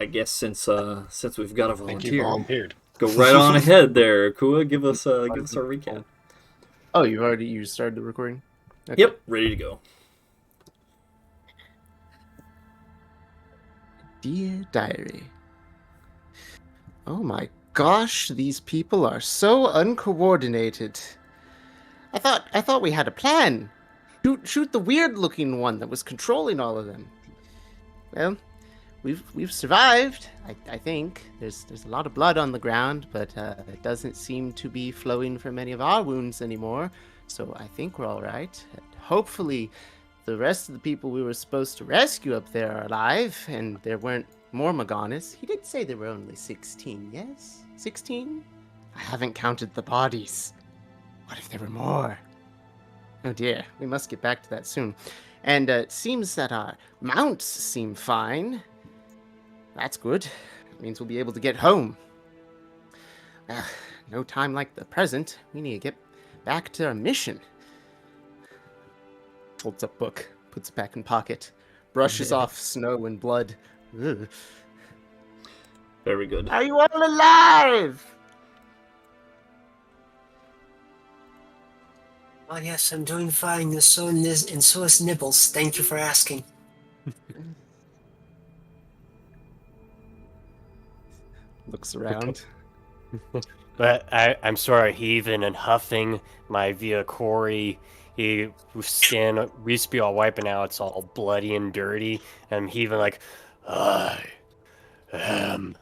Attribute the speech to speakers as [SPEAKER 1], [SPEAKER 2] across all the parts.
[SPEAKER 1] I guess since we've got a
[SPEAKER 2] I think you
[SPEAKER 1] volunteer,
[SPEAKER 2] volunteered.
[SPEAKER 1] go right on ahead there, Kua. Give us our recap.
[SPEAKER 3] Oh, you started the recording? Okay.
[SPEAKER 1] Yep, ready to go.
[SPEAKER 3] Dear Diary. Oh my gosh, these people are so uncoordinated. I thought we had a plan. Shoot the weird-looking one that was controlling all of them. Well, we've survived. I think there's a lot of blood on the ground, but it doesn't seem to be flowing from any of our wounds anymore. So I think we're all right. And hopefully, the rest of the people we were supposed to rescue up there are alive, and there weren't more Morganas. He did say there were only 16. Yes, 16. I haven't counted the bodies. What if there were more? Oh dear, we must get back to that soon. And it seems that our mounts seem fine. That's good. It means we'll be able to get home. Well, no time like the present. We need to get back to our mission. Holds up book, puts it back in pocket, brushes off snow and blood. Ugh.
[SPEAKER 1] Very good.
[SPEAKER 3] Are you all alive?
[SPEAKER 4] Oh yes, I'm doing fine. And so is Nibbles. Thank you for asking.
[SPEAKER 3] Looks around.
[SPEAKER 2] But I'm sorry, heaving and huffing my via Corey. His skin used to be all white, but now it's all bloody and dirty. And I'm heaving like, I am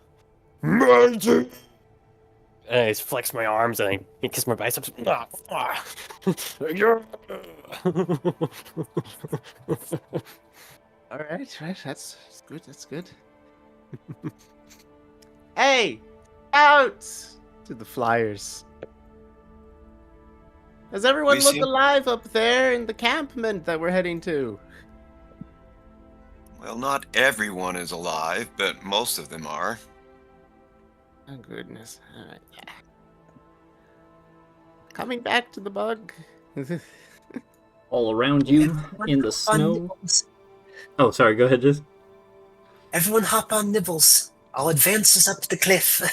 [SPEAKER 2] Nar'Ti. And I just flex my arms and I kiss my biceps.
[SPEAKER 3] All right, that's good. That's good. Hey, out to the flyers. Does everyone look alive up there in the campment that we're heading to?
[SPEAKER 5] Well, not everyone is alive, but most of them are.
[SPEAKER 3] Oh goodness! All right. Coming back to the bug.
[SPEAKER 1] All around you in the snow. Oh, sorry. Go ahead, Jess.
[SPEAKER 4] Everyone hop on Nibbles. I'll advance us up the cliff.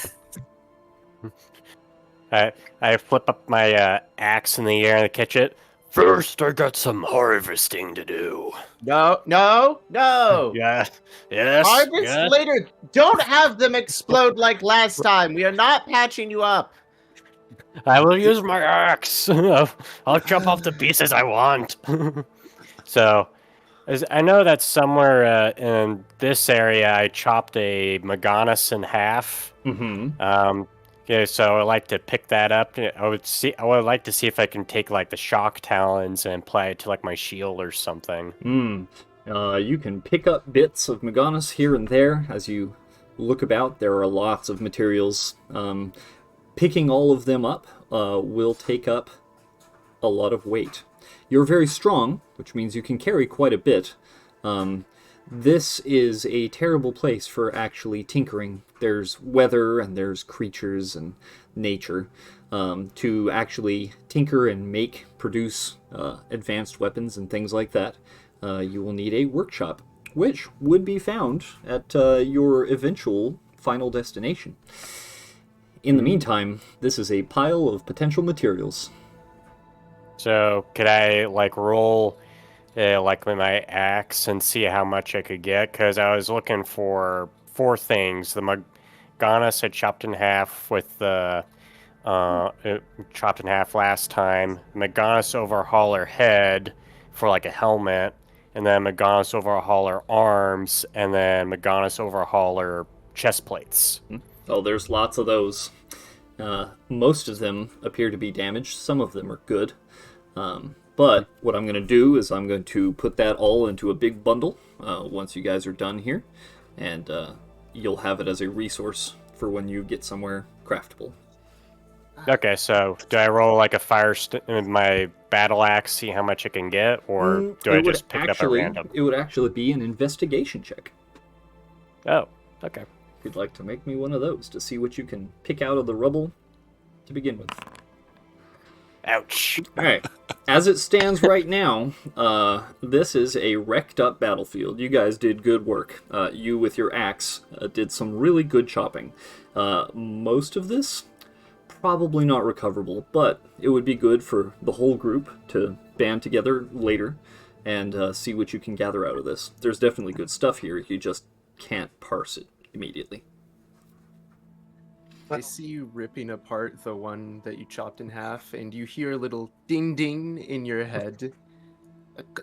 [SPEAKER 2] I flip up my axe in the air and catch it. First, I got some harvesting to do.
[SPEAKER 3] No.
[SPEAKER 2] Yes.
[SPEAKER 3] Harvest later. Don't have them explode like last time. We are not patching you up.
[SPEAKER 2] I will use my axe. I'll chop off the pieces I want. So, I know that somewhere in this area, I chopped a Morganis in half.
[SPEAKER 1] Mm-hmm.
[SPEAKER 2] Yeah, so I'd like to pick that up. I would like to see if I can take like the shock talons and apply it to like my shield or something.
[SPEAKER 1] You can pick up bits of Morganis here and there as you look about. There are lots of materials. Picking all of them up will take up a lot of weight. You're very strong, which means you can carry quite a bit. This is a terrible place for actually tinkering. There's weather and there's creatures and nature. To actually tinker and produce advanced weapons and things like that, you will need a workshop, which would be found at your eventual final destination. In the meantime, this is a pile of potential materials.
[SPEAKER 2] So could I like roll like with my axe and see how much I could get? Because I was looking for 4 things. The Morganis I chopped in half with the chopped in half last time. Morganis overhauler head for like a helmet, and then Morganis overhauler arms, and then Morganis overhauler chest plates.
[SPEAKER 1] Oh, there's lots of those. Most of them appear to be damaged. Some of them are good. But what I'm going to do is I'm going to put that all into a big bundle once you guys are done here. And you'll have it as a resource for when you get somewhere craftable.
[SPEAKER 2] Okay, so do I roll like a with my battle axe, see how much I can get, or do I just pick it up at random?
[SPEAKER 1] It would actually be an investigation check.
[SPEAKER 2] Oh, okay.
[SPEAKER 1] If you'd like to make me one of those to see what you can pick out of the rubble to begin with.
[SPEAKER 2] Ouch.
[SPEAKER 1] All right. As it stands right now, this is a wrecked up battlefield. You guys did good work. You with your axe did some really good chopping. Most of this, probably not recoverable, but it would be good for the whole group to band together later and see what you can gather out of this. There's definitely good stuff here, you just can't parse it immediately.
[SPEAKER 3] I see you ripping apart the one that you chopped in half, and you hear a little ding ding in your head.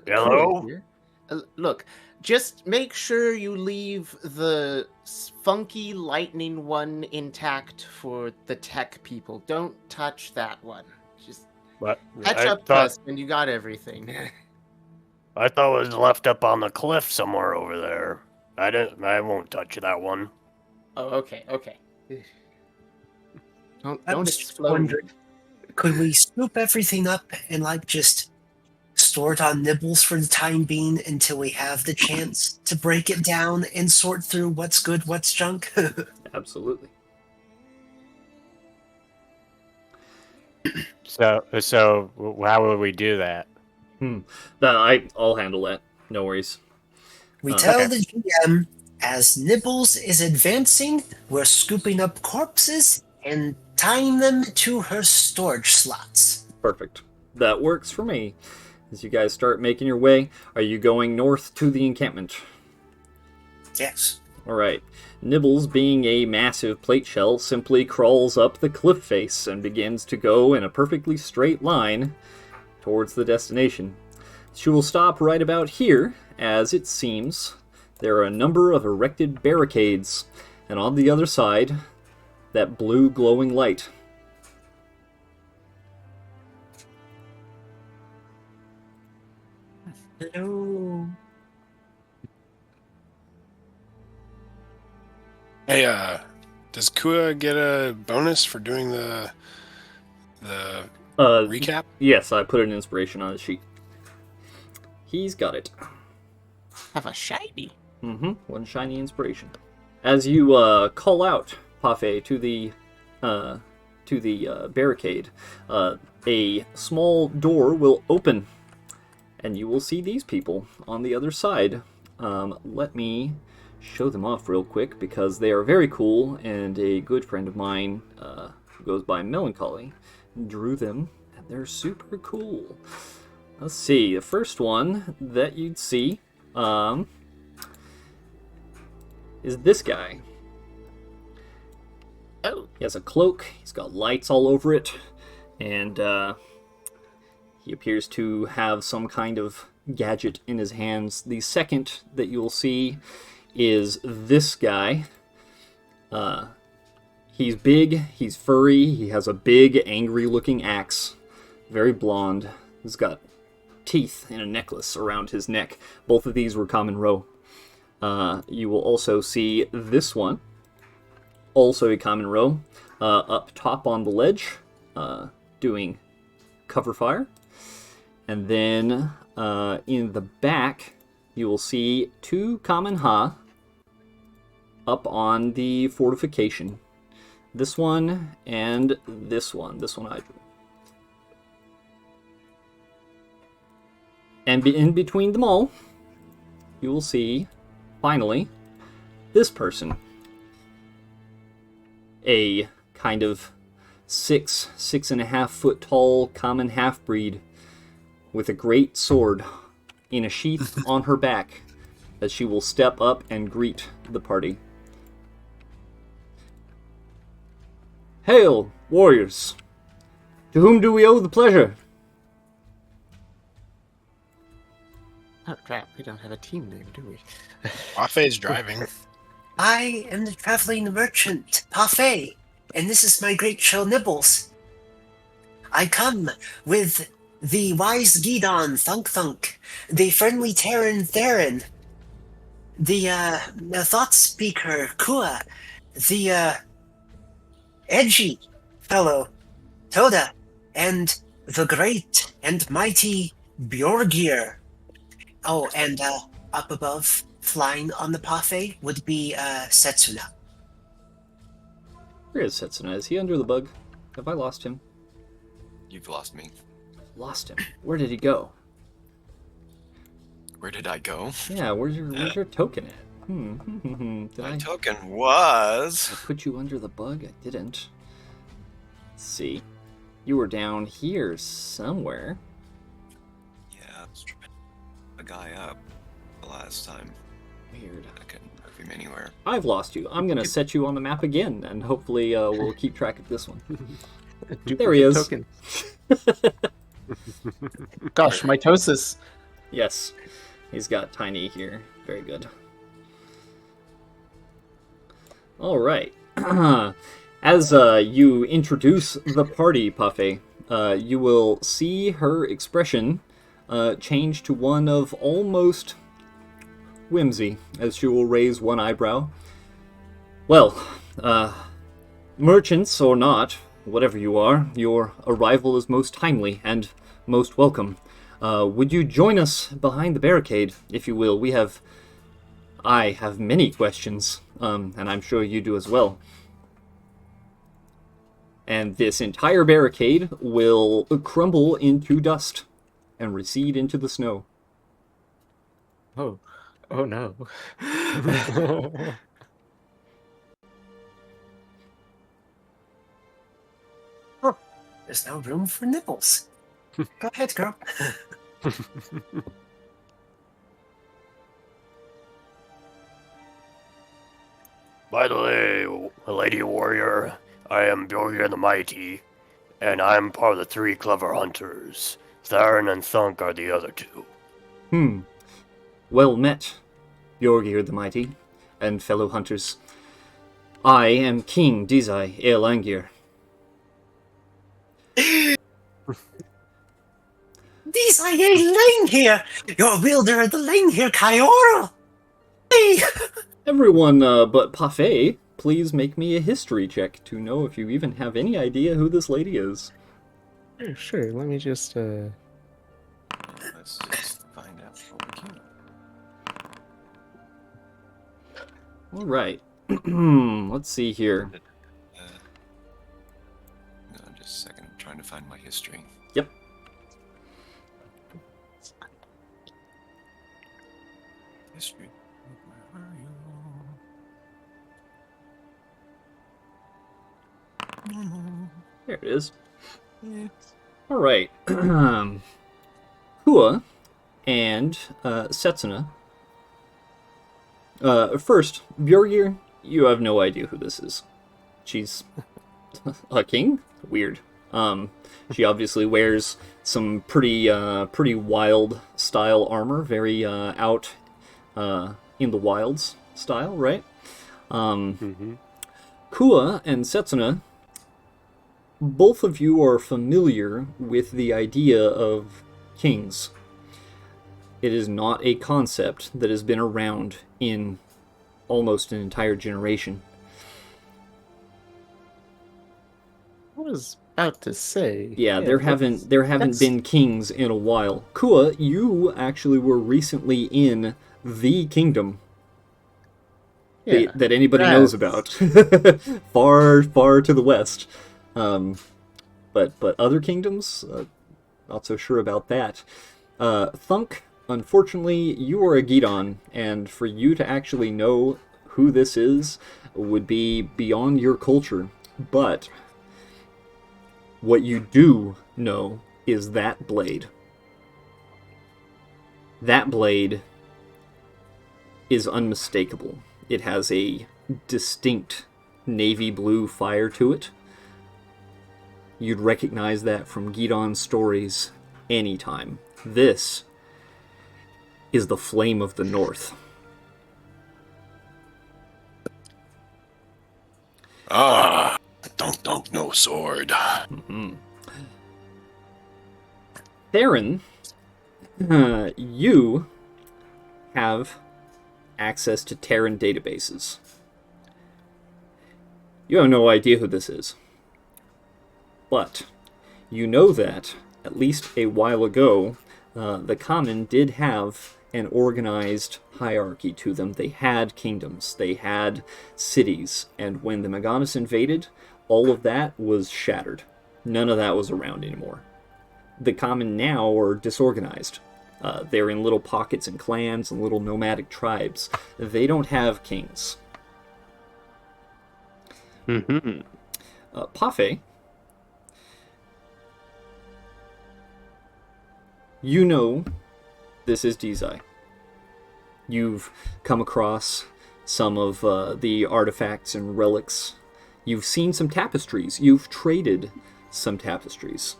[SPEAKER 2] Hello?
[SPEAKER 3] Here. Look, just make sure you leave the funky lightning one intact for the tech people. Don't touch that one. Just
[SPEAKER 2] What?
[SPEAKER 3] catch
[SPEAKER 2] I
[SPEAKER 3] up to
[SPEAKER 2] thought,
[SPEAKER 3] us when you got everything.
[SPEAKER 2] I thought it was left up on the cliff somewhere over there. I won't touch that one.
[SPEAKER 3] Oh, okay.
[SPEAKER 4] I
[SPEAKER 3] Don't
[SPEAKER 4] was just
[SPEAKER 3] explode.
[SPEAKER 4] wondering, could we scoop everything up and like just store it on nibbles for the time being until we have the chance to break it down and sort through what's good, what's junk?
[SPEAKER 1] Absolutely.
[SPEAKER 2] So how would we do that?
[SPEAKER 1] I'll handle that. No worries.
[SPEAKER 4] We tell
[SPEAKER 2] Okay.
[SPEAKER 4] the GM as Nibbles is advancing, we're scooping up corpses and tying them to her storage slots.
[SPEAKER 1] Perfect. That works for me. As you guys start making your way, are you going north to the encampment?
[SPEAKER 4] Yes.
[SPEAKER 1] Alright. Nibbles, being a massive plate shell, simply crawls up the cliff face and begins to go in a perfectly straight line towards the destination. She will stop right about here, as it seems there are a number of erected barricades, and on the other side, that blue glowing light.
[SPEAKER 4] Hello.
[SPEAKER 6] Hey, does Kua get a bonus for doing the recap?
[SPEAKER 1] Yes, I put an inspiration on his sheet. He's got it.
[SPEAKER 3] Have a shiny.
[SPEAKER 1] One shiny inspiration. As you call out Pafe to the barricade, a small door will open, and you will see these people on the other side. Let me show them off real quick because they are very cool, and a good friend of mine who goes by Melancholy drew them, and they're super cool. Let's see, the first one that you'd see is this guy.
[SPEAKER 3] Oh,
[SPEAKER 1] He has a cloak, he's got lights all over it, and he appears to have some kind of gadget in his hands. The second that you'll see is this guy. He's big, he's furry, he has a big, angry-looking axe, very blonde. He's got teeth in a necklace around his neck. Both of these were common row. You will also see this one, also a common row, up top on the ledge, doing cover fire. And then in the back, you will see two common ha up on the fortification. This one and this one. This one I drew. And in between them all, you will see, finally, this person. A kind of 6.5 foot tall common half-breed with a great sword in a sheath on her back as she will step up and greet the party. Hail, warriors! To whom do we owe the pleasure?
[SPEAKER 3] oh crap! We don't have a team name, do we?
[SPEAKER 6] Buffet's driving.
[SPEAKER 4] I am the traveling merchant, Parfait, and this is my great shell Nibbles. I come with the wise Gidon Thunk Thunk, the friendly Terran Theron, the thought speaker Kua, the edgy fellow Toda, and the great and mighty Bjorgir. Oh, and up above, flying on the Parfait, would be Setsuna.
[SPEAKER 1] Where is Setsuna? Is he under the bug? Have I lost him?
[SPEAKER 5] You've lost me.
[SPEAKER 1] Lost him. Where did he go?
[SPEAKER 5] Where did I go?
[SPEAKER 1] Yeah, where's your token at? Did
[SPEAKER 5] My
[SPEAKER 1] I
[SPEAKER 5] token was...
[SPEAKER 1] put you under the bug? I didn't. Let's see. You were down here somewhere.
[SPEAKER 5] Yeah, I was trying to a guy up the last time.
[SPEAKER 1] Weird.
[SPEAKER 5] I couldn't move him anywhere.
[SPEAKER 1] I've lost you. I'm gonna set you on the map again, and hopefully we'll keep track of this one. There he is.
[SPEAKER 3] Token. Gosh, mitosis.
[SPEAKER 1] Yes, he's got tiny here. Very good. All right. As you introduce the party, Puffy, you will see her expression change to one of almost whimsy, as she will raise one eyebrow. Well, merchants or not, whatever you are, your arrival is most timely and most welcome. Would you join us behind the barricade, if you will? I have many questions, and I'm sure you do as well. And this entire barricade will crumble into dust and recede into the snow.
[SPEAKER 3] Oh no.
[SPEAKER 4] There's no room for nibbles. Go ahead, girl.
[SPEAKER 2] By the way, Lady Warrior, I am Bjorgir the Mighty, and I'm part of the 3 clever hunters. Theron and Thunk are the other 2.
[SPEAKER 1] Well met, Bjorgir the Mighty, and fellow hunters. I am King Dizai Ealangir.
[SPEAKER 4] These are ye lane here! You're wielder of the lane here, Kyora! Hey!
[SPEAKER 1] Everyone but Parfait, please make me a history check to know if you even have any idea who this lady is.
[SPEAKER 3] Sure. Let me just.
[SPEAKER 5] Let's just find out what we can.
[SPEAKER 1] All right. Let's see here.
[SPEAKER 5] No, just a second. I'm trying to find my history.
[SPEAKER 1] Yep.
[SPEAKER 5] History. Where are you?
[SPEAKER 1] There it is. All right. Hua and Setsuna. First, Bjorgir, you have no idea who this is. She's a king? Weird. She obviously wears some pretty wild style armor, very out in the wilds style, right? Kua and Setsuna, both of you are familiar with the idea of kings. It is not a concept that has been around in almost an entire generation.
[SPEAKER 3] I was about to say.
[SPEAKER 1] Yeah, there haven't been kings in a while. Kua, you actually were recently in the kingdom that anybody knows about, far to the west. But other kingdoms, not so sure about that. Thunk, unfortunately, you are a Gidon, and for you to actually know who this is would be beyond your culture. But what you do know is that blade. That blade is unmistakable. It has a distinct navy blue fire to it. You'd recognize that from Gidon stories anytime. This is the Flame of the North.
[SPEAKER 6] Ah, dunk, no sword.
[SPEAKER 1] Theron, you have access to Terran databases. You have no idea who this is. But you know that, at least a while ago, the Common did have an organized hierarchy to them. They had kingdoms, they had cities, and when the Maganis invaded, all of that was shattered. None of that was around anymore. the common now are disorganized. They're in little pockets and clans and little nomadic tribes. They don't have kings.
[SPEAKER 3] Mm-hmm.
[SPEAKER 1] Pafe, you know this is Dizai. You've come across some of the artifacts and relics. You've seen some tapestries. You've traded some tapestries.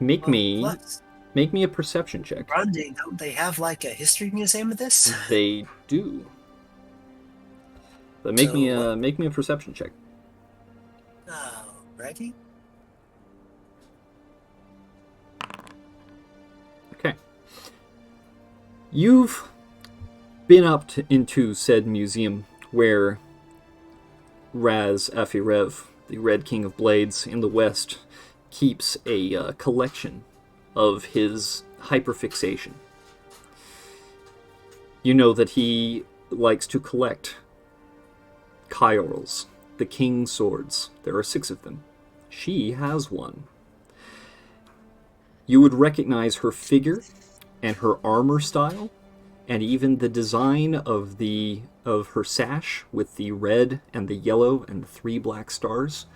[SPEAKER 1] Make me a perception check.
[SPEAKER 4] Grande, don't they have like a history museum of this?
[SPEAKER 1] They do. But make
[SPEAKER 4] So
[SPEAKER 1] me a perception check.
[SPEAKER 4] Oh, ready?
[SPEAKER 1] Okay. You've been up into said museum where Raz Afirev, the Red King of Blades in the West, keeps a collection of his hyperfixation. You know that he likes to collect Kyorls, the King's swords. There are 6 of them. She has one. You would recognize her figure and her armor style, and even the design of her sash with the red and the yellow and the 3 black stars.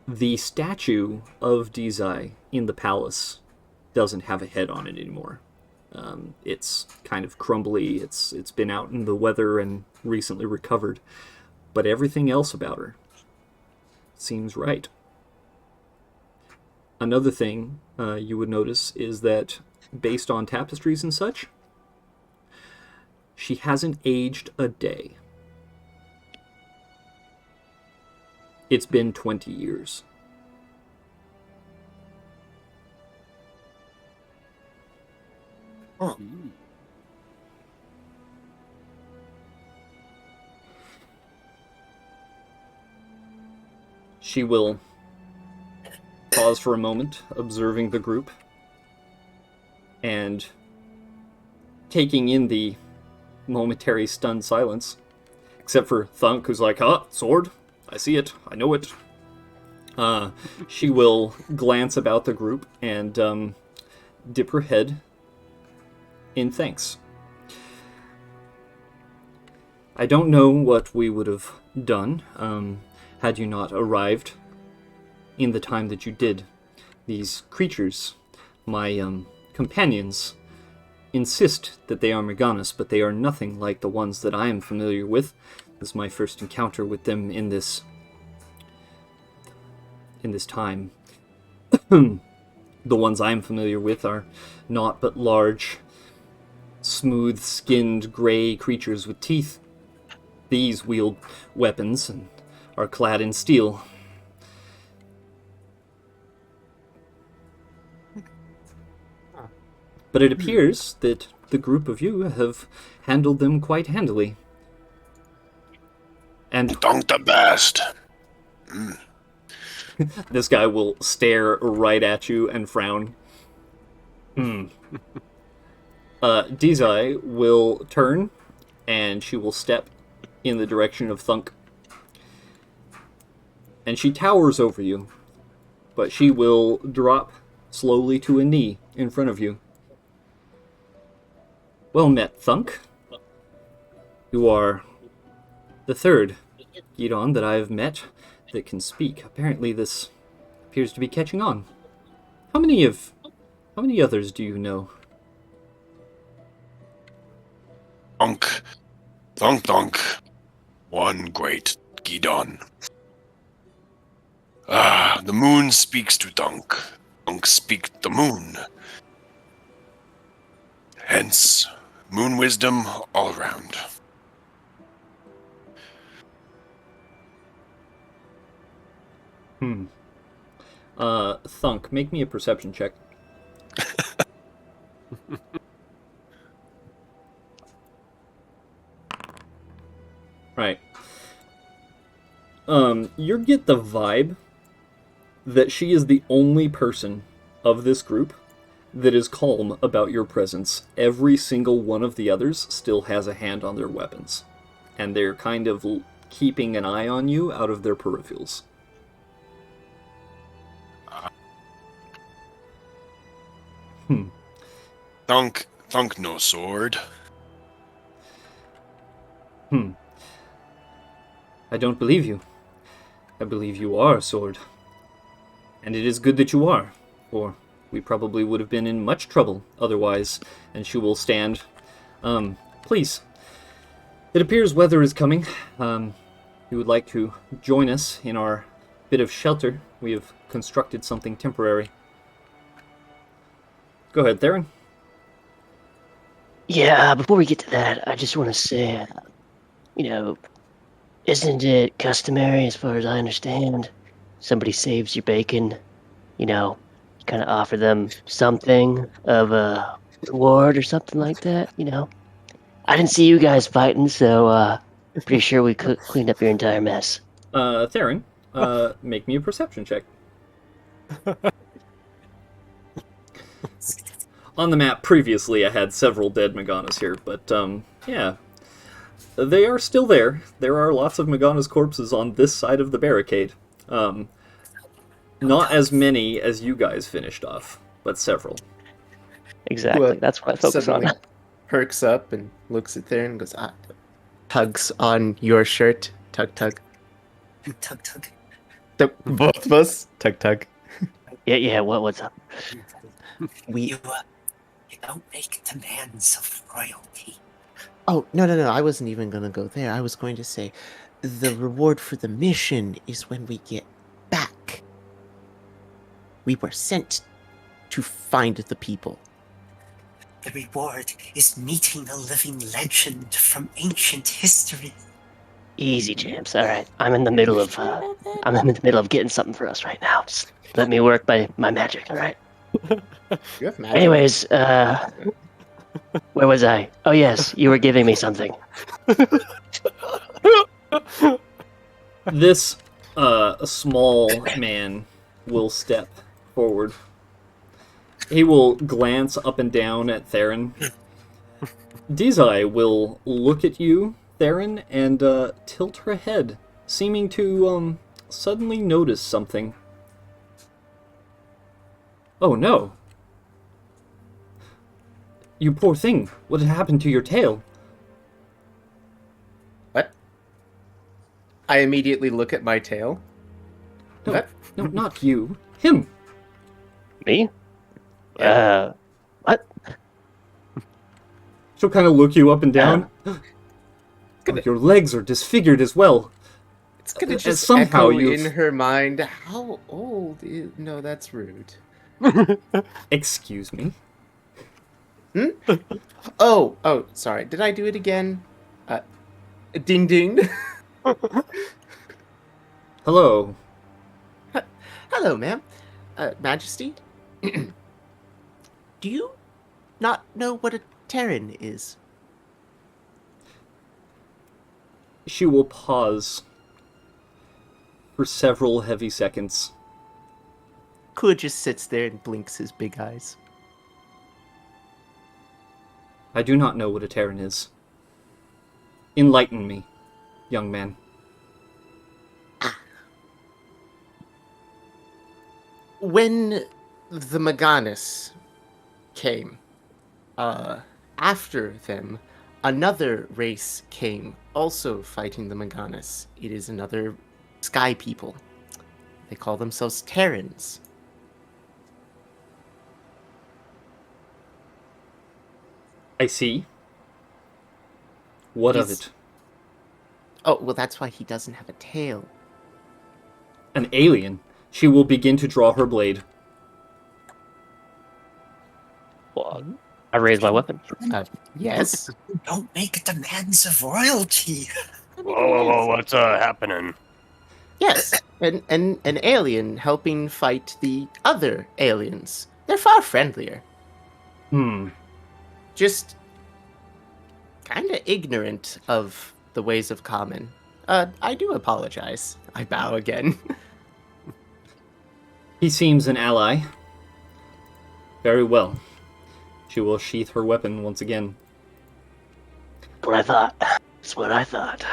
[SPEAKER 1] The statue of Dizai in the palace doesn't have a head on it anymore. It's kind of crumbly. It's been out in the weather and recently recovered, but everything else about her seems right. Another thing you would notice is that, based on tapestries and such, she hasn't aged a day. It's been 20 years.
[SPEAKER 4] Oh.
[SPEAKER 1] She will pause for a moment, observing the group, and taking in the momentary stunned silence, except for Thunk, who's like, sword, I see it, I know it. She will glance about the group and dip her head in thanks. I don't know what we would have done had you not arrived in the time that you did. These creatures, my companions, insist that they are Meganis, but they are nothing like the ones that I am familiar with. This is my first encounter with them in this time. The ones I'm familiar with are naught but large, smooth-skinned gray creatures with teeth. These wield weapons and are clad in steel. But it appears that the group of you have handled them quite handily. And
[SPEAKER 6] Dunk the best.
[SPEAKER 1] this guy will stare right at you and frown. Dizai will turn, and she will step in the direction of Thunk. And she towers over you, but she will drop slowly to a knee in front of you. Well met, Thunk. You are the third Gidon that I have met that can speak. Apparently this appears to be catching on. How many others do you know?
[SPEAKER 6] Dunk. Thunk thunk. One great Gidon. The moon speaks to Dunk. Dunk speaks the moon. Hence, moon wisdom all around.
[SPEAKER 1] Thunk, make me a perception check. Right. You get the vibe that she is the only person of this group that is calm about your presence. Every single one of the others still has a hand on their weapons, and they're kind of keeping an eye on you out of their peripherals.
[SPEAKER 6] Thunk no sword.
[SPEAKER 1] I don't believe you. I believe you are a sword. And it is good that you are, for we probably would have been in much trouble otherwise. And she will stand. Please. It appears weather is coming. You would like to join us in our bit of shelter. We have constructed something temporary. Go ahead, Theron.
[SPEAKER 7] Yeah, before we get to that, I just want to say, isn't it customary, as far as I understand, somebody saves your bacon, you kind of offer them something of a reward or something like that, I didn't see you guys fighting, so pretty sure we cleaned up your entire mess.
[SPEAKER 1] Theron, make me a perception check. On the map previously, I had several dead Morganas here, but, yeah. They are still there. There are lots of Morgana's corpses on this side of the barricade. Not as many as you guys finished off, but several.
[SPEAKER 7] Exactly,
[SPEAKER 3] Well,
[SPEAKER 7] that's what I focus on.
[SPEAKER 3] Suddenly perks up and looks at there and goes, tugs on your shirt. Tug, tug.
[SPEAKER 4] Tug, tug.
[SPEAKER 3] Both of us. Tug, tug.
[SPEAKER 7] Yeah, what's up?
[SPEAKER 4] You don't make demands of royalty.
[SPEAKER 3] Oh, no. I wasn't even going to go there. I was going to say the reward for the mission is when we get back. We were sent to find the people.
[SPEAKER 4] The reward is meeting a living legend from ancient history.
[SPEAKER 7] Easy, champs. All right, I'm in the middle of getting something for us right now. Just let me work my magic. All right.
[SPEAKER 3] You have magic.
[SPEAKER 7] Anyways, where was I? Oh yes, you were giving me something.
[SPEAKER 1] This small man will step forward. He will glance up and down at Theron. Dizai will look at you, Theron, and tilt her head, seeming to suddenly notice something. Oh no. You poor thing. What had happened to your tail?
[SPEAKER 3] What? I immediately look at my tail.
[SPEAKER 1] No,
[SPEAKER 3] What?
[SPEAKER 1] no, not you. Him.
[SPEAKER 7] Me?
[SPEAKER 3] Yeah.
[SPEAKER 7] What?
[SPEAKER 1] She'll kind of look you up and down. Oh, your legs are disfigured as well.
[SPEAKER 3] It's gonna
[SPEAKER 1] And
[SPEAKER 3] just
[SPEAKER 1] somehow
[SPEAKER 3] echo
[SPEAKER 1] you've-
[SPEAKER 3] in her mind. How old is... No, that's rude.
[SPEAKER 1] Excuse me.
[SPEAKER 3] Oh, sorry. Did I do it again? Ding ding.
[SPEAKER 1] Hello.
[SPEAKER 3] Hello, ma'am. Majesty? Do you not know what a Terran is?
[SPEAKER 1] She will pause for several heavy seconds.
[SPEAKER 3] Kua just sits there and blinks his big eyes.
[SPEAKER 1] I do not know what a Terran is. Enlighten me, young man.
[SPEAKER 3] When the Morganas came, after them, another race came, also fighting the Morganas. It is another sky people. They call themselves Terrans.
[SPEAKER 1] I see. What of
[SPEAKER 3] He's-
[SPEAKER 1] it?
[SPEAKER 3] Oh, well, that's why he doesn't have a tail.
[SPEAKER 1] An alien. She will begin to draw her blade.
[SPEAKER 7] Well, I raised my weapon.
[SPEAKER 3] Yes.
[SPEAKER 4] Don't make demands of royalty.
[SPEAKER 2] Whoa, what's happening?
[SPEAKER 3] Yes, an alien helping fight the other aliens. They're far friendlier. Just kind of ignorant of the ways of common. I do apologize. I bow again.
[SPEAKER 1] He seems an ally. Very well. She will sheath her weapon once again.
[SPEAKER 7] That's what I thought. That's what I thought.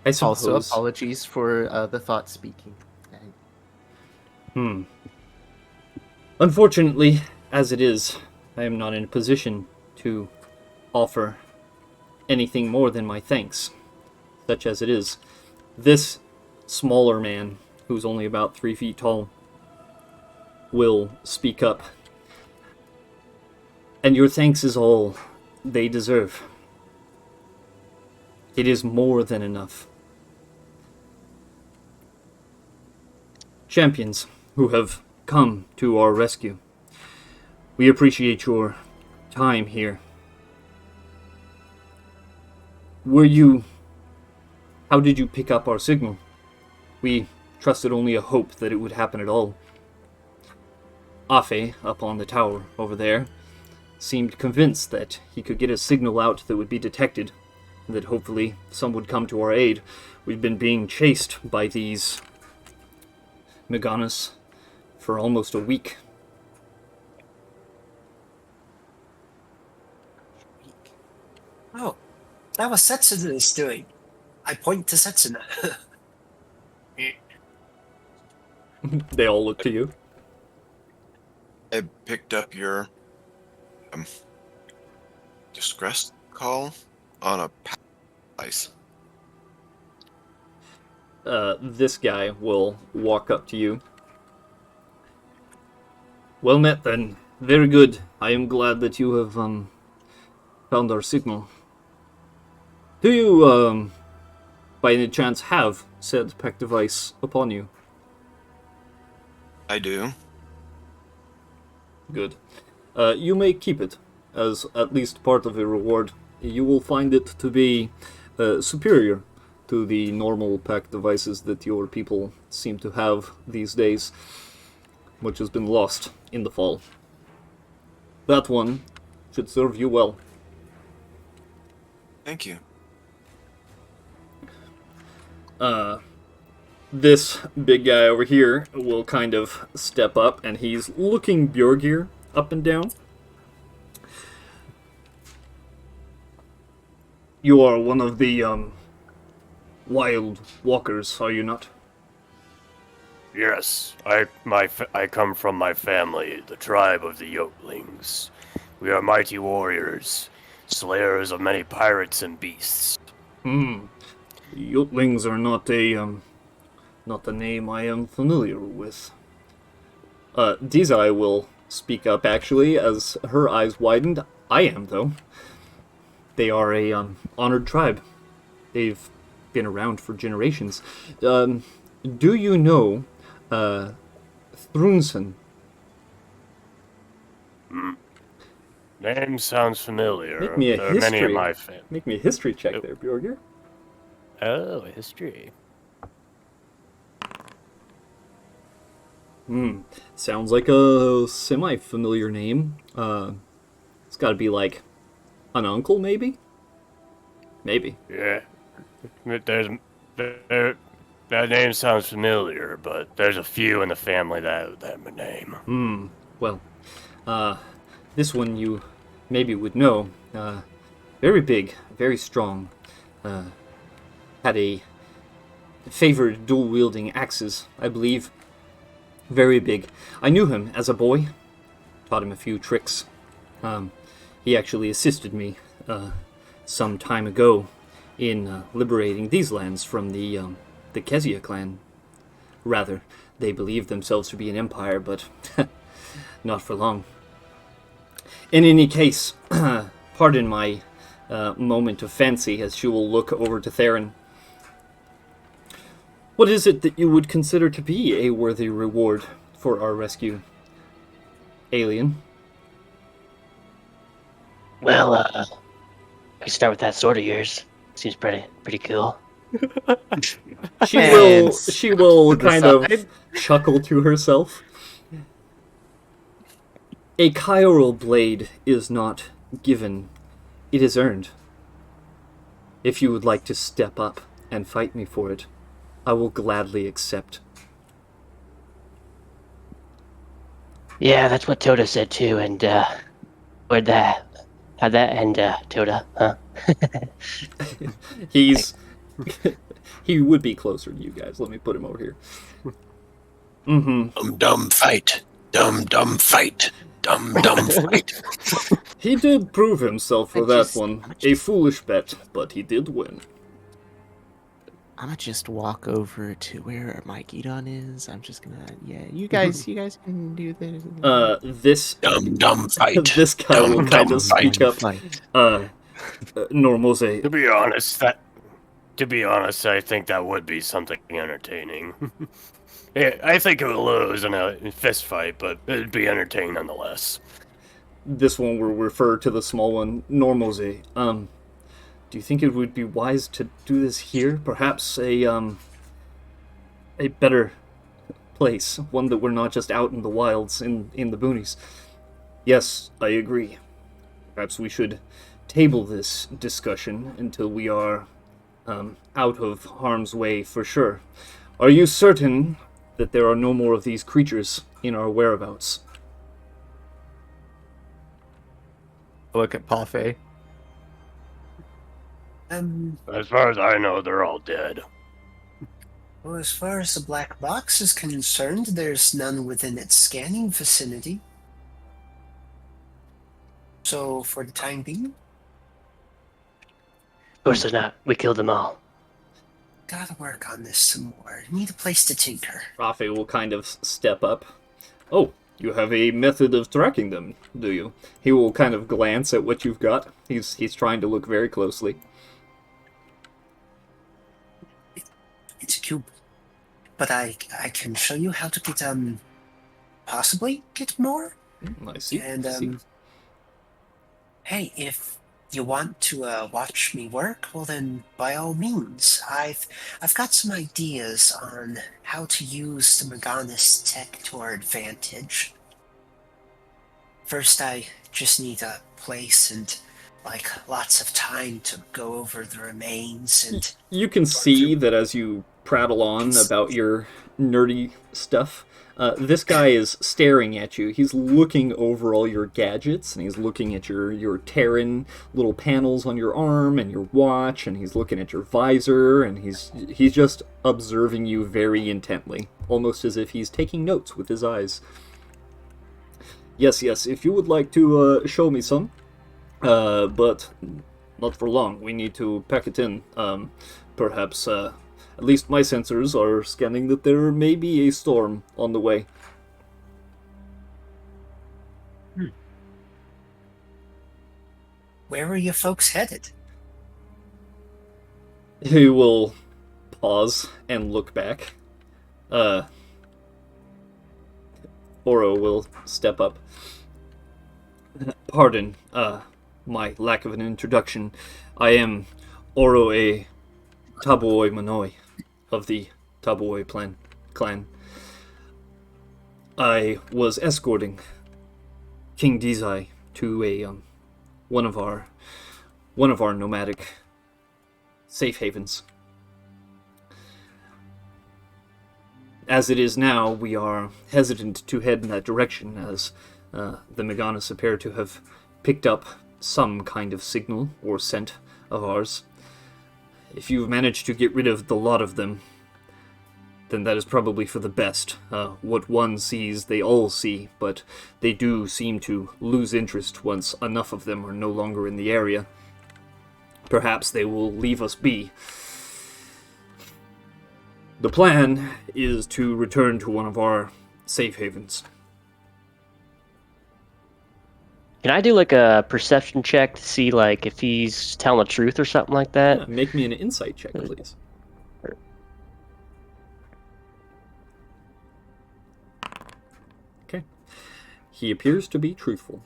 [SPEAKER 1] I suppose.
[SPEAKER 3] Also, apologies for the thought speaking.
[SPEAKER 1] Unfortunately, as it is, I am not in a position to offer anything more than my thanks, such as it is. This smaller man, who's only about 3 feet tall, will speak up. And your thanks is all they deserve. It is more than enough. Champions who have come to our rescue, we appreciate your time here. How did you pick up our signal? We trusted only a hope that it would happen at all. Afe, up on the tower over there, seemed convinced that he could get a signal out that would be detected, and that hopefully some would come to our aid. We've been being chased by these Meganas for almost a week.
[SPEAKER 4] Oh, that was Setsuna's doing. I point to Setsuna.
[SPEAKER 1] They all look to you.
[SPEAKER 5] I picked up your distress call on a device.
[SPEAKER 1] This guy will walk up to you. Well met, then. Very good. I am glad that you have found our signal. Do you, by any chance, have said PEC device upon you?
[SPEAKER 5] I do.
[SPEAKER 1] Good. You may keep it, as at least part of a reward. You will find it to be superior to the normal PEC devices that your people seem to have these days, which has been lost in the fall. That one should serve you well.
[SPEAKER 5] Thank you.
[SPEAKER 1] This big guy over here will kind of step up, and he's looking Bjorgir up and down. You are one of the, wild walkers, are you not?
[SPEAKER 8] Yes, I come from my family, the tribe of the Yotlings. We are mighty warriors, slayers of many pirates and beasts.
[SPEAKER 1] Yotlings are not a name I am familiar with. Dizai will speak up, actually, as her eyes widened. I am, though. They are a, honored tribe. They've been around for generations. Do you know, Thrunson?
[SPEAKER 8] Name sounds familiar.
[SPEAKER 1] Make me a
[SPEAKER 8] There are many
[SPEAKER 1] history.
[SPEAKER 8] of my family.
[SPEAKER 1] Make me a history check there, Bjorgir.
[SPEAKER 8] Oh, history.
[SPEAKER 1] Sounds like a semi-familiar name. It's gotta be like an uncle, maybe? Maybe.
[SPEAKER 8] Yeah. That name sounds familiar, but there's a few in the family that name.
[SPEAKER 1] Well, this one you maybe would know. Very big, very strong. Had a favored dual-wielding axes, I believe. Very big. I knew him as a boy. Taught him a few tricks. He actually assisted me some time ago in liberating these lands from the Kezia clan. Rather, they believed themselves to be an empire, but not for long. In any case, pardon my moment of fancy as she will look over to Theron. What is it that you would consider to be a worthy reward for our rescue, alien?
[SPEAKER 7] Well, we start with that sword of yours. Seems pretty cool.
[SPEAKER 1] She will kind of chuckle to herself. A chiral blade is not given, it is earned. If you would like to step up and fight me for it, I will gladly accept.
[SPEAKER 7] Yeah, that's what Toda said too, and how'd that end, Toda, huh?
[SPEAKER 1] He would be closer to you guys. Let me put him over here.
[SPEAKER 6] Dumb fight. Dumb fight. Dumb fight.
[SPEAKER 1] He did prove himself for
[SPEAKER 3] I
[SPEAKER 1] that
[SPEAKER 3] just-
[SPEAKER 1] one.
[SPEAKER 3] I
[SPEAKER 1] A
[SPEAKER 3] just-
[SPEAKER 1] foolish bet, but he did win.
[SPEAKER 3] I'm gonna just walk over to where my Gidon is. I'm just gonna, you guys can do this.
[SPEAKER 1] This
[SPEAKER 6] Dumb fight.
[SPEAKER 1] this guy will
[SPEAKER 6] Dumb
[SPEAKER 1] kind of
[SPEAKER 6] fight.
[SPEAKER 1] speak up.
[SPEAKER 3] Fight.
[SPEAKER 1] Normose,
[SPEAKER 8] To be honest, I think that would be something entertaining. Yeah, I think it would lose in a fist fight, but it'd be entertaining nonetheless.
[SPEAKER 1] this one will refer to the small one, Normose. Do you think it would be wise to do this here? Perhaps a better place, one that we're not just out in the wilds, in the boonies. Yes, I agree. Perhaps we should table this discussion until we are out of harm's way for sure. Are you certain that there are no more of these creatures in our whereabouts?
[SPEAKER 9] Look at Parfait.
[SPEAKER 8] As far as I know, they're all dead.
[SPEAKER 4] Well, as far as the black box is concerned, there's none within its scanning vicinity. So, for the time being,
[SPEAKER 7] Of course they're not. We killed them all.
[SPEAKER 4] gotta work on this some more. Need a place to tinker.
[SPEAKER 1] Rafe will kind of step up. Oh, you have a method of tracking them, do you? He will kind of glance at what you've got. He's trying to look very closely.
[SPEAKER 4] It's a cube. But I can show you how to get, possibly get more.
[SPEAKER 1] I see.
[SPEAKER 4] And,
[SPEAKER 1] I see.
[SPEAKER 4] Hey, if you want to watch me work, well then, by all means. I've got some ideas on how to use the Morganis tech to our advantage. First, I just need a place and lots of time to go over the remains and
[SPEAKER 1] You can see that as you prattle on about your nerdy stuff, this guy is staring at you. He's looking over all your gadgets, and he's looking at your Terran little panels on your arm and your watch, and he's looking at your visor, and he's just observing you very intently, almost as if he's taking notes with his eyes. Yes, if you would like to show me some, but not for long. We need to pack it in. Perhaps, at least my sensors are scanning that there may be a storm on the way.
[SPEAKER 4] where are you folks headed?
[SPEAKER 1] He will pause and look back. Oro will step up. Pardon, my lack of an introduction. I am Oro a Tabuoi Manoi of the Tabuoi clan. I was escorting King Dizai to a one of our nomadic safe havens. As it is now, we are hesitant to head in that direction, as the Morganis appear to have picked up some kind of signal or scent of ours. If you've managed to get rid of the lot of them, then that is probably for the best. What one sees, they all see, but they do seem to lose interest once enough of them are no longer in the area. Perhaps they will leave us be. The plan is to return to one of our safe havens.
[SPEAKER 7] Can I do like a perception check to see like if he's telling the truth or something like that?
[SPEAKER 1] Make me an insight check, please. Okay. He appears to be truthful.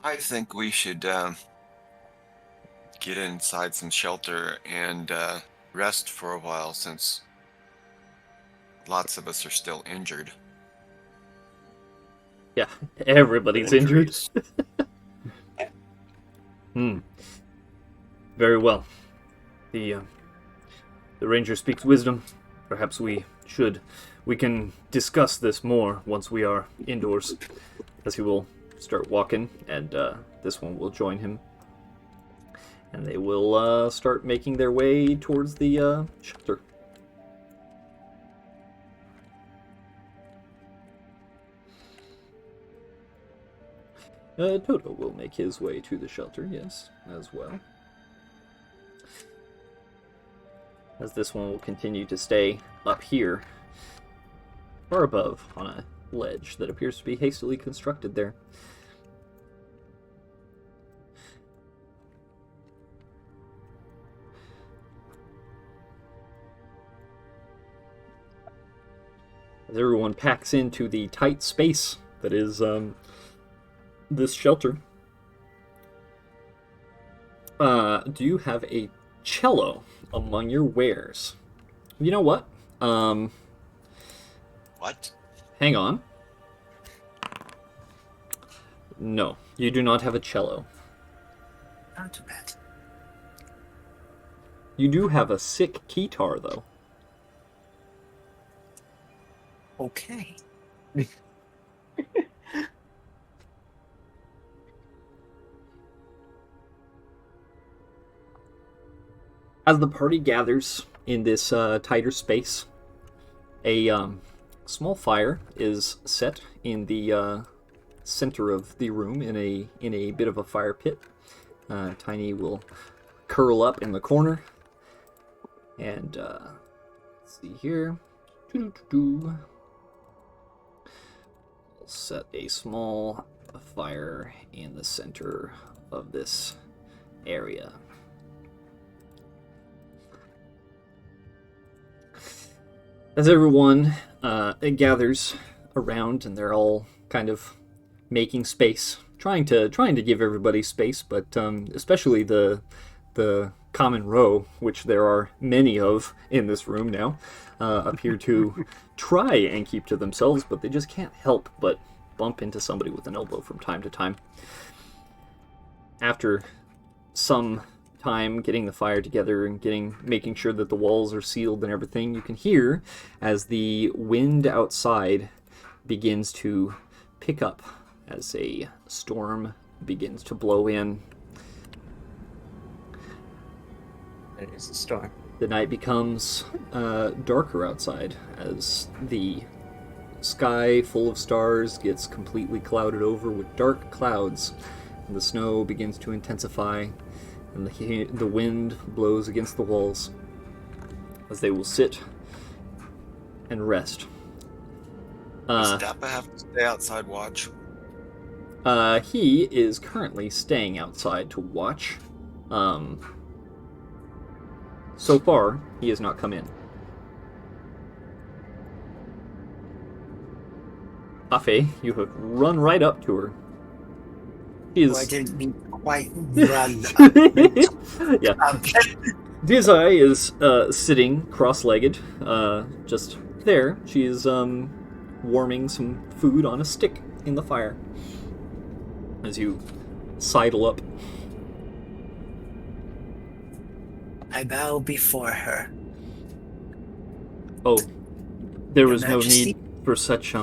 [SPEAKER 5] I think we should get inside some shelter and rest for a while, since lots of us are still injured.
[SPEAKER 1] Yeah, everybody's injured.
[SPEAKER 8] Injuries.
[SPEAKER 1] Very well. The ranger speaks wisdom. Perhaps we can discuss this more once we are indoors, as he will start walking, and this one will join him. And they will start making their way towards the shelter. Toto will make his way to the shelter, yes, as well. As this one will continue to stay up here, far above, on a ledge that appears to be hastily constructed there. As everyone packs into the tight space that is this shelter, do you have a cello among your wares? You know what?
[SPEAKER 5] What?
[SPEAKER 1] Hang on. No, you do not have a cello.
[SPEAKER 4] Not too bad.
[SPEAKER 1] You do have a sick guitar, though.
[SPEAKER 4] Okay.
[SPEAKER 1] As the party gathers in this tighter space, a small fire is set in the center of the room in a bit of a fire pit. Tiny will curl up in the corner, and let's see here. We'll set a small fire in the center of this area. As everyone gathers around, and they're all kind of making space, trying to give everybody space, but especially the common row, which there are many of in this room now, appear to try and keep to themselves, but they just can't help but bump into somebody with an elbow from time to time. After some time getting the fire together and making sure that the walls are sealed and everything, you can hear as the wind outside begins to pick up as a storm begins to blow in.
[SPEAKER 3] There is a storm.
[SPEAKER 1] The night becomes darker outside as the sky full of stars gets completely clouded over with dark clouds, and the snow begins to intensify, and the wind blows against the walls as they will sit and rest.
[SPEAKER 5] Does Dappa have to stay outside watch?
[SPEAKER 1] He is currently staying outside to watch. So far, he has not come in. Afe, you have run right up to her. She is...
[SPEAKER 4] Oh, I didn't mean quite run.
[SPEAKER 1] Yeah. Dizai is sitting cross-legged, just there. She is warming some food on a stick in the fire as you sidle up.
[SPEAKER 4] I bow before her.
[SPEAKER 1] Oh, there
[SPEAKER 4] Your
[SPEAKER 1] was no
[SPEAKER 4] Majesty?
[SPEAKER 1] need for such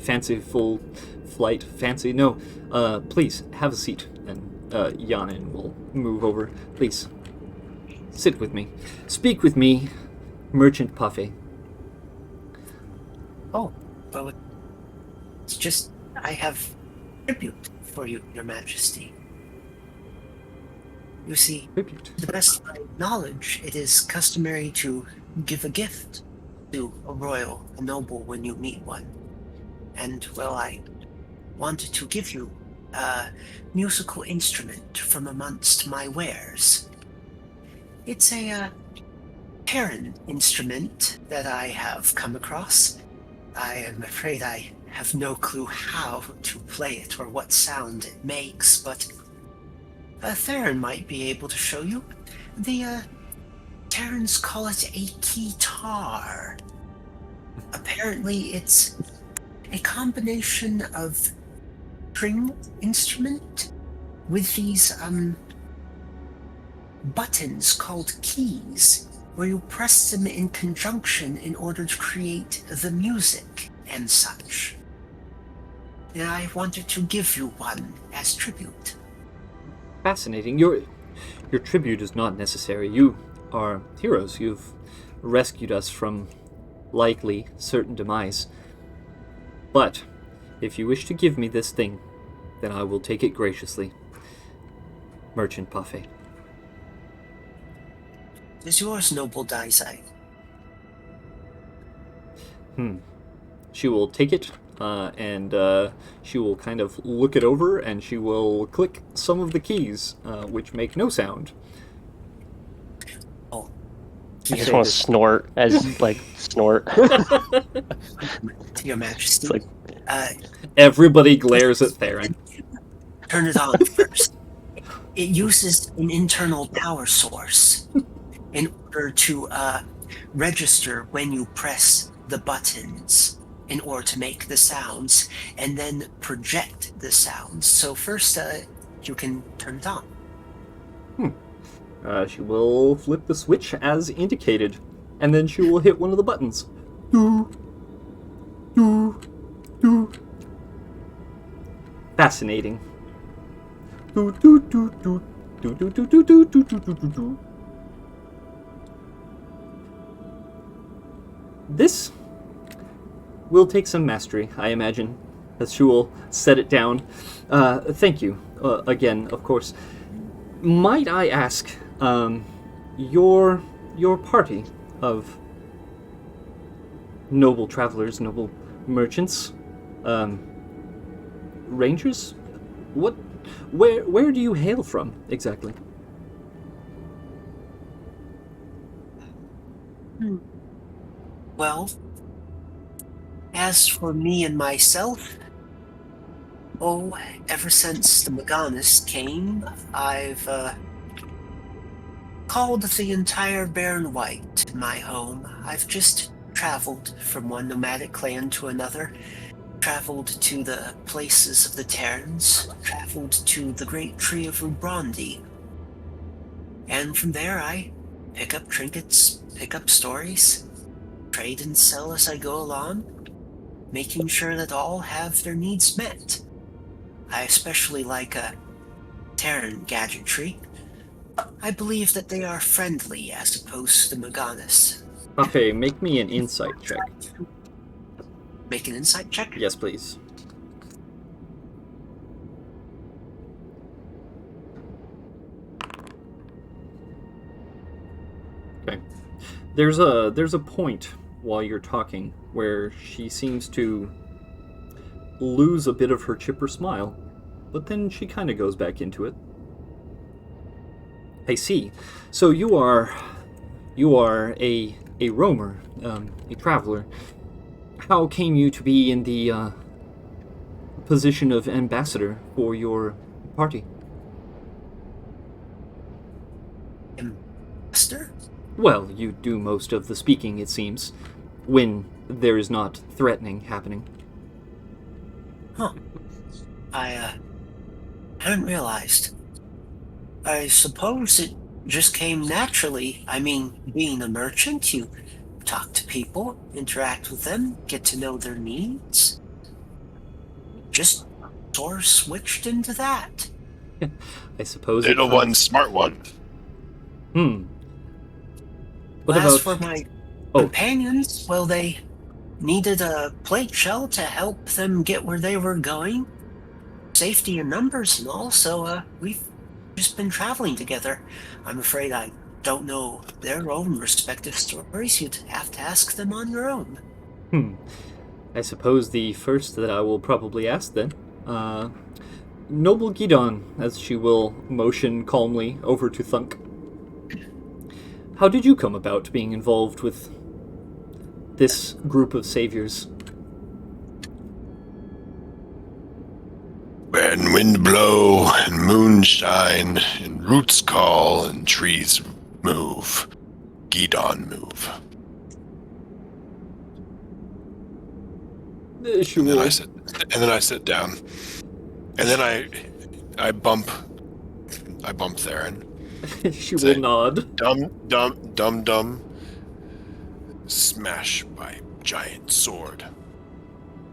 [SPEAKER 1] fanciful flight. Fancy? No. Please have a seat, and Yanin will move over. Please sit with me. Speak with me, Merchant Puffy.
[SPEAKER 4] Oh, well, it's just I have tribute for you, Your Majesty. You see,
[SPEAKER 1] Tribute.
[SPEAKER 4] to the best of my knowledge, it is customary to give a gift to a royal, a noble, when you meet one. And, well, I wanted to give you a musical instrument from amongst my wares. It's a Terran instrument that I have come across. I am afraid I have no clue how to play it or what sound it makes, but Theron might be able to show you. The Terrans call it a guitar. Apparently it's a combination of string instrument with these buttons called keys, where you press them in conjunction in order to create the music and such. And I wanted to give you one as tribute.
[SPEAKER 1] Fascinating. Your tribute is not necessary. You are heroes. You've rescued us from likely certain demise. But If you wish to give me this thing, then I will take it graciously. Merchant Parfait.
[SPEAKER 4] It is yours, noble Daisai.
[SPEAKER 1] She will take it, and she will kind of look it over, and she will click some of the keys, which make no sound.
[SPEAKER 4] Oh,
[SPEAKER 7] I just want to snort snort.
[SPEAKER 4] to your majesty.
[SPEAKER 7] It's like,
[SPEAKER 1] Everybody glares at Theron.
[SPEAKER 4] Turn it on first. It uses an internal power source in order to register when you press the buttons in order to make the sounds, and then project the sounds. So first, you can turn it on.
[SPEAKER 1] She will flip the switch as indicated, and then she will hit one of the buttons. Doo, doo, doo. Fascinating. Doo, doo, doo, doo, doo, doo, doo, doo, doo, doo, doo, doo, doo. This will take some mastery, I imagine, as she will set it down. Thank you, again, of course. Might I ask, your party of noble travelers, noble merchants, rangers? Where do you hail from, exactly?
[SPEAKER 4] Well, as for me and myself, ever since the Maganus came, I've called the entire Barren White my home. I've just traveled from one nomadic clan to another, traveled to the places of the Terrans, traveled to the great tree of Rubrandi, and from there I pick up trinkets, pick up stories, trade and sell as I go along, making sure that all have their needs met. I especially like Terran gadgetry. I believe that they are friendly as opposed to the Maganus.
[SPEAKER 1] Okay, make me an insight check.
[SPEAKER 4] Make an insight check?
[SPEAKER 1] Yes, please. Okay. There's a point while you're talking where she seems to lose a bit of her chipper smile, but then she kind of goes back into it. I see. So you are a roamer, a traveler. How came you to be in the position of ambassador for your party?
[SPEAKER 4] Ambassador?
[SPEAKER 1] Well, you do most of the speaking, it seems, when there is not threatening happening.
[SPEAKER 4] Huh. I hadn't realized. I suppose it just came naturally. I mean, being a merchant, you talk to people, interact with them, get to know their needs. Just sort of switched into that.
[SPEAKER 1] I suppose
[SPEAKER 6] Little one, smart one.
[SPEAKER 1] What
[SPEAKER 4] As
[SPEAKER 1] about...
[SPEAKER 4] for my
[SPEAKER 1] Oh.
[SPEAKER 4] companions, well, they needed a plate shell to help them get where they were going. Safety in numbers and all, so we've just been traveling together. I'm afraid I don't know their own respective stories. You'd have to ask them on your own.
[SPEAKER 1] I suppose the first that I will probably ask then. Noble Gidon, as she will motion calmly over to Thunk. How did you come about being involved with this group of saviors?
[SPEAKER 6] When wind blow and moon shine and roots call and trees move, Gidon move.
[SPEAKER 1] She
[SPEAKER 6] And then
[SPEAKER 1] will...
[SPEAKER 6] I sit down. And then I bump Theron.
[SPEAKER 1] she
[SPEAKER 6] Say,
[SPEAKER 1] will nod.
[SPEAKER 6] Dumb. Smash by giant sword.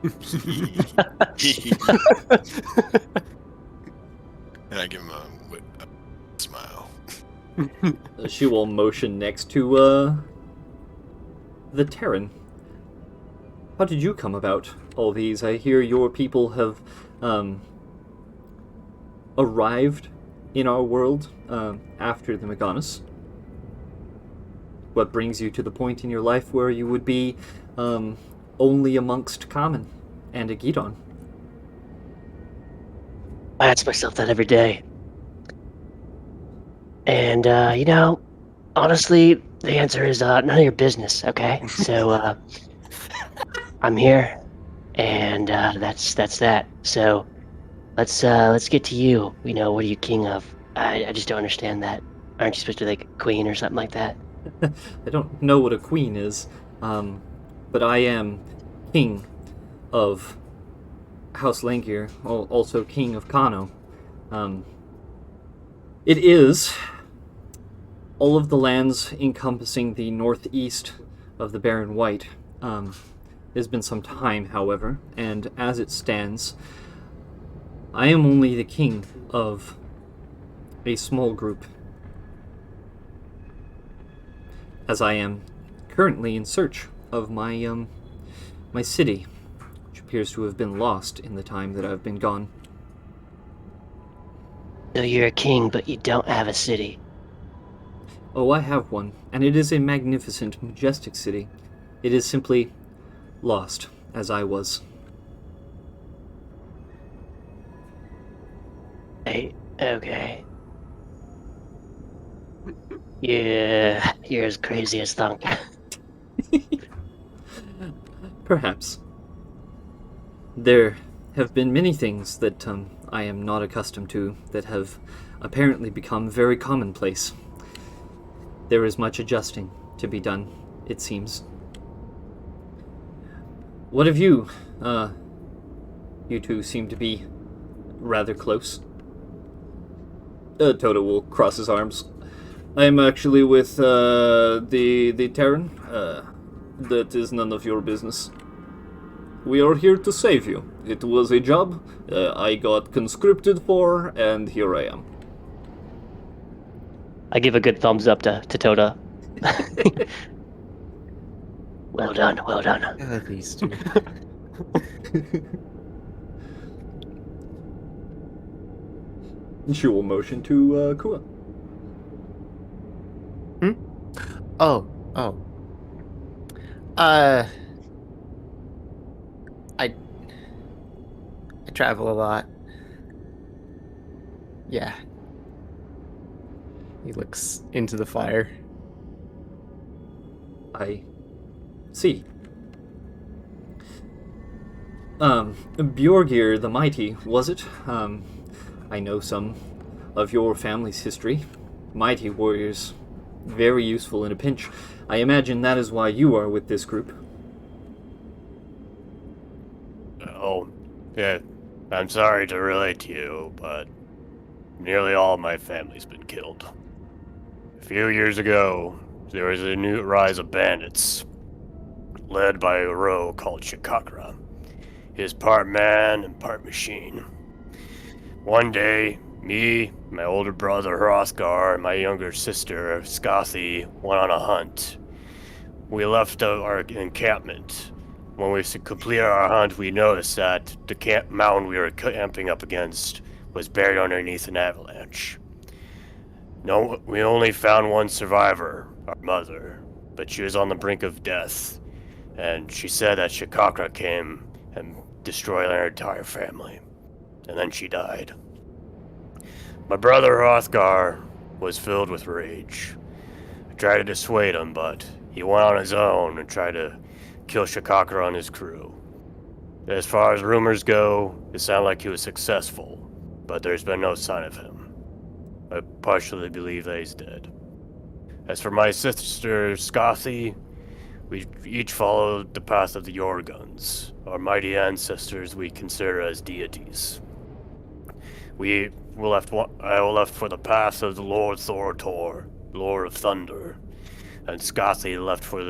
[SPEAKER 6] And I give him a smile.
[SPEAKER 1] She will motion next to the Terran. how did you come about all these? I hear your people have arrived in our world after the Meganis. What brings you to the point in your life where you would be only amongst Common and a Gidon?
[SPEAKER 7] I ask myself that every day. And, honestly, the answer is none of your business, okay? So, I'm here, and that's that. So, let's get to you. What are you king of? I just don't understand that. Aren't you supposed to be like a queen or something like that?
[SPEAKER 1] I don't know what a queen is, but I am king of House Langir, also king of Kano. It is all of the lands encompassing the northeast of the Barren White. It has been some time, however, and as it stands, I am only the king of a small group, as I am currently in search of my city, which appears to have been lost in the time that I've been gone.
[SPEAKER 7] So you're a king, but you don't have a city.
[SPEAKER 1] Oh, I have one, and it is a magnificent, majestic city. It is simply lost, as I was.
[SPEAKER 7] Hey, okay. Yeah, you're as crazy as Thunk.
[SPEAKER 1] Perhaps. There have been many things that I am not accustomed to that have apparently become very commonplace. There is much adjusting to be done, it seems. What of you? You two seem to be rather close. Toto will cross his arms. I am actually with the Terran. That is none of your business. We are here to save you. It was a job I got conscripted for, and here I am.
[SPEAKER 7] I give a good thumbs up to Toda. Well done, well done.
[SPEAKER 3] These two.
[SPEAKER 1] She will motion to Kua.
[SPEAKER 3] Oh. I travel a lot. Yeah. He looks into the fire.
[SPEAKER 1] I see. Bjorgir the Mighty, was it? I know some of your family's history. Mighty warriors, very useful in a pinch. I imagine that is why you are with this group.
[SPEAKER 8] Oh, yeah. I'm sorry to relate to you, but nearly all my family's been killed. A few years ago, there was a new rise of bandits, led by a row called Shikakra. He is part man and part machine. One day, me, my older brother Hrothgar, and my younger sister Skathi went on a hunt. We left our encampment. When we completed our hunt, we noticed that the mountain we were camping up against was buried underneath an avalanche. No, we only found one survivor, our mother, but she was on the brink of death, and she said that Shikakra came and destroyed our entire family, and then she died. My brother Hrothgar was filled with rage. I tried to dissuade him, but he went on his own and tried to kill Shikakra and his crew. As far as rumors go, it sounded like he was successful, but there's been no sign of him. I partially believe that he's dead. As for my sister Skathi, we each followed the path of the Yorguns, our mighty ancestors we consider as deities. I left for the path of the Lord Thortor, Lord of Thunder, and Skathi left for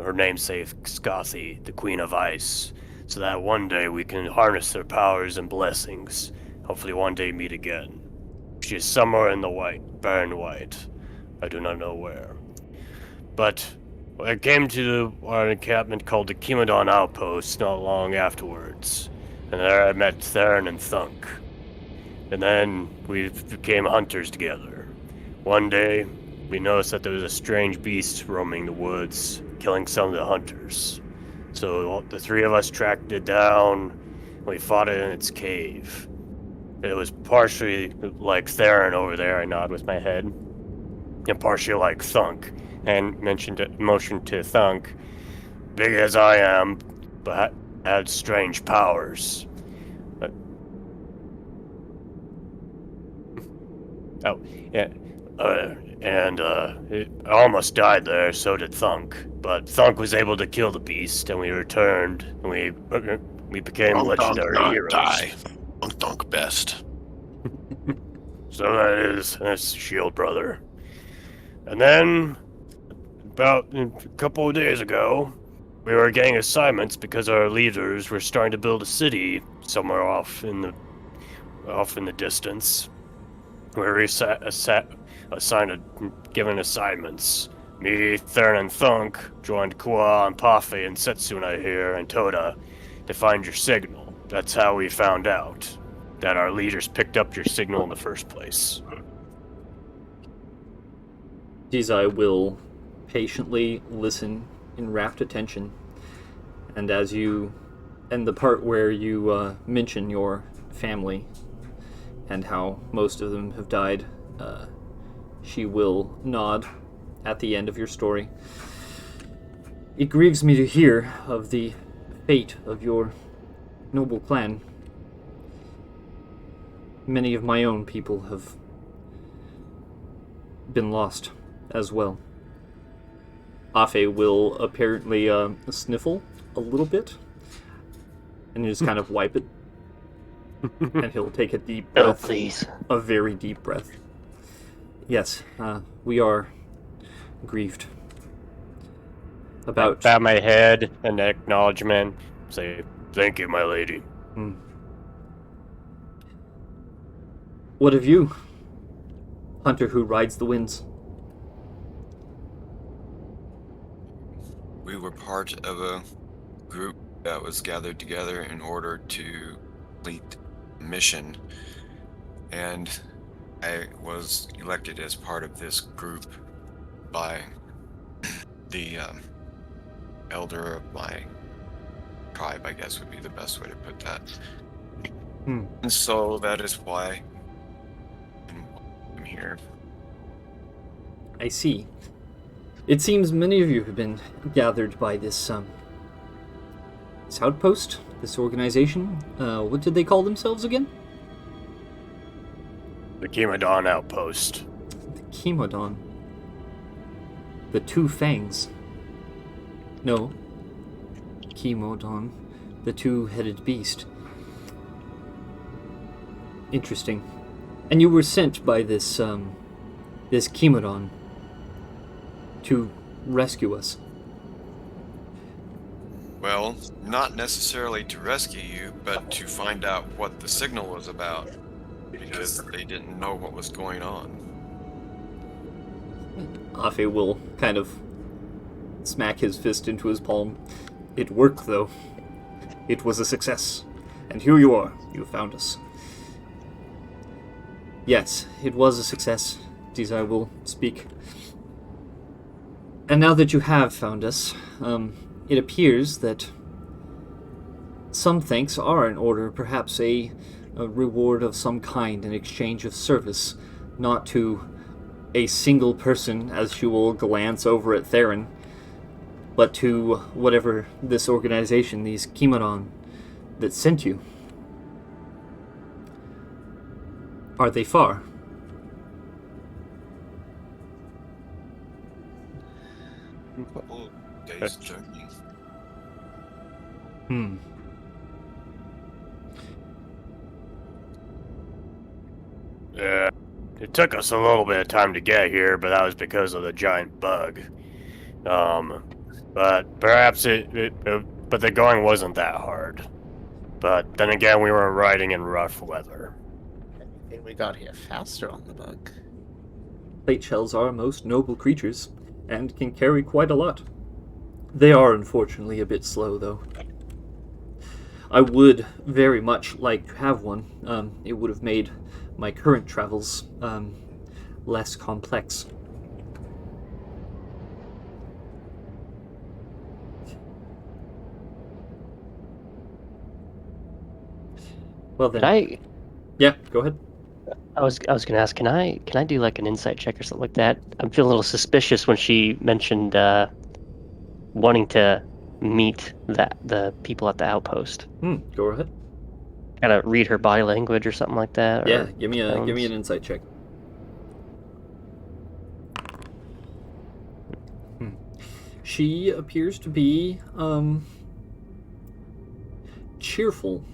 [SPEAKER 8] her namesake Skathi, the Queen of Ice, so that one day we can harness their powers and blessings, hopefully one day meet again. She is somewhere in the barren white. I do not know where. But I came to an encampment called the Kimodon Outpost not long afterwards, and there I met Theron and Thunk. And then we became hunters together. One day, we noticed that there was a strange beast roaming the woods, killing some of the hunters. So the three of us tracked it down, and we fought it in its cave. It was partially like Theron over there, I nod with my head, and partially like Thunk, and motioned to Thunk, big as I am, but had strange powers. Oh, yeah. I almost died there, so did Thunk. But Thunk was able to kill the beast, and we returned, and we became legendary heroes.
[SPEAKER 6] Die. Dunk best.
[SPEAKER 8] So that's Shield Brother. And then, about a couple of days ago, we were getting assignments because our leaders were starting to build a city somewhere off in the distance. We were given assignments. Me, Theron, and Thunk joined Kua and Pafe and Setsuna here and Toda to find your signal. That's how we found out that our leaders picked up your signal in the first place.
[SPEAKER 1] Dizai will patiently listen in rapt attention, and the part where you mention your family and how most of them have died, she will nod at the end of your story. It grieves me to hear of the fate of your noble clan. Many of my own people have been lost as well. Afe will apparently sniffle a little bit and just kind of wipe it. And he'll take a deep breath.
[SPEAKER 7] Oh, please.
[SPEAKER 1] A very deep breath. Yes, we are grieved. About...
[SPEAKER 2] Bow my head in acknowledgement. Say, thank you, my lady.
[SPEAKER 1] What of you, hunter who rides the winds?
[SPEAKER 5] We were part of a group that was gathered together in order to complete a mission, and I was elected as part of this group by the elder of my tribe, I guess would be the best way to put that. And so that is why I'm here.
[SPEAKER 1] I see. It seems many of you have been gathered by this outpost, this organization. What did they call themselves again?
[SPEAKER 8] The Kimodon Outpost.
[SPEAKER 1] The Kimodon. The Two Fangs. No. Kimodon. The Two-Headed Beast. Interesting. And you were sent by this Kimodon to rescue us.
[SPEAKER 5] Well, not necessarily to rescue you, but to find out what the signal was about, because they didn't know what was going on.
[SPEAKER 1] Afe will kind of smack his fist into his palm. It worked, though. It was a success. And here you are. You found us. Yes, it was a success. Dizai will speak. And now that you have found us, it appears that some thanks are in order, perhaps a reward of some kind in exchange of service, not to a single person, as she will glance over at Theron, but to whatever this organization, these Kimodon, that sent you. Are they far?
[SPEAKER 5] Couple days journey.
[SPEAKER 8] Yeah, it took us a little bit of time to get here, but that was because of the giant bug. But perhaps but the going wasn't that hard. But then again, we were riding in rough weather.
[SPEAKER 3] I think we got here faster on the bug.
[SPEAKER 1] Plate shells are most noble creatures, and can carry quite a lot. They are unfortunately a bit slow, though. I would very much like to have one. It would have made my current travels less complex. Well then,
[SPEAKER 7] Can I?
[SPEAKER 1] yeah, go ahead.
[SPEAKER 7] I was gonna ask. Can I do like an insight check or something like that? I'm feeling a little suspicious when she mentioned wanting to meet the people at the outpost.
[SPEAKER 1] Go ahead.
[SPEAKER 7] Kind of read her body language or something like that.
[SPEAKER 1] Yeah,
[SPEAKER 7] or
[SPEAKER 1] give me
[SPEAKER 7] tones.
[SPEAKER 1] an insight check. She appears to be cheerful.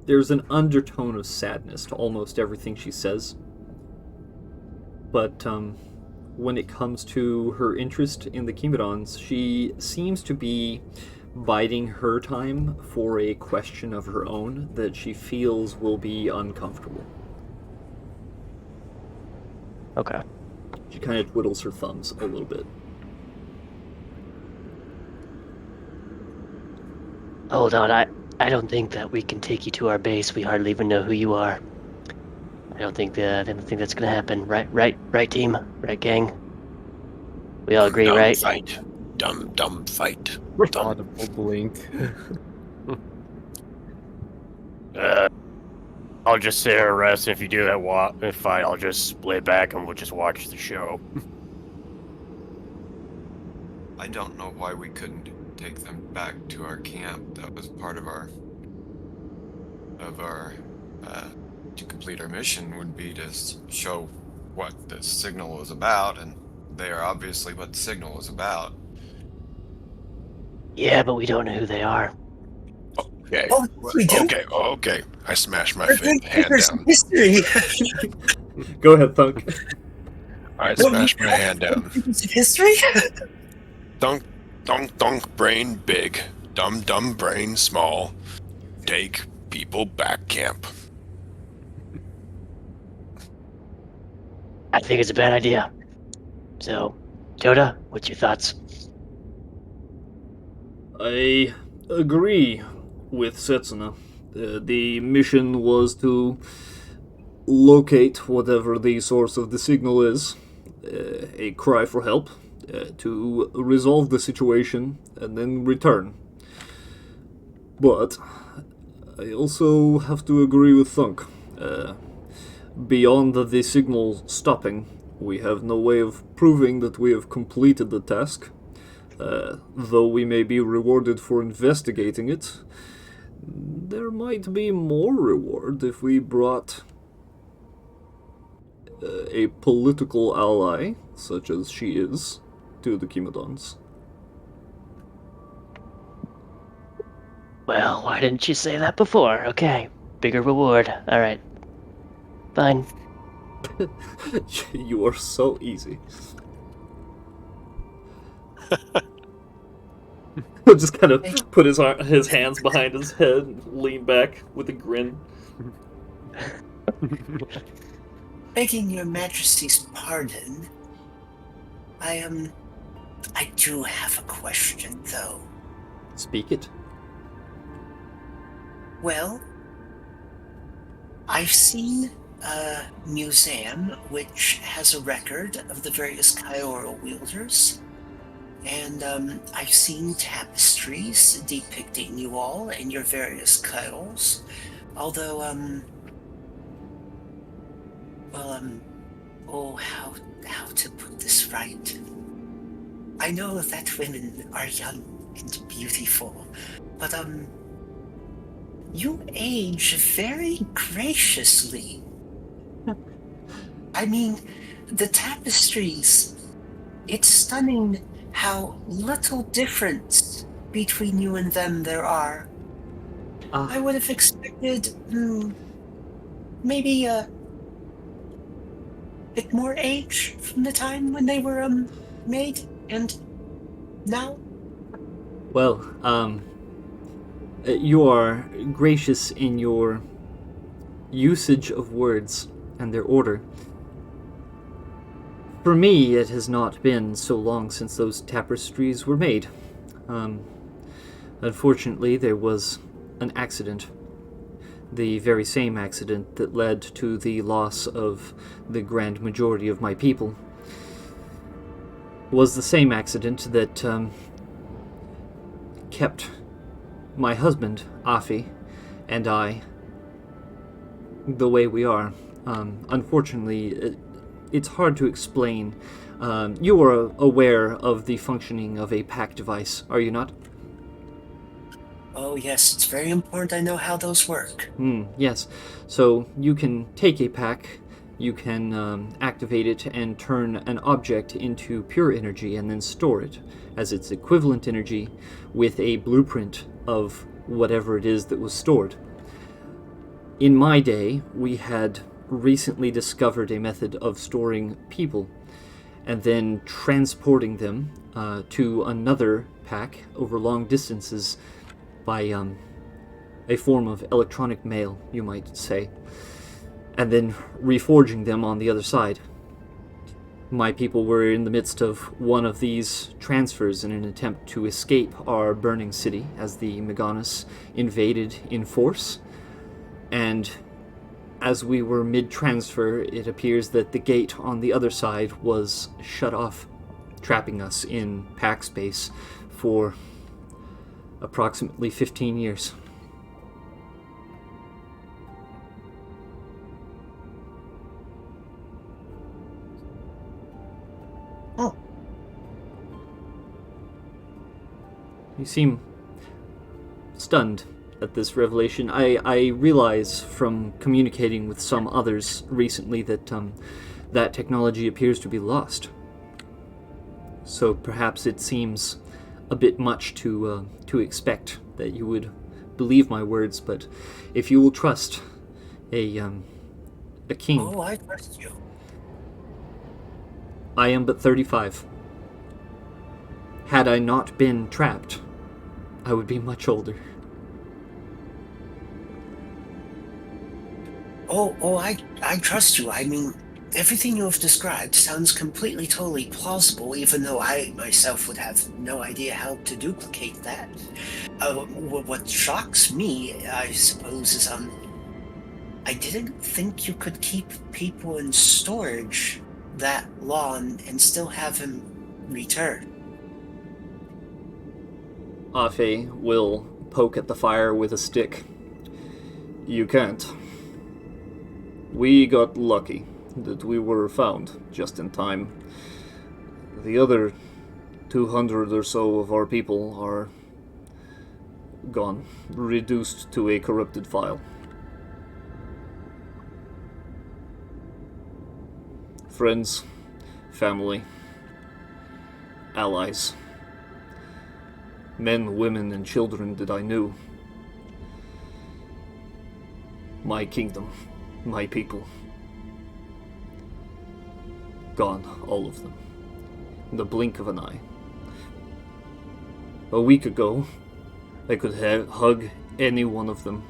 [SPEAKER 1] There's an undertone of sadness to almost everything she says. But when it comes to her interest in the Chemodons, she seems to be biding her time for a question of her own that she feels will be uncomfortable.
[SPEAKER 7] Okay.
[SPEAKER 1] She kind of twiddles her thumbs a little bit.
[SPEAKER 7] Hold on. I don't think that we can take you to our base. We hardly even know who you are. I don't think that's gonna happen. Right, team. Right, gang. We all agree,
[SPEAKER 6] Dumb
[SPEAKER 7] right?
[SPEAKER 6] fight. Dumb fight. Dumb.
[SPEAKER 9] Audible blink.
[SPEAKER 8] I'll just sit and rest. If you do that fight, I'll just lay back and we'll just watch the show.
[SPEAKER 5] I don't know why we couldn't take them back to our camp. That was part of our to complete our mission would be to show what the signal was about, and they are obviously what the signal was about.
[SPEAKER 7] Yeah, but we don't know who they are.
[SPEAKER 6] Okay.
[SPEAKER 4] Oh, we do.
[SPEAKER 6] Okay. I smashed my
[SPEAKER 4] We're
[SPEAKER 6] hand
[SPEAKER 4] great figures
[SPEAKER 6] down.
[SPEAKER 4] in history.
[SPEAKER 1] Go ahead, Thunk.
[SPEAKER 6] I smashed my hand down.
[SPEAKER 4] Figures of history.
[SPEAKER 6] Dunk, brain big. Dumb brain small. Take people back camp.
[SPEAKER 7] I think it's a bad idea. So, Joda, what's your thoughts?
[SPEAKER 1] I agree with Setsuna. The mission was to locate whatever the source of the signal is, a cry for help, to resolve the situation, and then return. But I also have to agree with Thunk. Beyond the signal stopping, we have no way of proving that we have completed the task. Though we may be rewarded for investigating it, there might be more reward if we brought a political ally, such as she is, to the Chemodons.
[SPEAKER 7] Well, why didn't you say that before? Okay, bigger reward. All right, fine.
[SPEAKER 1] You are so easy. He'll just kind of put his hands behind his head and lean back with a grin.
[SPEAKER 4] Begging your majesty's pardon, I do have a question, though.
[SPEAKER 1] Speak it.
[SPEAKER 4] Well, I've seen a museum which has a record of the various Kyoto wielders, and I've seen tapestries depicting you all and your various Kyles, although, how to put this right? I know that women are young and beautiful, but, you age very graciously. I mean, the tapestries, it's stunning how little difference between you and them there are. I would have expected, maybe a bit more age from the time when they were, made, and now.
[SPEAKER 1] Well, you are gracious in your usage of words and their order. For me, it has not been so long since those tapestries were made. Unfortunately, there was an accident. The very same accident that led to the loss of the grand majority of my people was the same accident that kept my husband, Afi, and I the way we are. Unfortunately, it's hard to explain. You are aware of the functioning of a PAC device, are you not?
[SPEAKER 4] Oh, yes, it's very important I know how those work.
[SPEAKER 1] Yes. So you can take a PAC, you can activate it and turn an object into pure energy and then store it as its equivalent energy with a blueprint of whatever it is that was stored. In my day, we had recently discovered a method of storing people and then transporting them to another PAC over long distances by a form of electronic mail, you might say, and then reforging them on the other side. My people were in the midst of one of these transfers in an attempt to escape our burning city as the Meganis invaded in force, and as we were mid-transfer, it appears that the gate on the other side was shut off, trapping us in PAC space for approximately 15 years.
[SPEAKER 4] Oh.
[SPEAKER 1] You seem stunned at this revelation. I realize from communicating with some others recently that that technology appears to be lost. So perhaps it seems a bit much to expect that you would believe my words, but if you will trust a king.
[SPEAKER 4] Oh, I trust you.
[SPEAKER 1] I am but 35. Had I not been trapped, I would be much older.
[SPEAKER 4] I trust you. I mean, everything you have described sounds completely, totally plausible, even though I myself would have no idea how to duplicate that. What shocks me, I suppose, is I didn't think you could keep people in storage that long and still have him return.
[SPEAKER 1] Afe will poke at the fire with a stick. You can't. We got lucky that we were found just in time. The other 200 or so of our people are gone, reduced to a corrupted file. Friends, family, allies, men, women, and children that I knew. My kingdom, my people. Gone, all of them. In the blink of an eye. A week ago, I could hug any one of them.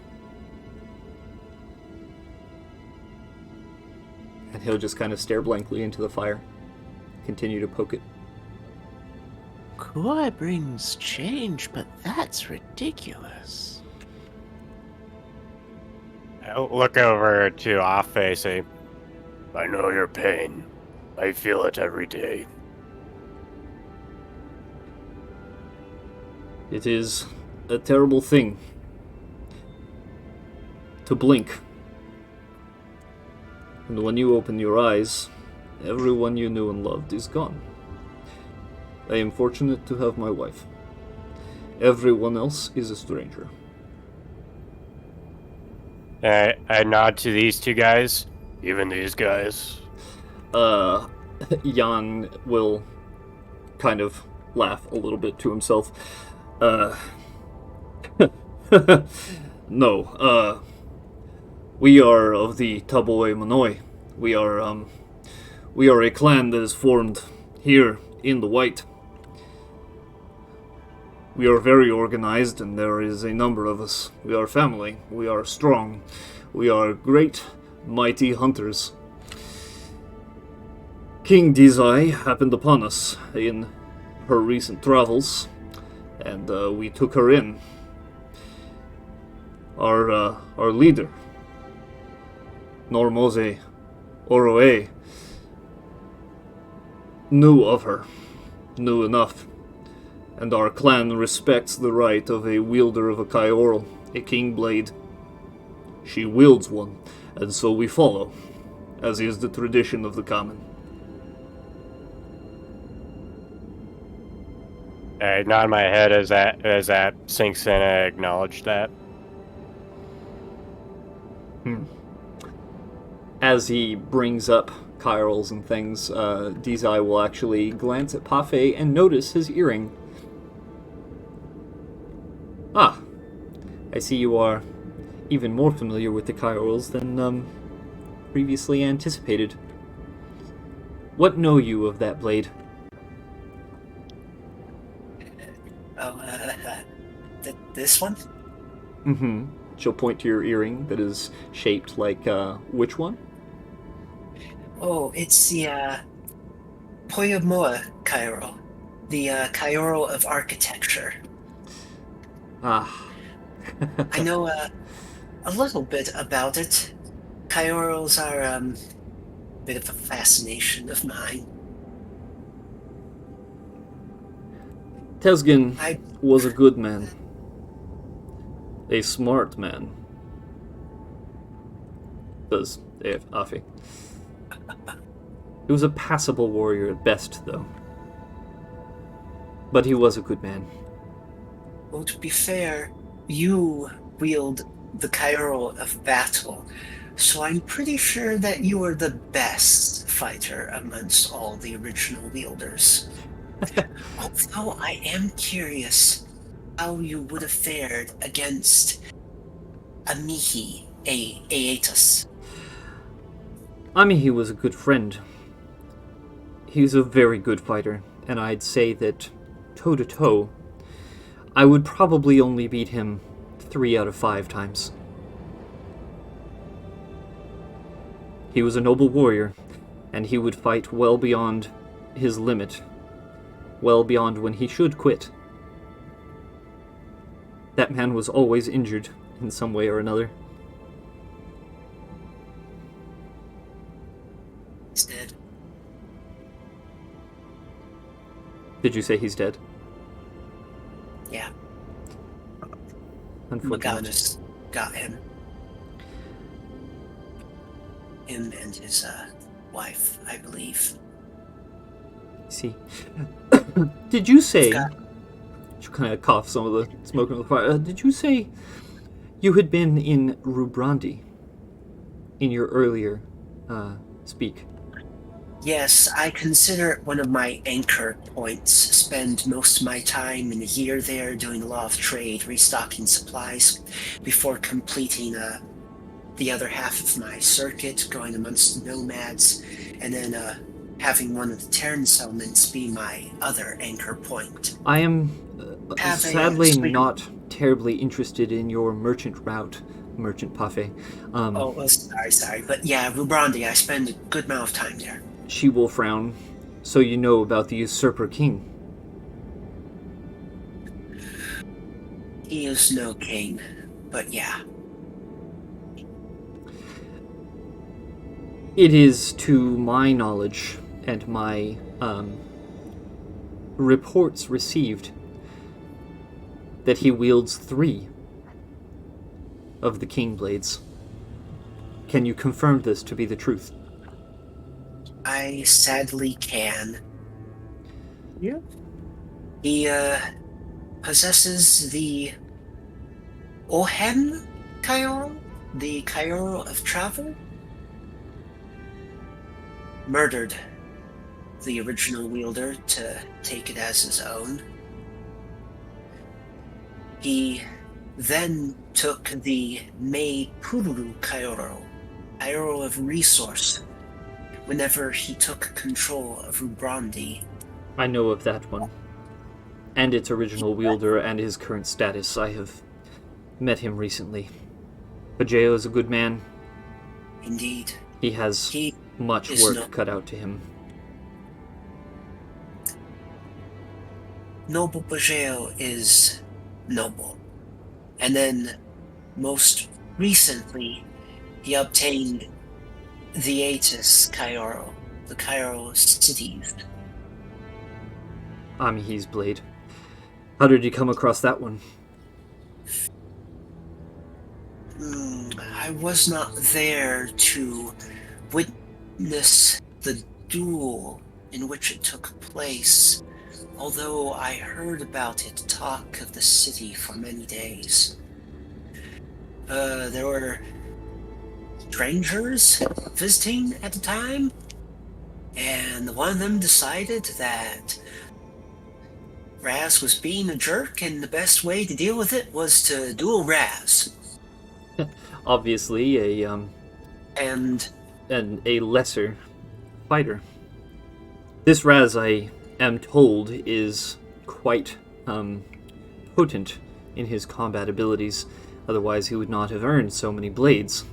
[SPEAKER 1] And he'll just kind of stare blankly into the fire. Continue to poke it.
[SPEAKER 3] Koi brings change, but that's ridiculous.
[SPEAKER 2] I'll look over to Afe, say, I know your pain. I feel it every day.
[SPEAKER 1] It is a terrible thing to blink. And when you open your eyes, everyone you knew and loved is gone. I am fortunate to have my wife. Everyone else is a stranger.
[SPEAKER 2] I nod to these two guys. Even these guys.
[SPEAKER 1] Jan will kind of laugh a little bit to himself. No, we are of the Taboe Monoi. We are a clan that is formed here in the White. We are very organized, and there is a number of us. We are family. We are strong. We are great, mighty hunters. King Dizai happened upon us in her recent travels, and we took her in. Our leader, Normose Oroe, knew of her, knew enough, and our clan respects the right of a wielder of a Kaiorl, a king blade. She wields one, and so we follow, as is the tradition of the common.
[SPEAKER 2] I nod my head as that sinks in. I acknowledge that.
[SPEAKER 1] As he brings up Kyrles and things, Dizai will actually glance at Pafe and notice his earring. Ah, I see you are even more familiar with the Kyrles than previously anticipated. What know you of that blade?
[SPEAKER 4] Oh, this one?
[SPEAKER 1] Mm-hmm. She'll point to your earring that is shaped like, which one?
[SPEAKER 4] Oh, it's the Poyamoa Cairo, the Cairo of architecture.
[SPEAKER 1] Ah.
[SPEAKER 4] I know a little bit about it. Cairos are a bit of a fascination of mine.
[SPEAKER 1] Tesgin
[SPEAKER 4] I
[SPEAKER 1] was a good man. A smart man. Does Afi. He was a passable warrior at best, though. But he was a good man.
[SPEAKER 4] Well, to be fair, you wield the Cairo of battle, so I'm pretty sure that you are the best fighter amongst all the original wielders. Although I am curious how you would have fared against Amihi Aetus.
[SPEAKER 1] Amihi was a good friend. He was a very good fighter, and I'd say that, toe-to-toe, I would probably only beat him 3 out of 5 times. He was a noble warrior, and he would fight well beyond his limit, well beyond when he should quit. That man was always injured in some way or another.
[SPEAKER 4] He's dead.
[SPEAKER 1] Did you say he's dead?
[SPEAKER 4] Yeah,
[SPEAKER 1] Unfortunately.
[SPEAKER 4] Maganus got him. Him and his wife, I believe.
[SPEAKER 1] See. Did you say...
[SPEAKER 4] Scott.
[SPEAKER 1] She kind of cough some of the smoke on the fire. Did you say you had been in Rubrandi in your earlier speak?
[SPEAKER 4] Yes, I consider it one of my anchor points. Spend most of my time in a year there doing a lot of trade, restocking supplies, before completing the other half of my circuit, going amongst the nomads, and then having one of the Terran settlements be my other anchor point.
[SPEAKER 1] I am sadly
[SPEAKER 4] swing.
[SPEAKER 1] not terribly interested in your merchant route, Merchant Pafe.
[SPEAKER 4] Oh, well, sorry. But yeah, Rubrandi, I spend a good amount of time there.
[SPEAKER 1] She will frown. So you know about the Usurper King.
[SPEAKER 4] He is no king, but yeah.
[SPEAKER 1] It is, to my knowledge and my reports received, that he wields 3 of the King Blades. Can you confirm this to be the truth?
[SPEAKER 4] I sadly can.
[SPEAKER 9] Yeah.
[SPEAKER 4] He possesses the Ohen Cairo, the Cairo of travel. Murdered the original wielder to take it as his own. He then took the Mei Pururu Cairo, Cairo of resource, whenever he took control of Rubrandi.
[SPEAKER 1] I know of that one. And its original wielder and his current status. I have met him recently. Pajeo is a good man.
[SPEAKER 4] Indeed.
[SPEAKER 1] He has much
[SPEAKER 4] is
[SPEAKER 1] work
[SPEAKER 4] no-
[SPEAKER 1] cut out to him.
[SPEAKER 4] Noble Bajeo is noble. And then, most recently, he obtained the Aetus Cairo, the Cairo cities.
[SPEAKER 1] Amihi's blade. How did you come across that one?
[SPEAKER 4] I was not there to witness the duel in which it took place, although I heard about it talk of the city for many days. There were strangers visiting at the time, and one of them decided that Raz was being a jerk, and the best way to deal with it was to duel Raz.
[SPEAKER 1] Obviously,
[SPEAKER 4] And
[SPEAKER 1] a lesser fighter. This Raz, I am told, is quite potent in his combat abilities. Otherwise, he would not have earned so many blades.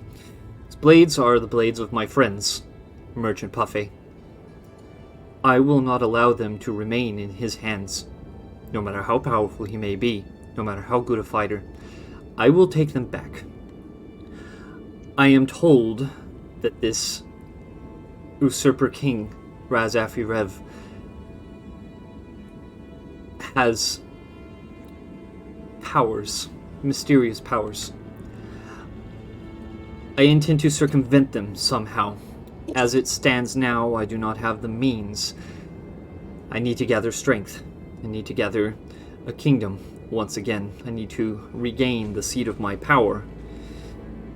[SPEAKER 1] His blades are the blades of my friends, Merchant Puffy. I will not allow them to remain in his hands. No matter how powerful he may be, no matter how good a fighter, I will take them back. I am told that this usurper king, Raz Afirev, has powers, mysterious powers. I intend to circumvent them somehow. As it stands now, I do not have the means. I need to gather strength. I need to gather a kingdom once again. I need to regain the seat of my power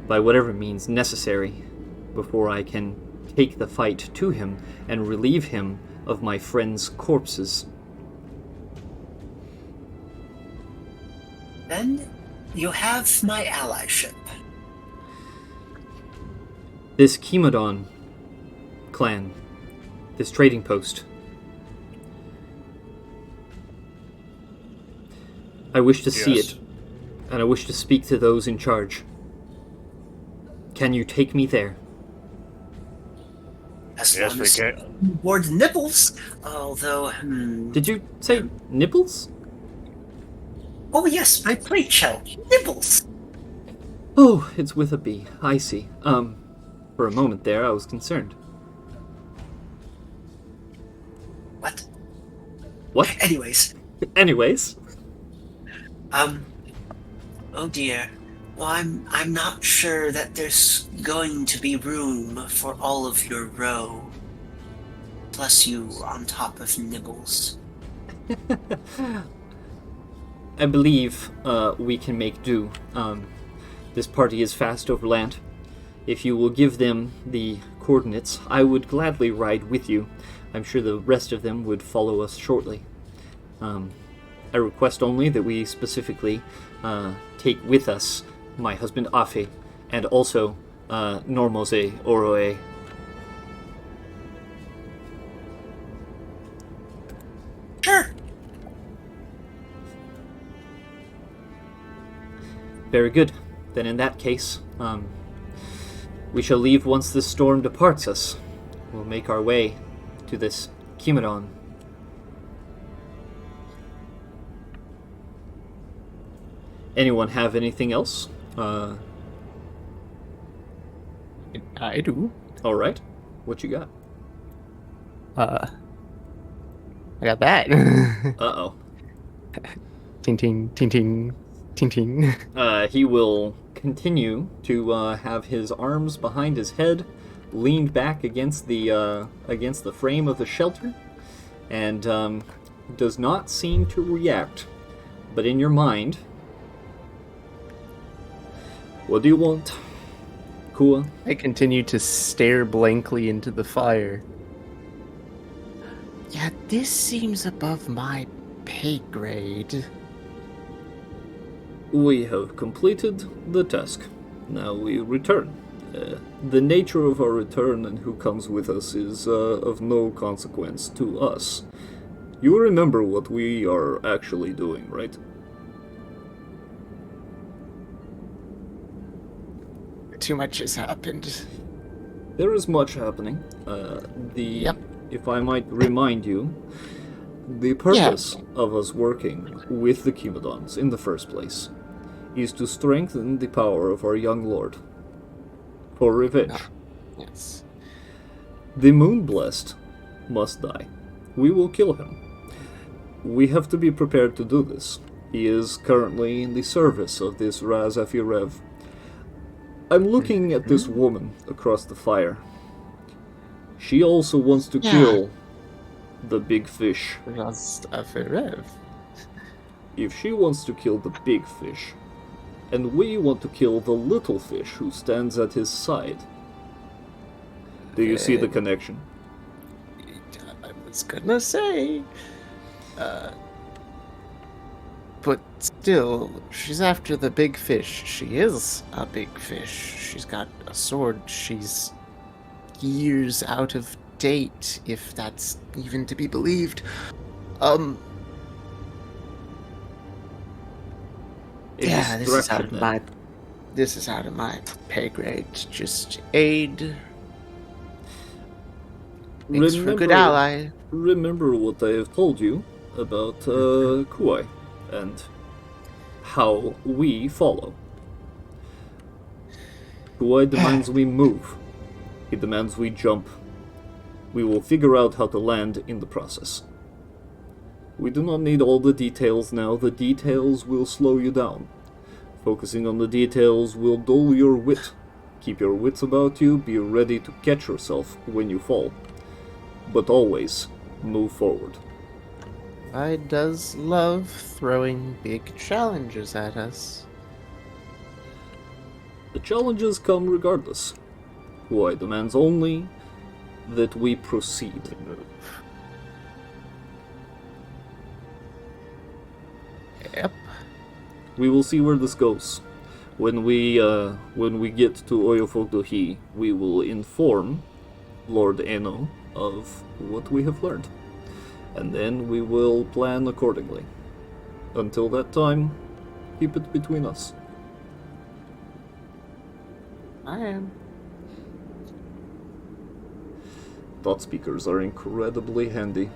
[SPEAKER 1] by whatever means necessary before I can take the fight to him and relieve him of my friends' corpses.
[SPEAKER 4] then you have my allyship.
[SPEAKER 1] This Kimodon clan, this trading post, I wish to see
[SPEAKER 8] Yes.
[SPEAKER 1] it, and I wish to speak to those in charge. Can you take me there?
[SPEAKER 4] As
[SPEAKER 8] Yes,
[SPEAKER 4] long
[SPEAKER 8] we
[SPEAKER 4] as
[SPEAKER 8] can.
[SPEAKER 4] Ward Nibbles, although,
[SPEAKER 1] Did you say nipples?
[SPEAKER 4] oh yes, my plate shell, Nibbles.
[SPEAKER 1] Oh, it's with a B. I see. For a moment there, I was concerned.
[SPEAKER 4] What?
[SPEAKER 1] What?
[SPEAKER 4] Anyways,
[SPEAKER 1] Anyways,
[SPEAKER 4] oh dear. Well, I'm not sure that there's going to be room for all of your row. Plus you on top of Nibbles.
[SPEAKER 1] I believe we can make do. This party is fast over land. If you will give them the coordinates, I would gladly ride with you. I'm sure the rest of them would follow us shortly. I request only that we specifically take with us my husband Afe, and also Normose Oroe.
[SPEAKER 4] Sure.
[SPEAKER 1] Very good. Then in that case, we shall leave once this storm departs us. We'll make our way to this Kimodon. Anyone have anything else?
[SPEAKER 3] I do.
[SPEAKER 1] All right. What you got?
[SPEAKER 3] I got that.
[SPEAKER 1] Uh-oh.
[SPEAKER 3] ting ting ting ting ting ting.
[SPEAKER 1] He will continue to have his arms behind his head, leaned back against the frame of the shelter, and does not seem to react. But in your mind, what do you want, Kua?
[SPEAKER 3] I continue to stare blankly into the fire. Yeah, this seems above my pay grade.
[SPEAKER 1] We have completed the task. Now we return. The nature of our return and who comes with us is of no consequence to us. You remember what we are actually doing, right?
[SPEAKER 3] Too much has happened.
[SPEAKER 1] There is much happening.
[SPEAKER 3] Yep.
[SPEAKER 1] If I might remind you, The purpose of us working with the Chemodons in the first place is to strengthen the power of our young lord. For revenge.
[SPEAKER 3] Yes.
[SPEAKER 1] The Moonblessed must die. We will kill him. We have to be prepared to do this. He is currently in the service of this Raz Afirev. I'm looking at this woman across the fire. She also wants to kill the big fish.
[SPEAKER 3] Raz Afirev.
[SPEAKER 1] If she wants to kill the big fish, and we want to kill the little fish who stands at his side, do you see the connection?
[SPEAKER 3] I was gonna say, but still, she's after the big fish. She is a big fish. She's got a sword. She's years out of date, if that's even to be believed. Yeah, this is out of my pay grade. Just aid. Thanks for a good ally.
[SPEAKER 1] Remember what I have told you about Kuai and how we follow. Kuai demands we move. He demands we jump. We will figure out how to land in the process. We do not need all the details now. The details will slow you down. Focusing on the details will dull your wit. Keep your wits about you. Be ready to catch yourself when you fall. But always move forward.
[SPEAKER 3] I does love throwing big challenges at us.
[SPEAKER 1] The challenges come regardless. Kuai demands only that we proceed.
[SPEAKER 3] Yep.
[SPEAKER 1] We will see where this goes. When we get to Oyofogdohi, we will inform Lord Eno of what we have learned. And then we will plan accordingly. Until that time, keep it between us.
[SPEAKER 3] I am.
[SPEAKER 1] Thought speakers are incredibly handy.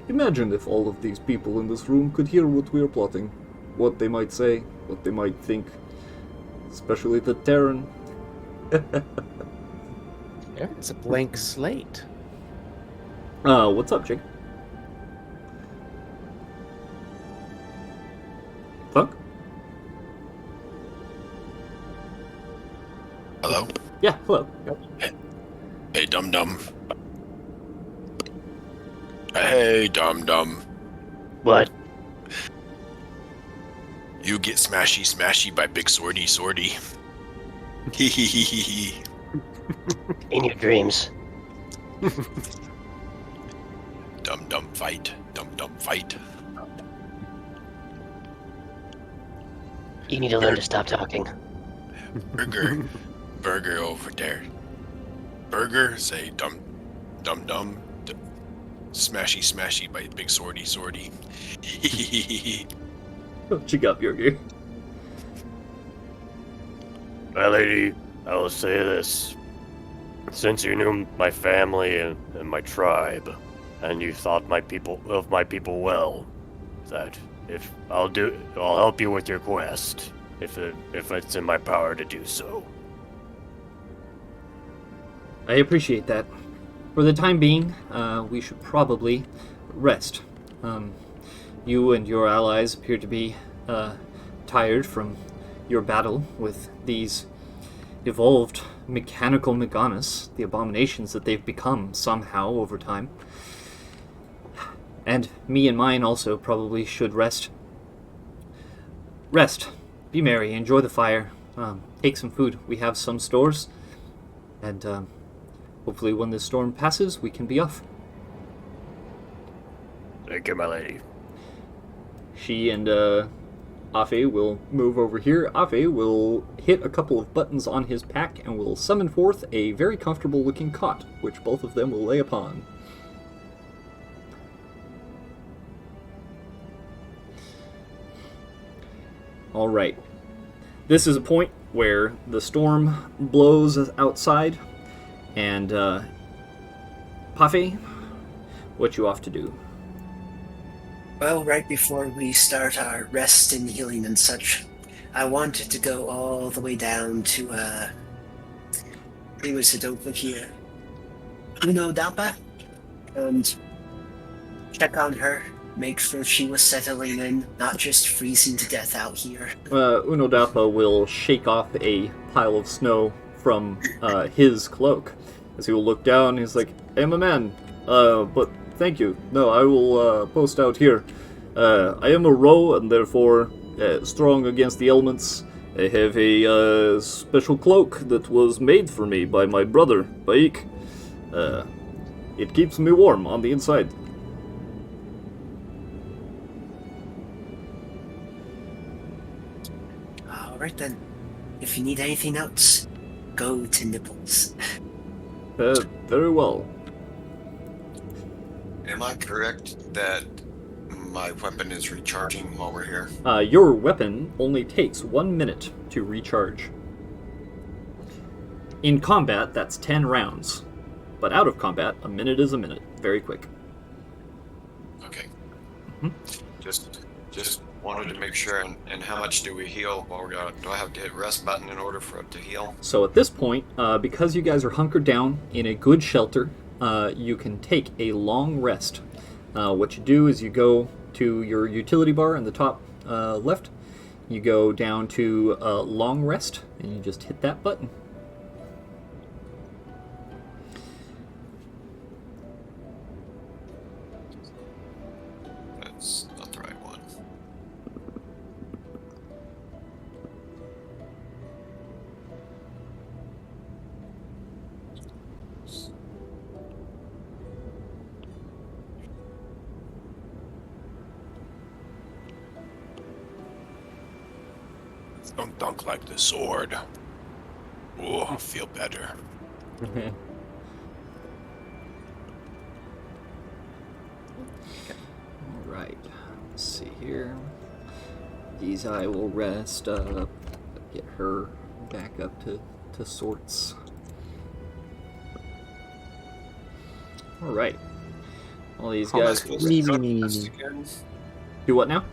[SPEAKER 1] Imagine if all of these people in this room could hear what we are plotting. What they might say, what they might think. Especially the Terran.
[SPEAKER 3] It's a blank slate.
[SPEAKER 1] What's up, Jake? Thunk?
[SPEAKER 6] Hello?
[SPEAKER 1] Yeah, hello.
[SPEAKER 6] Hey, dum-dum. Hey, dum-dum.
[SPEAKER 7] What?
[SPEAKER 6] You get smashy by big swordy. Hee hee hee hee hee.
[SPEAKER 7] In your dreams.
[SPEAKER 6] Dum-dum fight.
[SPEAKER 7] You need to learn to stop talking.
[SPEAKER 6] Burger over there. Burger, say dum. Smashy by big swordy. Hee hee hee hee hee.
[SPEAKER 1] What you got, Bjorgi?
[SPEAKER 8] My lady, I will say this. Since you knew my family and my tribe, and you thought my people well, that if I'll help you with your quest, if it's in my power to do so.
[SPEAKER 1] I appreciate that. For the time being, we should probably rest. You and your allies appear to be tired from your battle with these evolved mechanical Meganis, the abominations that they've become somehow over time. And me and mine also probably should rest. Rest. Be merry. Enjoy the fire. Take some food. We have some stores. And hopefully when this storm passes, we can be off.
[SPEAKER 8] Thank you, my lady.
[SPEAKER 1] She and Afe will move over here. Afe will hit a couple of buttons on his pack and will summon forth a very comfortable looking cot, which both of them will lay upon. Alright. This is a point where the storm blows outside, and Pafe, what you off to do?
[SPEAKER 4] Well, right before we start our rest and healing and such, I wanted to go all the way down to, who was it over here? Uno Dappa? And check on her, make sure she was settling in, not just freezing to death out here.
[SPEAKER 1] Unodapa will shake off a pile of snow from his cloak. As he will look down, he's like, I'm a man, but thank you. No, I will post out here. I am a row and therefore strong against the elements. I have a special cloak that was made for me by my brother, Baik. It keeps me warm on the inside.
[SPEAKER 4] Alright then. If you need anything else, go to Nibbles.
[SPEAKER 1] Very well.
[SPEAKER 5] Am I correct that my weapon is recharging while we're here?
[SPEAKER 1] Your weapon only takes 1 minute to recharge. In combat, that's 10 rounds. But out of combat, a minute is a minute. Very quick.
[SPEAKER 5] Okay.
[SPEAKER 1] Mhm.
[SPEAKER 5] Just wanted to make sure. And how much do we heal while we're out? Do I have to hit rest button in order for it to heal?
[SPEAKER 1] So at this point, because you guys are hunkered down in a good shelter, you can take a long rest. What you do is you go to your utility bar in the top left. You go down to long rest, and you just hit that button.
[SPEAKER 5] That's not the right one.
[SPEAKER 6] Don't dunk like the sword. Oh, I feel better.
[SPEAKER 1] Alright, let's see here. These I will rest up, get her back up to sorts. Alright. All these
[SPEAKER 5] How am I
[SPEAKER 1] guys
[SPEAKER 5] supposed to
[SPEAKER 3] Me.
[SPEAKER 5] rest again?
[SPEAKER 1] do what now?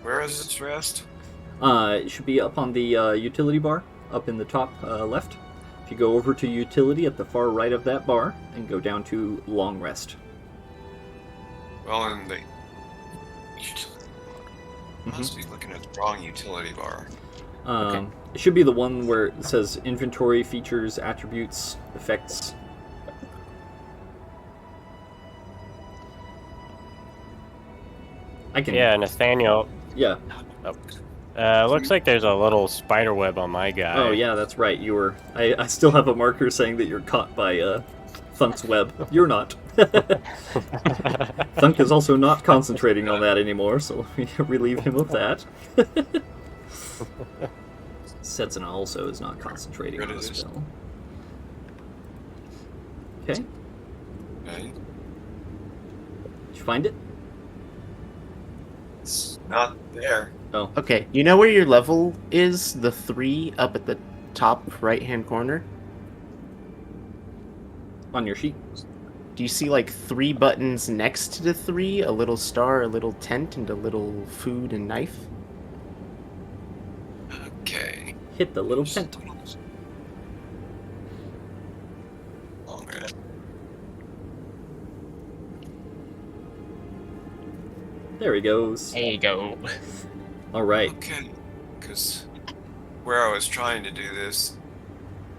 [SPEAKER 5] Where is this rest?
[SPEAKER 1] It should be up on the utility bar, up in the top left. If you go over to utility at the far right of that bar and go down to long rest.
[SPEAKER 5] Well, in the must be looking at the wrong utility bar.
[SPEAKER 3] Okay.
[SPEAKER 1] It should be the one where it says inventory, features, attributes, effects. I can.
[SPEAKER 2] Yeah, Nathaniel.
[SPEAKER 1] Yeah.
[SPEAKER 2] Looks like there's a little spider web on my guy.
[SPEAKER 1] Oh yeah, that's right. You were. I still have a marker saying that you're caught by Thunk's web. You're not. Thunk is also not concentrating on that anymore, so we relieve him of that. Setsuna also is not concentrating on the spell. Okay.
[SPEAKER 5] Okay.
[SPEAKER 1] Did you find it?
[SPEAKER 5] It's not there.
[SPEAKER 1] Oh.
[SPEAKER 3] Okay, you know where your level is? The 3 up at the top right-hand corner?
[SPEAKER 1] On your sheet?
[SPEAKER 3] Do you see like 3 buttons next to the 3? A little star, a little tent, and a little food and knife?
[SPEAKER 5] Okay.
[SPEAKER 1] Hit the little tent.
[SPEAKER 5] Long rest.
[SPEAKER 1] There he goes.
[SPEAKER 3] There you go.
[SPEAKER 1] Alright.
[SPEAKER 5] Okay. Because where I was trying to do this,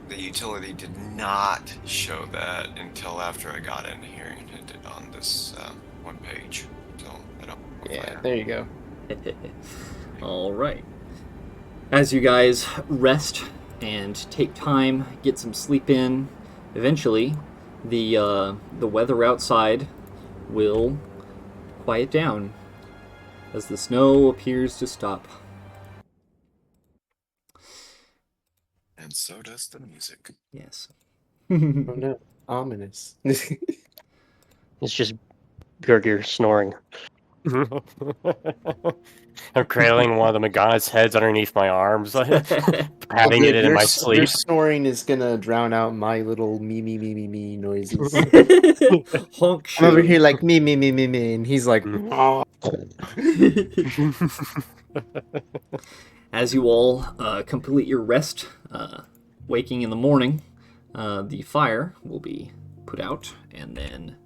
[SPEAKER 5] the utility did not show that until after I got in here and hit it on this one page. So I don't know if
[SPEAKER 3] Yeah,
[SPEAKER 5] I-
[SPEAKER 3] there you go.
[SPEAKER 1] Alright. As you guys rest and take time, get some sleep in, eventually the weather outside will quiet down as the snow appears to stop.
[SPEAKER 5] And so does the music.
[SPEAKER 1] Yes.
[SPEAKER 3] Oh no, ominous.
[SPEAKER 7] It's just Gerger snoring.
[SPEAKER 2] I'm cradling one of the Magana's heads underneath my arms, patting
[SPEAKER 3] Good,
[SPEAKER 2] it in
[SPEAKER 3] your
[SPEAKER 2] my
[SPEAKER 3] Your
[SPEAKER 2] sleep.
[SPEAKER 3] snoring is gonna drown out my little me noises.
[SPEAKER 1] Honk
[SPEAKER 3] I'm over
[SPEAKER 1] shoe.
[SPEAKER 3] here like me, and he's like,
[SPEAKER 1] As you all complete your rest, waking in the morning, the fire will be put out, and then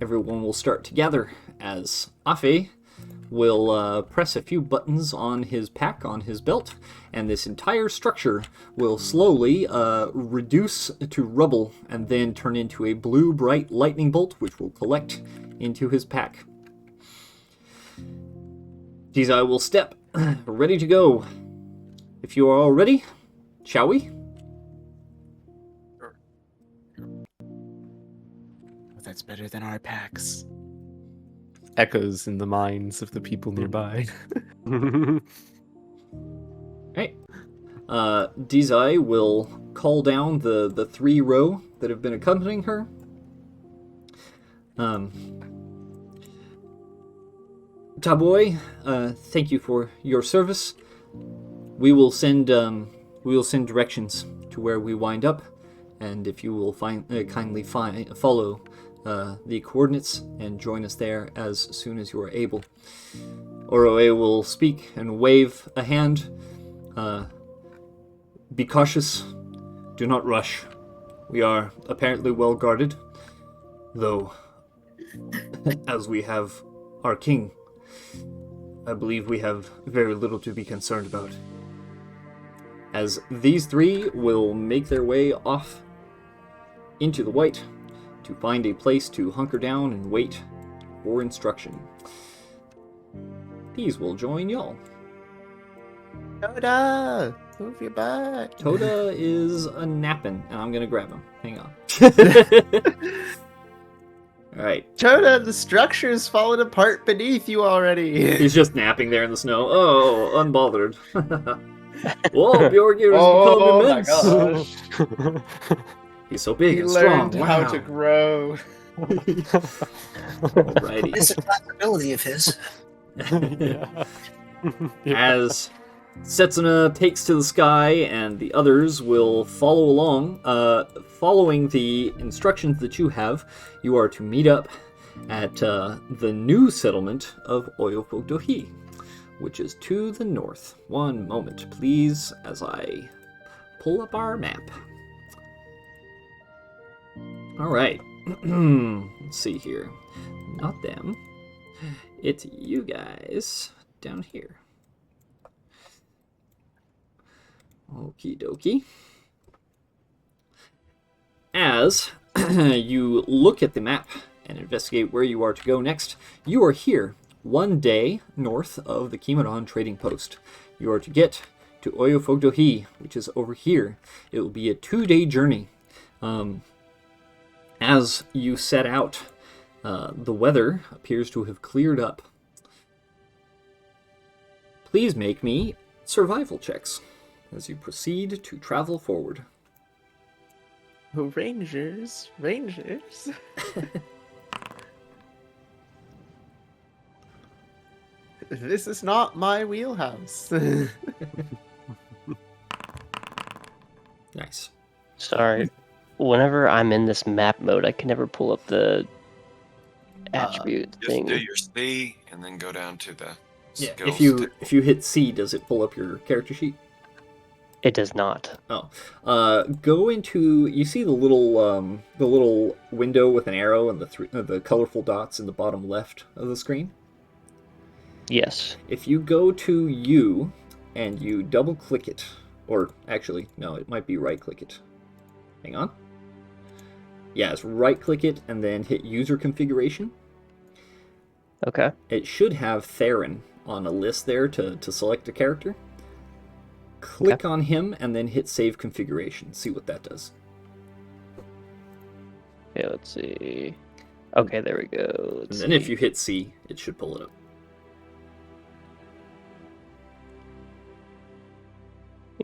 [SPEAKER 1] everyone will start to gather as Afe will press a few buttons on his pack, on his belt, and this entire structure will slowly reduce to rubble and then turn into a blue, bright lightning bolt, which will collect into his pack. Jizai will step, ready to go. If you are all ready, shall we?
[SPEAKER 3] that's better than our packs. Echoes in the minds of the people nearby.
[SPEAKER 1] Right. Dizai will call down the 3 row that have been accompanying her. Taboy, thank you for your service. We will send directions to where we wind up, and if you will kindly follow the coordinates and join us there as soon as you are able. Oroe will speak and wave a hand. Be cautious. Do not rush. We are apparently well guarded, though, as we have our king, I believe we have very little to be concerned about. As these 3 will make their way off into the white to find a place to hunker down and wait for instruction. These will join y'all.
[SPEAKER 3] Toda, move your butt.
[SPEAKER 1] Toda is a napping, and I'm gonna grab him. Hang on. Alright.
[SPEAKER 3] Toda, the structure is falling apart beneath you already.
[SPEAKER 1] He's just napping there in the snow. Oh, unbothered. Whoa, Bjorgir has become immense.
[SPEAKER 3] My gosh.
[SPEAKER 1] He's so big
[SPEAKER 3] He
[SPEAKER 1] and strong.
[SPEAKER 3] learned how to grow.
[SPEAKER 1] Alrighty.
[SPEAKER 4] It's a possibility of his.
[SPEAKER 1] As Setsuna takes to the sky and the others will follow along, following the instructions that you have, you are to meet up at the new settlement of Oyofogdohi, which is to the north. One moment, please, as I pull up our map. Alright. Let's see here. Not them. It's you guys down here. Okie dokie. As you look at the map and investigate where you are to go next, you are here, 1 day north of the Kimaron trading post. You are to get to Oyofogdohi, which is over here. It will be a 2-day journey. As you set out, the weather appears to have cleared up. Please make me survival checks as you proceed to travel forward.
[SPEAKER 3] Oh, Rangers. This is not my wheelhouse.
[SPEAKER 1] Nice.
[SPEAKER 7] Sorry. Whenever I'm in this map mode, I can never pull up the attribute
[SPEAKER 5] Just
[SPEAKER 7] thing.
[SPEAKER 5] do your C and then go down to the skills.
[SPEAKER 1] If you hit C, does it pull up your character sheet?
[SPEAKER 7] It does not.
[SPEAKER 1] Oh, go into. You see the little window with an arrow and the colorful dots in the bottom left of the screen.
[SPEAKER 7] Yes.
[SPEAKER 1] If you go to U and you double click it, or actually no, it might be right click it. Hang on. Yeah, it's right click it and then hit user configuration.
[SPEAKER 7] Okay.
[SPEAKER 1] It should have Theron on a list there to select a character. Click on him and then hit save configuration. See what that does.
[SPEAKER 7] Okay, let's see. Okay, there we go.
[SPEAKER 1] And then if you hit C, it should pull it up.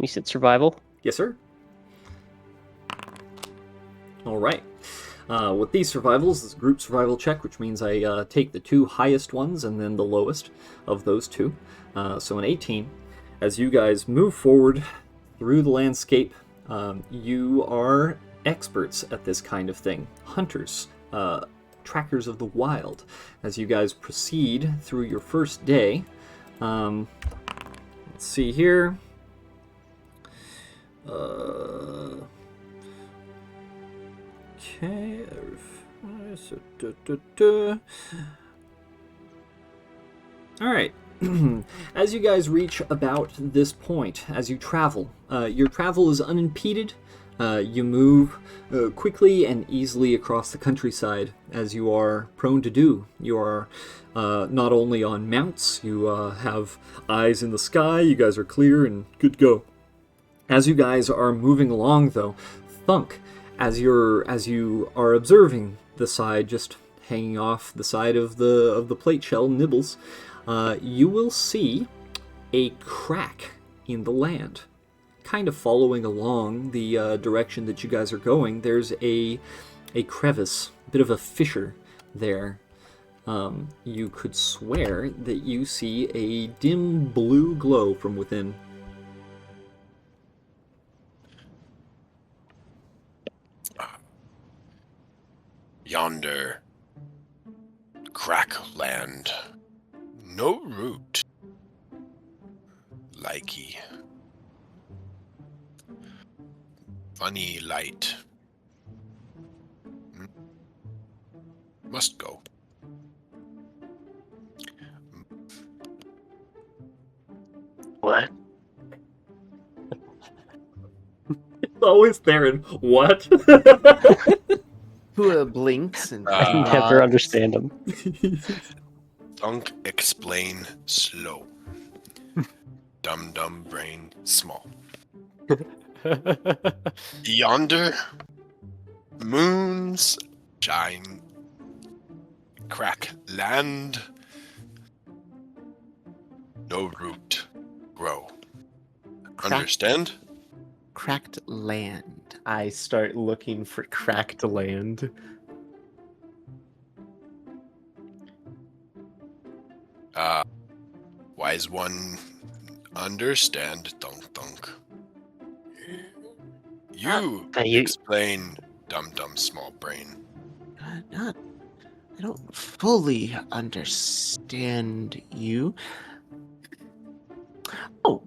[SPEAKER 7] You said survival?
[SPEAKER 1] Yes, sir. All right. With these survivals, it's a group survival check, which means I take the 2 highest ones and then the lowest of those 2. So an 18. As you guys move forward through the landscape, you are experts at this kind of thing. Hunters, trackers of the wild. As you guys proceed through your first day, let's see here. Okay. All right. As you guys reach about this point, as you travel, your travel is unimpeded. You move quickly and easily across the countryside, as you are prone to do. You are not only on mounts, you have eyes in the sky, you guys are clear and good to go. As you guys are moving along, though, Thunk, as you are observing the side, just hanging off the side of the plate shell nibbles, you will see a crack in the land. Kind of following along the direction that you guys are going, there's a crevice, a bit of a fissure there. You could swear that you see a dim blue glow from within.
[SPEAKER 6] Yonder crack land. No root. Likey. Funny light. Must go.
[SPEAKER 7] What?
[SPEAKER 1] It's always there and what?
[SPEAKER 3] Hua blinks and
[SPEAKER 7] I never
[SPEAKER 3] nods.
[SPEAKER 7] understand them.
[SPEAKER 6] Thunk explain slow. Dum brain small. Yonder moons shine. Crack land. No root grow. Understand?
[SPEAKER 3] Cracked land. I start looking for cracked land.
[SPEAKER 6] Wise one understand, Thunk. You
[SPEAKER 7] you-
[SPEAKER 6] explain, dum small brain.
[SPEAKER 3] I don't fully understand you. Oh,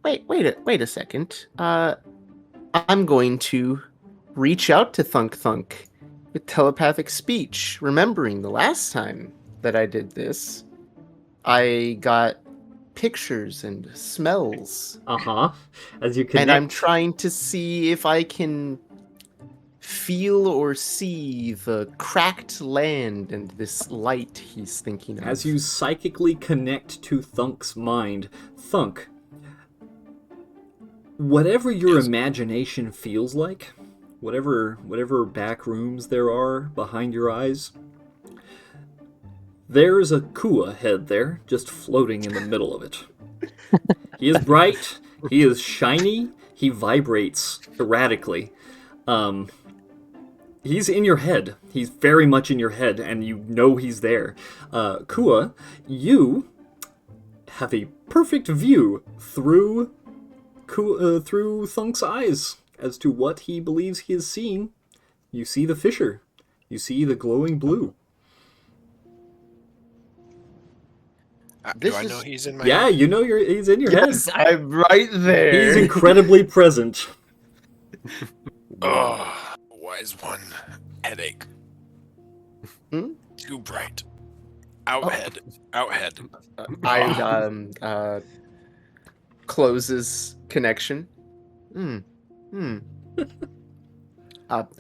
[SPEAKER 3] wait a second. I'm going to reach out to Thunk with telepathic speech, remembering the last time that I did this, I got pictures and smells.
[SPEAKER 1] As you connect.
[SPEAKER 3] And I'm trying to see if I can feel or see the cracked land and this light he's thinking of.
[SPEAKER 1] As you psychically connect to Thunk's mind, Thunk, whatever your imagination feels like, whatever back rooms there are behind your eyes, there's a Kua head there, just floating in the middle of it. He is bright, he is shiny, he vibrates erratically. He's in your head. He's very much in your head, and you know he's there. Kua, you have a perfect view through Thunk's eyes as to what he believes he is seeing. You see the fissure. You see the glowing blue.
[SPEAKER 6] Do I know he's in my
[SPEAKER 1] Yeah,
[SPEAKER 6] head?
[SPEAKER 1] you know he's in your
[SPEAKER 3] Yes, I'm right there.
[SPEAKER 1] head. He's incredibly present.
[SPEAKER 6] Oh, wise one. Headache.
[SPEAKER 3] Hmm?
[SPEAKER 6] Too bright. Outhead. Outhead.
[SPEAKER 3] I closes connection.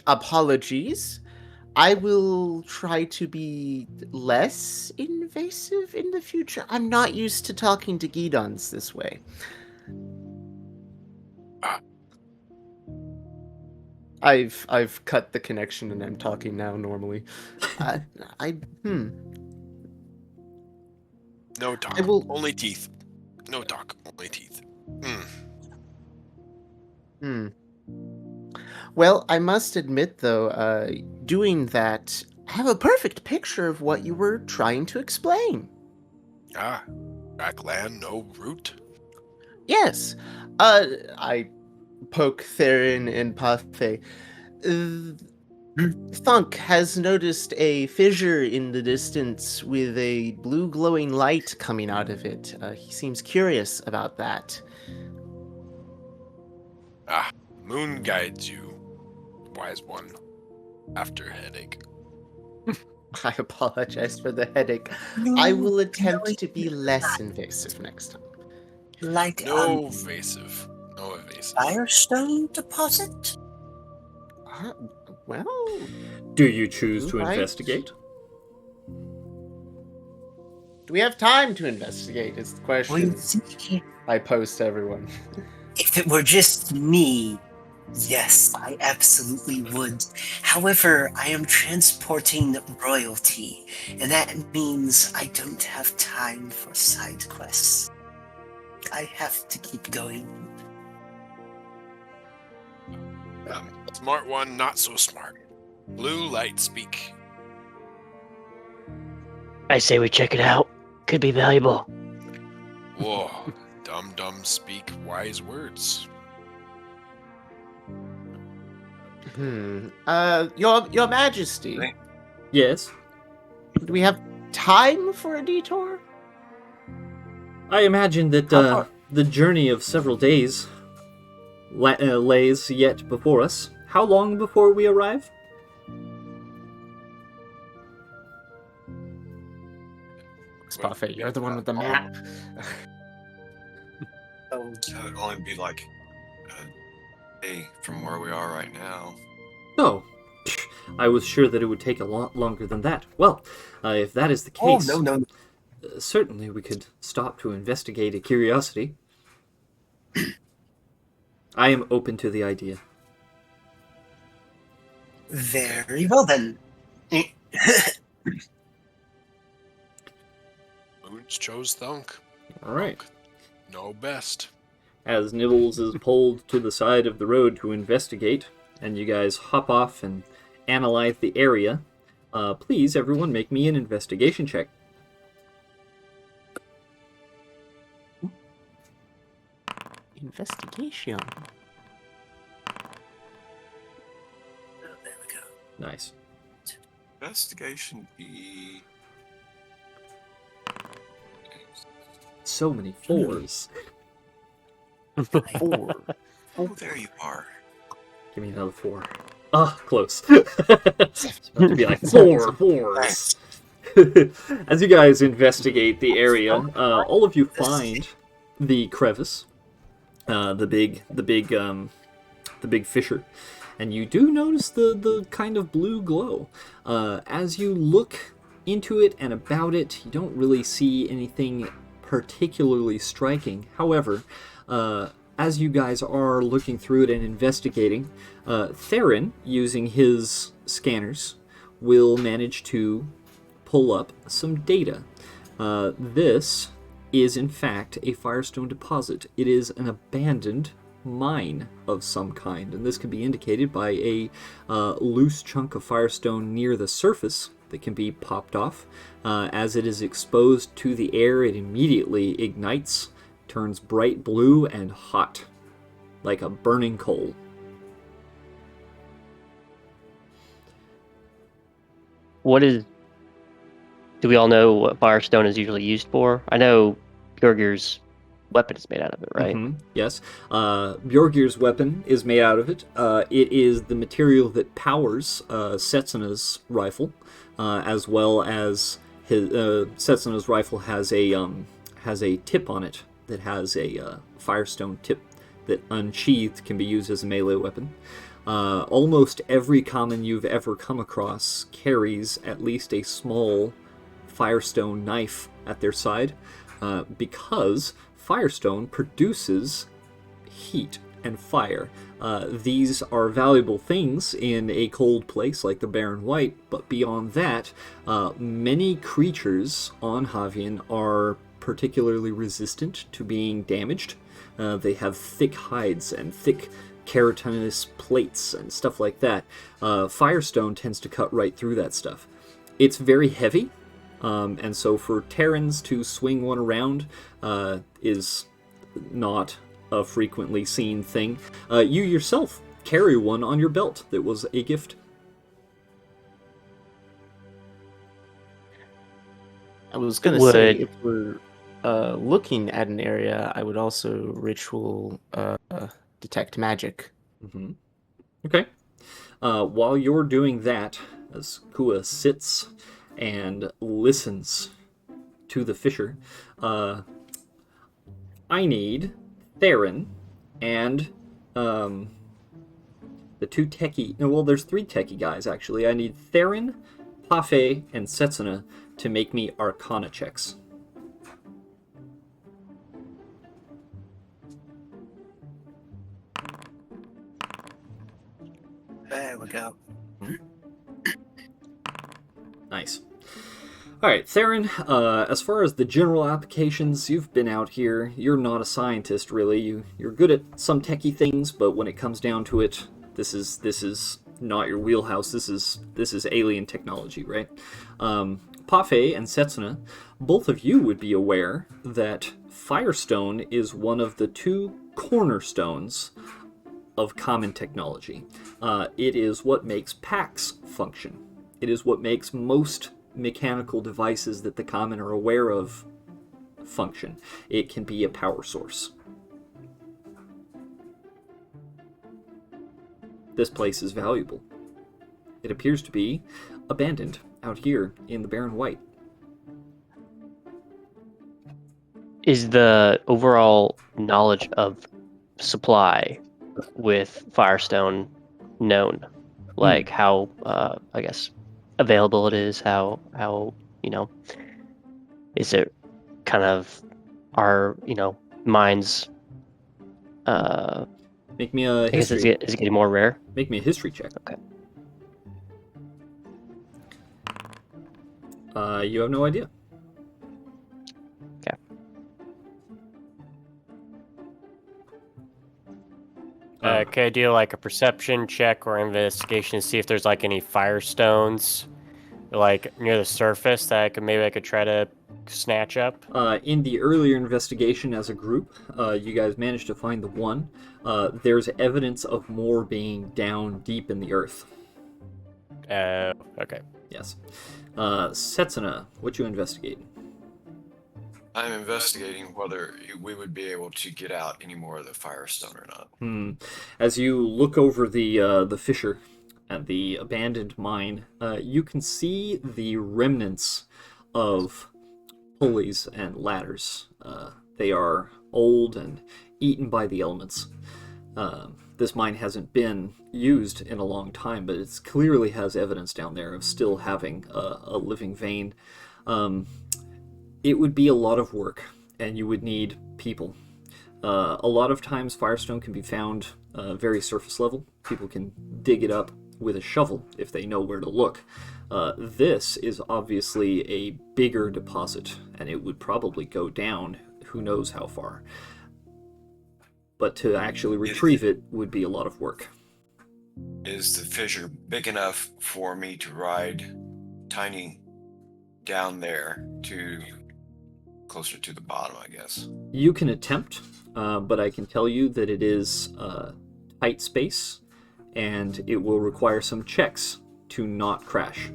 [SPEAKER 3] Apologies. I will try to be less invasive in the future. I'm not used to talking to Gidons this way. I've cut the connection and I'm talking now normally.
[SPEAKER 6] No talk.
[SPEAKER 3] I will-
[SPEAKER 6] Only teeth. No talk. Only teeth.
[SPEAKER 3] Well, I must admit, though, doing that, I have a perfect picture of what you were trying to explain.
[SPEAKER 6] Ah, backland, no root.
[SPEAKER 3] Yes. I poke Theron and Parfait. Thunk has noticed a fissure in the distance with a blue glowing light coming out of it. He seems curious about that.
[SPEAKER 6] Ah, moon guides you, wise one. After headache.
[SPEAKER 3] I apologize for the headache. I will attempt to be less invasive next time.
[SPEAKER 4] Like
[SPEAKER 6] No evasive. No evasive.
[SPEAKER 4] Firestone deposit?
[SPEAKER 3] Well,
[SPEAKER 1] Do you choose to
[SPEAKER 3] Right.
[SPEAKER 1] investigate?
[SPEAKER 3] do we have time to investigate? Is the
[SPEAKER 4] Well,
[SPEAKER 3] question
[SPEAKER 4] you see,
[SPEAKER 3] I pose to everyone.
[SPEAKER 4] if it were just me, yes, I absolutely would. However, I am transporting royalty, and that means I don't have time for side quests. I have to keep going.
[SPEAKER 6] Smart one, not so smart. Blue light speak.
[SPEAKER 7] I say we check it out. Could be valuable.
[SPEAKER 6] Whoa, dumb speak wise words.
[SPEAKER 3] Your Majesty,
[SPEAKER 5] Right.
[SPEAKER 1] Yes.
[SPEAKER 3] do we have time for a detour?
[SPEAKER 1] I imagine that the journey of several days lays yet before us. How long before we arrive?
[SPEAKER 3] Parfait, you're the one with the map.
[SPEAKER 4] Oh,
[SPEAKER 5] It'd only be like a day from where we are right now.
[SPEAKER 1] Oh, I was sure that it would take a lot longer than that. Well, if that is the
[SPEAKER 4] oh
[SPEAKER 1] case,
[SPEAKER 4] no.
[SPEAKER 1] certainly we could stop to investigate a curiosity. I am open to the idea.
[SPEAKER 4] Very well then.
[SPEAKER 6] Moons chose Thunk.
[SPEAKER 1] All right.
[SPEAKER 6] No best.
[SPEAKER 1] As Nibbles is pulled to the side of the road to investigate, and you guys hop off and analyze the area, please, everyone, make me an investigation check.
[SPEAKER 3] Investigation.
[SPEAKER 4] Oh, there we go.
[SPEAKER 1] Nice.
[SPEAKER 5] Investigation be
[SPEAKER 1] So many fours.
[SPEAKER 3] 4.
[SPEAKER 5] oh, there you are.
[SPEAKER 1] Give me another 4. Ah, close. It's about to be like 4 fours. As you guys investigate the area, all of you find the crevice, the big fissure, and you do notice the kind of blue glow. As you look into it and about it, you don't really see anything particularly striking. However, as you guys are looking through it and investigating, Theron, using his scanners, will manage to pull up some data. This is, in fact, a Firestone deposit. It is an abandoned mine of some kind, and this can be indicated by a loose chunk of Firestone near the surface that can be popped off. As it is exposed to the air, it immediately ignites, turns bright blue and hot, like a burning coal.
[SPEAKER 7] Do we all know what Firestone is usually used for? I know Bjorgir's weapon is made out of it, right?
[SPEAKER 1] Mm-hmm. Yes. Bjorgir's weapon is made out of it. It is the material that powers Setsuna's rifle, as well as his Setsuna's rifle has a tip on it that has a Firestone tip that unsheathed can be used as a melee weapon. Almost every common you've ever come across carries at least a small Firestone knife at their side, because Firestone produces heat and fire. These are valuable things in a cold place like the Barren White, but beyond that, many creatures on Havian are particularly resistant to being damaged. They have thick hides and thick keratinous plates and stuff like that. Firestone tends to cut right through that stuff. It's very heavy, and so for Terrans to swing one around is not a frequently seen thing. You yourself carry one on your belt that was a gift.
[SPEAKER 3] I was gonna say, if we're looking at an area, I would also ritual detect magic.
[SPEAKER 1] Mm-hmm. Okay. While you're doing that, as Kua sits and listens to the fisher, I need Theron and the two techie... No, well, there's three techie guys, actually. I need Theron, Pafe, and Setsuna to make me Arcana checks.
[SPEAKER 4] There we go.
[SPEAKER 1] Nice. Alright, Theron, as far as the general applications, you've been out here. You're not a scientist, really. You're good at some techie things, but when it comes down to it, this is not your wheelhouse. This is alien technology, right? Pafe and Setsuna, both of you would be aware that Firestone is one of the two cornerstones of common technology. It is what makes packs function. It is what makes most mechanical devices that the common are aware of function. It can be a power source. This place is valuable. It appears to be abandoned out here in the Barren White.
[SPEAKER 7] Is the overall knowledge of supply with Firestone known? Like how, I guess, available it is, how is it kind of our, minds,
[SPEAKER 1] Make me a
[SPEAKER 7] I guess
[SPEAKER 1] history.
[SPEAKER 7] is it getting more rare?
[SPEAKER 1] Make me a history check.
[SPEAKER 7] Okay.
[SPEAKER 1] You have no idea.
[SPEAKER 2] Can I do like a perception check or investigation to see if there's like any firestones like near the surface that I could try to snatch up?
[SPEAKER 1] In the earlier investigation as a group, you guys managed to find the one. There's evidence of more being down deep in the earth.
[SPEAKER 2] Okay.
[SPEAKER 1] Yes. Setsuna, what you investigate?
[SPEAKER 5] I'm investigating whether we would be able to get out any more of the Firestone or not.
[SPEAKER 1] As you look over the fissure at the abandoned mine, you can see the remnants of pulleys and ladders. They are old and eaten by the elements. This mine hasn't been used in a long time, but it clearly has evidence down there of still having a living vein. It would be a lot of work, and you would need people. A lot of times Firestone can be found very surface level. People can dig it up with a shovel if they know where to look. This is obviously a bigger deposit, and it would probably go down who knows how far. But to actually retrieve it would be a lot of work.
[SPEAKER 5] Is the fissure big enough for me to ride Tiny down there to closer to the bottom, I guess?
[SPEAKER 1] You can attempt, but I can tell you that it is tight space, and it will require some checks to not crash.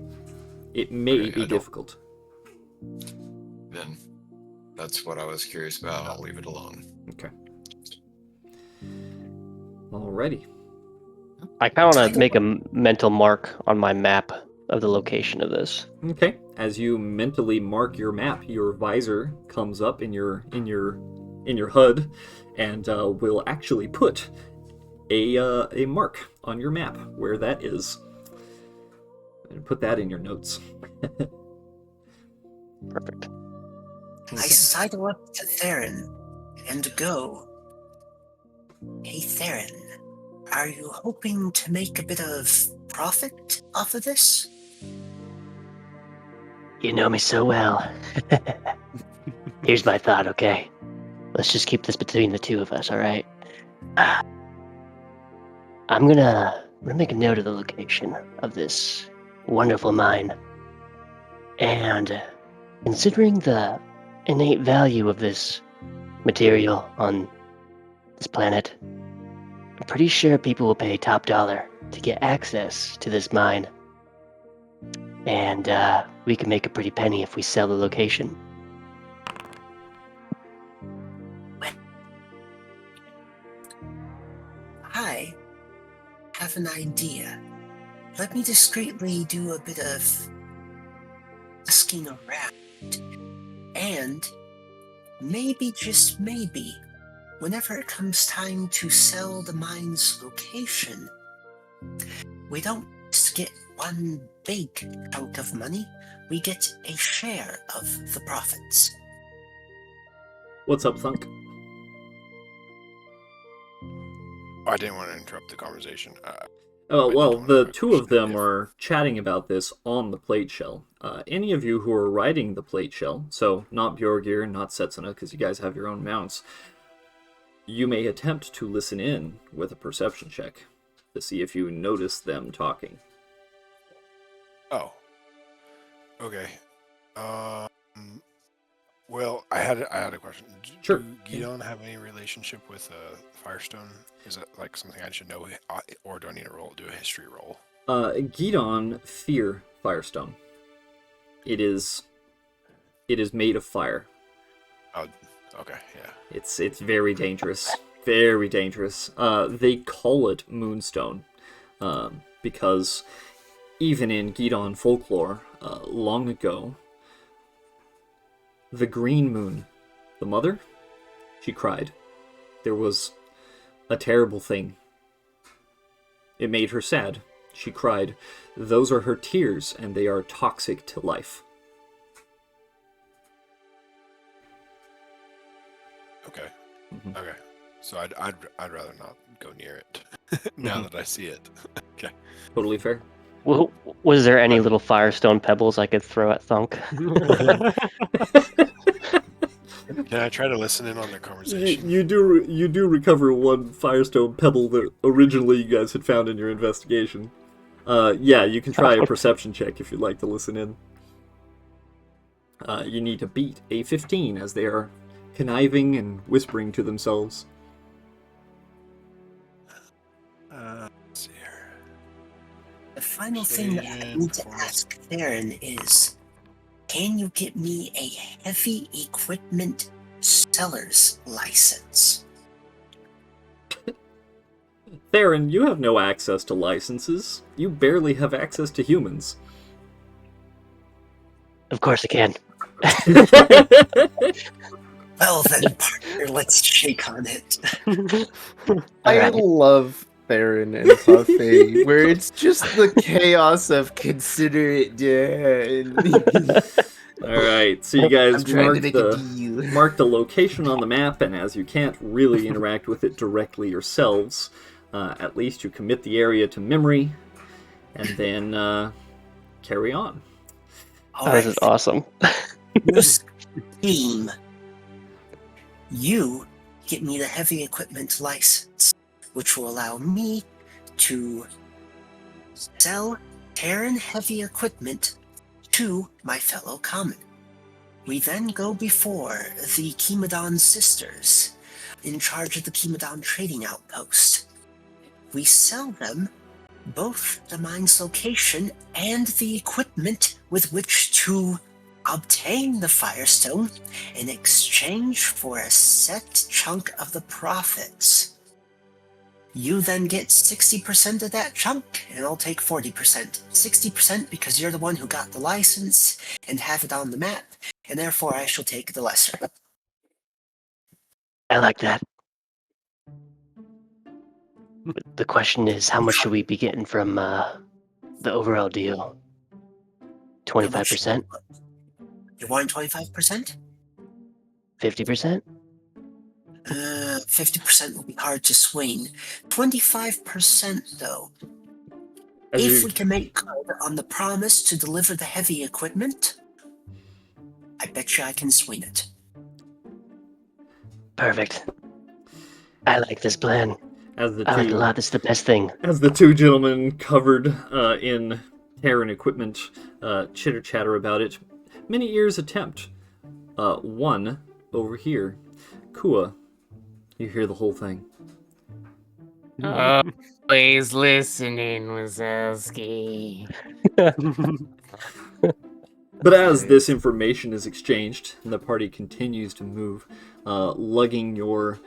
[SPEAKER 1] It may be difficult.
[SPEAKER 5] Then that's what I was curious about. I'll leave it alone.
[SPEAKER 1] Okay. Alrighty.
[SPEAKER 7] I kind of want to make a mental mark on my map of the location of this.
[SPEAKER 1] Okay. As you mentally mark your map, your visor comes up in your HUD, and will actually put a mark on your map where that is. And put that in your notes.
[SPEAKER 7] Perfect.
[SPEAKER 4] I sidle up to Theron and go. Hey Theron, are you hoping to make a bit of profit off of this?
[SPEAKER 7] You know me so well. Here's my thought, okay? Let's just keep this between the two of us, all right? I'm gonna make a note of the location of this wonderful mine. And considering the innate value of this material on this planet, I'm pretty sure people will pay top dollar to get access to this mine. And we can make a pretty penny if we sell the location.
[SPEAKER 4] I have an idea. Let me discreetly do a bit of asking around. And maybe, just maybe, whenever it comes time to sell the mine's location, we don't just get one big chunk of money, we get a share of the profits.
[SPEAKER 1] What's up, Thunk?
[SPEAKER 6] I didn't want to interrupt the conversation.
[SPEAKER 1] Oh,
[SPEAKER 6] I
[SPEAKER 1] well,
[SPEAKER 6] don't
[SPEAKER 1] the
[SPEAKER 6] have
[SPEAKER 1] two of them
[SPEAKER 6] if-
[SPEAKER 1] are chatting about this on the plate shell. Any of you who are riding the plate shell, so not Bjorgir, not Setsuna, because you guys have your own mounts, you may attempt to listen in with a perception check to see if you notice them talking.
[SPEAKER 6] Oh. Okay. Well, I had a question.
[SPEAKER 1] Sure.
[SPEAKER 6] Do Gideon have any relationship with Firestone? Is it like something I should know, or do I need to do a history roll?
[SPEAKER 1] Gideon fear Firestone. It is made of fire.
[SPEAKER 6] Oh, okay, yeah.
[SPEAKER 1] It's very dangerous. Very dangerous. They call it Moonstone because even in Gideon folklore, long ago, the Green Moon, the mother, she cried. There was a terrible thing. It made her sad. She cried. Those are her tears, and they are toxic to life.
[SPEAKER 6] Okay.
[SPEAKER 1] Mhm.
[SPEAKER 6] Okay. So I'd rather not go near it now that I see it. Okay.
[SPEAKER 1] Totally fair.
[SPEAKER 7] Well, was there any little Firestone pebbles I could throw at Thunk?
[SPEAKER 6] Can I try to listen in on their conversation?
[SPEAKER 1] You do recover one Firestone pebble that originally you guys had found in your investigation. Yeah, you can try a perception check if you'd like to listen in. You need to beat a 15 as they are conniving and whispering to themselves.
[SPEAKER 6] Let's see here.
[SPEAKER 4] The final thing that I need to ask Theron is, can you get me a heavy equipment seller's license?
[SPEAKER 1] Theron, you have no access to licenses. You barely have access to humans.
[SPEAKER 7] Of course I can.
[SPEAKER 4] Well then, partner, let's shake on it.
[SPEAKER 3] I
[SPEAKER 7] Alright.
[SPEAKER 3] love Theron and Buffet, where it's just the chaos of consider it done.
[SPEAKER 1] Alright, so you guys
[SPEAKER 3] I'm trying
[SPEAKER 1] mark
[SPEAKER 3] to make a
[SPEAKER 1] the,
[SPEAKER 3] deal.
[SPEAKER 1] mark the location on the map, and as you can't really interact with it directly yourselves, at least you commit the area to memory, and then carry on.
[SPEAKER 7] Oh, this is awesome.
[SPEAKER 4] Use team. You get me the heavy equipment license, which will allow me to sell Terran heavy equipment to my fellow common. We then go before the Chimadon sisters, in charge of the Chimadon trading outpost. We sell them both the mine's location and the equipment with which to obtain the Firestone in exchange for a set chunk of the profits. You then get 60% of that chunk, and I'll take 40%. 60% because you're the one who got the license and have it on the map, and therefore I shall take the lesser.
[SPEAKER 7] I like that. But the question is, how much should we be getting from the overall deal? 25%?
[SPEAKER 4] You want 25%?
[SPEAKER 7] 50%?
[SPEAKER 4] 50% will be hard to swing. 25% though.
[SPEAKER 1] As
[SPEAKER 4] If
[SPEAKER 1] you-
[SPEAKER 4] we can make good on the promise to deliver the heavy equipment, I bet you I can swing it.
[SPEAKER 7] Perfect. I like this plan.
[SPEAKER 1] As the
[SPEAKER 7] I like it a lot. This is the best thing.
[SPEAKER 1] As the two gentlemen covered in Terran equipment chitter chatter about it, many ears attempt. One over here. Kua, you hear the whole thing.
[SPEAKER 10] Always listening, Wazowski.
[SPEAKER 1] But as this information is exchanged, and the party continues to move, lugging your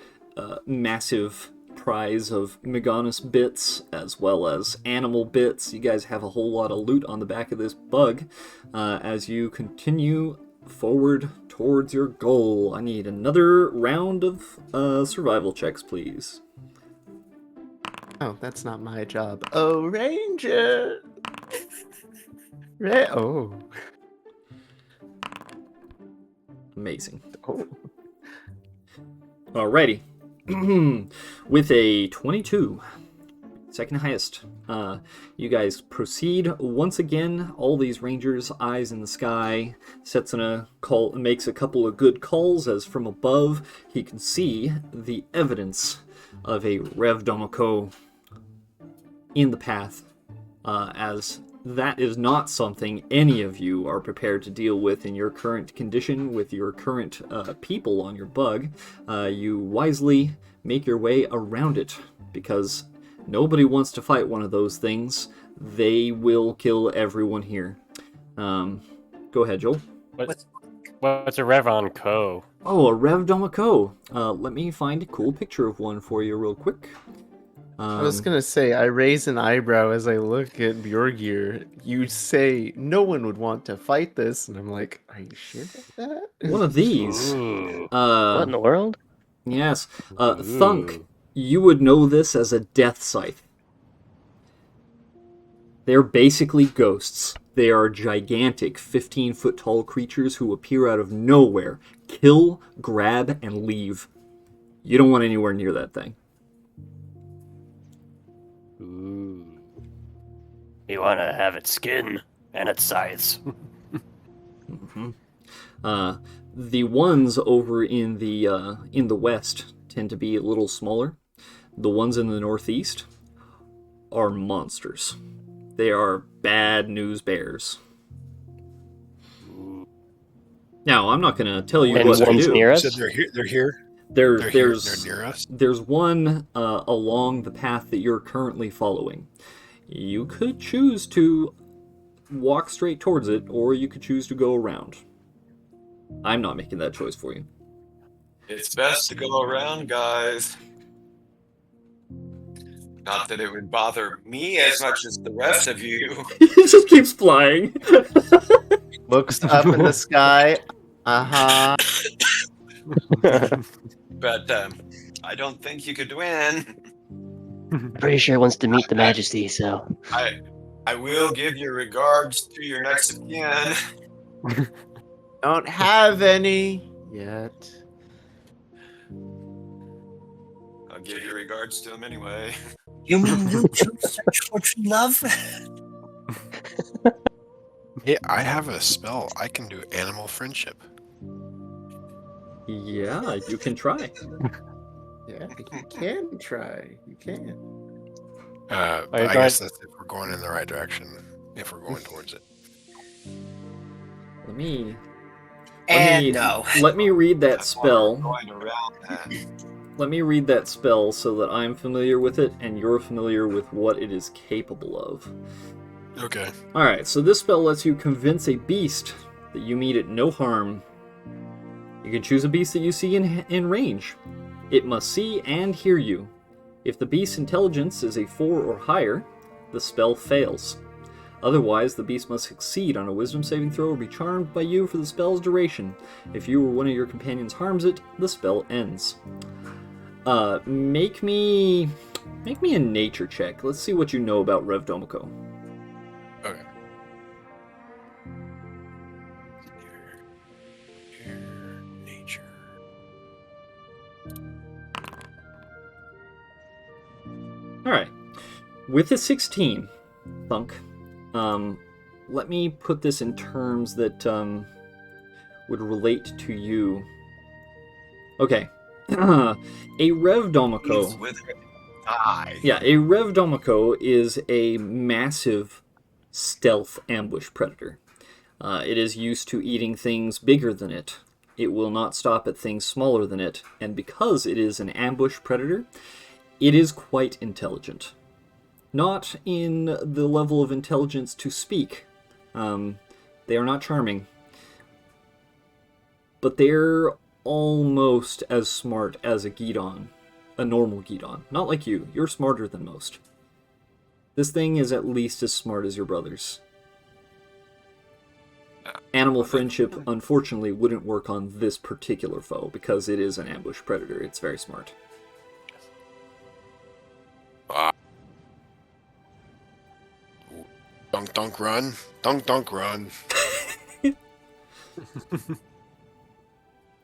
[SPEAKER 1] massive prize of Meganis bits, as well as animal bits. You guys have a whole lot of loot on the back of this bug. As you continue forward towards your goal, I need another round of survival checks, please.
[SPEAKER 3] Oh, that's not my job. Oh, Ranger! Oh.
[SPEAKER 1] Amazing.
[SPEAKER 3] Oh.
[SPEAKER 1] Alrighty. With a 22, second highest, you guys proceed once again. All these rangers, eyes in the sky. Setsuna makes a couple of good calls as from above he can see the evidence of a Rev Domiko in the path, as that is not something any of you are prepared to deal with in your current condition, with your current people on your bug. You wisely make your way around it, because nobody wants to fight one of those things. They will kill everyone here. Go ahead, Joel.
[SPEAKER 2] What's a Revon Co?
[SPEAKER 1] Oh, a Rev Domiko. Let me find a cool picture of one for you real quick.
[SPEAKER 3] I was gonna say, I raise an eyebrow as I look at Bjorgir. You say no one would want to fight this, and I'm like, are you sure about that?
[SPEAKER 1] One of these.
[SPEAKER 7] What in the world?
[SPEAKER 1] Yes. Thunk, you would know this as a death scythe. They're basically ghosts. They are gigantic, 15-foot tall creatures who appear out of nowhere, kill, grab, and leave. You don't want anywhere near that thing.
[SPEAKER 8] Ooh. You want to have its skin and its size.
[SPEAKER 1] The ones over in the west tend to be a little smaller. The ones in the northeast are monsters. They are bad news bears. Now, I'm not going to tell you
[SPEAKER 7] And
[SPEAKER 1] what to
[SPEAKER 7] one's
[SPEAKER 1] do.
[SPEAKER 7] near
[SPEAKER 6] You
[SPEAKER 7] us?
[SPEAKER 6] said they're here. They're here.
[SPEAKER 1] There's
[SPEAKER 6] They're near us.
[SPEAKER 1] There's one along the path that you're currently following. You could choose to walk straight towards it, or you could choose to go around. I'm not making that choice for you.
[SPEAKER 5] It's best to go around, guys. Not that it would bother me as much as the rest of you.
[SPEAKER 1] It just keeps flying.
[SPEAKER 3] Looks up in the sky. Uh-huh.
[SPEAKER 5] But I don't think you could win.
[SPEAKER 7] Pretty sure he wants to meet the Majesty, so.
[SPEAKER 5] I will give your regards to your next of kin.
[SPEAKER 3] Don't have any yet.
[SPEAKER 5] I'll give your regards to him anyway.
[SPEAKER 4] You mean you too search for true love?
[SPEAKER 6] Hey, I have a spell. I can do animal friendship.
[SPEAKER 1] Yeah, you can try.
[SPEAKER 3] Yeah, you can try. You can.
[SPEAKER 6] But
[SPEAKER 2] you
[SPEAKER 6] I
[SPEAKER 2] guys-
[SPEAKER 6] guess that's if we're going in the right direction. If we're going towards it.
[SPEAKER 1] Let me
[SPEAKER 4] No.
[SPEAKER 1] let me read that
[SPEAKER 5] That's why we're
[SPEAKER 1] spell.
[SPEAKER 5] going around that.
[SPEAKER 1] Let me read that spell so that I'm familiar with it and you're familiar with what it is capable of.
[SPEAKER 6] Okay.
[SPEAKER 1] Alright, so this spell lets you convince a beast that you mean it no harm. You can choose a beast that you see in range. It must see and hear you. If the beast's intelligence is a 4 or higher, the spell fails. Otherwise, the beast must succeed on a wisdom saving throw or be charmed by you for the spell's duration. If you or one of your companions harms it, the spell ends. Make me a nature check. Let's see what you know about Rev Domiko.
[SPEAKER 6] Okay. Nature.
[SPEAKER 1] Alright. With a 16, Thunk, let me put this in terms that would relate to you. Okay. A Rev
[SPEAKER 5] He's
[SPEAKER 1] Domiko.
[SPEAKER 5] with die.
[SPEAKER 1] Yeah, a Revdomiko is a massive stealth ambush predator. It is used to eating things bigger than it. It will not stop at things smaller than it, and because it is an ambush predator, it is quite intelligent. Not in the level of intelligence to speak. They are not charming. But they're almost as smart as a Gidon. A normal Gidon. Not like you. You're smarter than most. This thing is at least as smart as your brothers. Animal friendship, unfortunately, wouldn't work on this particular foe because it is an ambush predator. It's very smart.
[SPEAKER 6] Dunk, dunk, run. Dunk, dunk, run.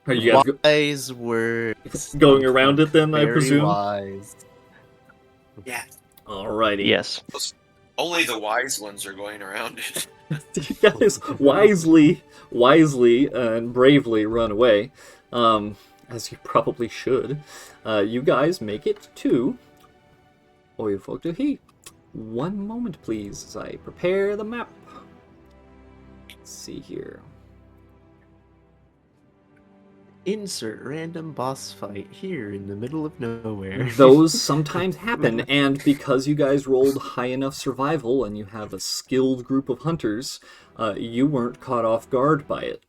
[SPEAKER 1] Are you guys
[SPEAKER 3] Wise words.
[SPEAKER 1] going around it then, I
[SPEAKER 3] Very
[SPEAKER 1] presume?
[SPEAKER 3] wise.
[SPEAKER 4] Yeah.
[SPEAKER 1] Alrighty.
[SPEAKER 7] Yes.
[SPEAKER 5] Only the wise ones are going around it.
[SPEAKER 1] You guys wisely and bravely run away, as you probably should. You guys make it to Oyofolktohi. One moment, please, as I prepare the map. Let's see here.
[SPEAKER 3] Insert random boss fight here in the middle of nowhere.
[SPEAKER 1] Those sometimes happen, and because you guys rolled high enough survival and you have a skilled group of hunters, you weren't caught off guard by it.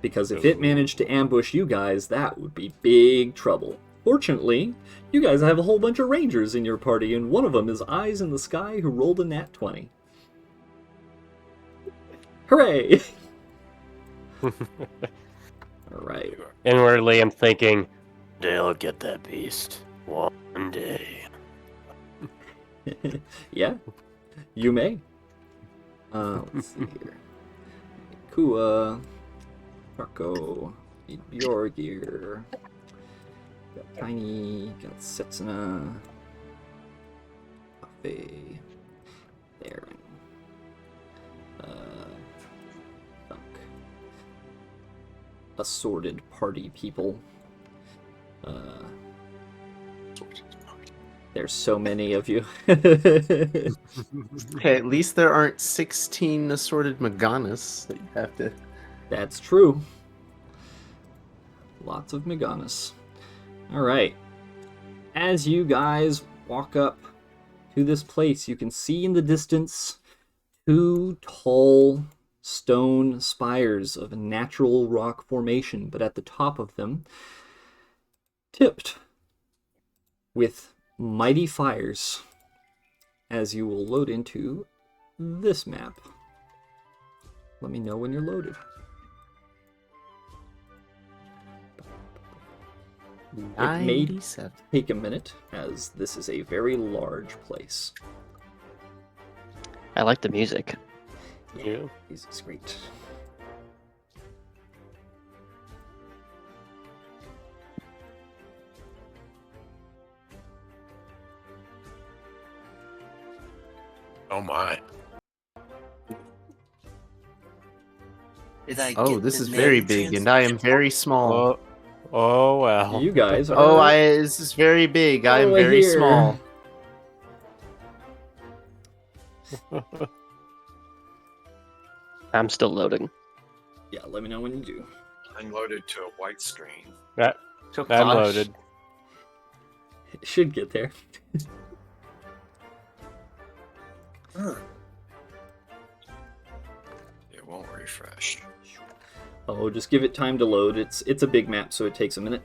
[SPEAKER 1] Because if it managed to ambush you guys, that would be big trouble. Fortunately, you guys have a whole bunch of rangers in your party, and one of them is Eyes in the Sky, who rolled a nat 20. Hooray! Alright.
[SPEAKER 8] Inwardly, I'm thinking, they'll get that beast one day.
[SPEAKER 1] Yeah, you may. Let's see here. Kua, Marco, Bjorgir, got Tiny, got Setsuna, Afe, Theron, Thunk. Assorted party people. There's so many of you.
[SPEAKER 3] Okay, at least there aren't 16 assorted Maganas that you have to...
[SPEAKER 1] That's true. Lots of Meganis. Alright. As you guys walk up to this place, you can see in the distance two tall stone spires of a natural rock formation, but at the top of them, tipped with mighty fires, as you will load into this map. Let me know when you're loaded. It may
[SPEAKER 3] 97.
[SPEAKER 1] take a minute, as this is a very large place.
[SPEAKER 7] I like the music.
[SPEAKER 8] Yeah.
[SPEAKER 1] Music's great.
[SPEAKER 6] Oh my.
[SPEAKER 4] Did I
[SPEAKER 3] Oh,
[SPEAKER 4] get
[SPEAKER 3] this
[SPEAKER 4] the
[SPEAKER 3] is very
[SPEAKER 4] name
[SPEAKER 3] big, and I am very small.
[SPEAKER 8] Oh well.
[SPEAKER 1] You guys are...
[SPEAKER 3] Oh, this is very big. I am
[SPEAKER 1] way
[SPEAKER 3] very
[SPEAKER 1] here.
[SPEAKER 3] small.
[SPEAKER 7] I'm still loading.
[SPEAKER 1] Yeah, let me know when you do.
[SPEAKER 5] I'm loaded to a white screen.
[SPEAKER 8] That,
[SPEAKER 3] Oh,
[SPEAKER 8] I'm
[SPEAKER 3] gosh.
[SPEAKER 8] loaded.
[SPEAKER 1] It should get there.
[SPEAKER 4] Huh.
[SPEAKER 5] It won't refresh.
[SPEAKER 1] Oh, just give it time to load. It's a big map, so it takes a minute.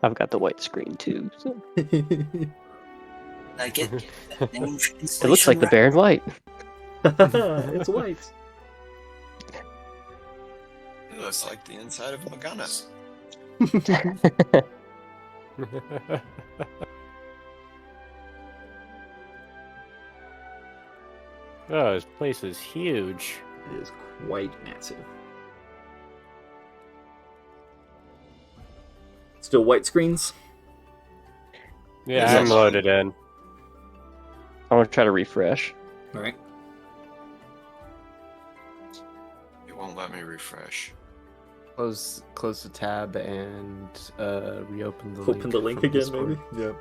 [SPEAKER 7] I've got the white screen too. So.
[SPEAKER 4] I get the name
[SPEAKER 7] It looks like the Baron White.
[SPEAKER 1] It's white.
[SPEAKER 5] It looks like the inside of Maganas.
[SPEAKER 8] Oh, this place is huge.
[SPEAKER 1] It is quite massive. Still white screens?
[SPEAKER 8] Yeah,
[SPEAKER 1] Is
[SPEAKER 8] I'm
[SPEAKER 1] that-
[SPEAKER 8] loaded in.
[SPEAKER 7] I want to try to refresh.
[SPEAKER 1] Alright.
[SPEAKER 5] It won't let me refresh.
[SPEAKER 3] close the tab and reopen the
[SPEAKER 1] Open the link
[SPEAKER 3] from
[SPEAKER 1] again,
[SPEAKER 3] Discord.
[SPEAKER 1] maybe? Yeah.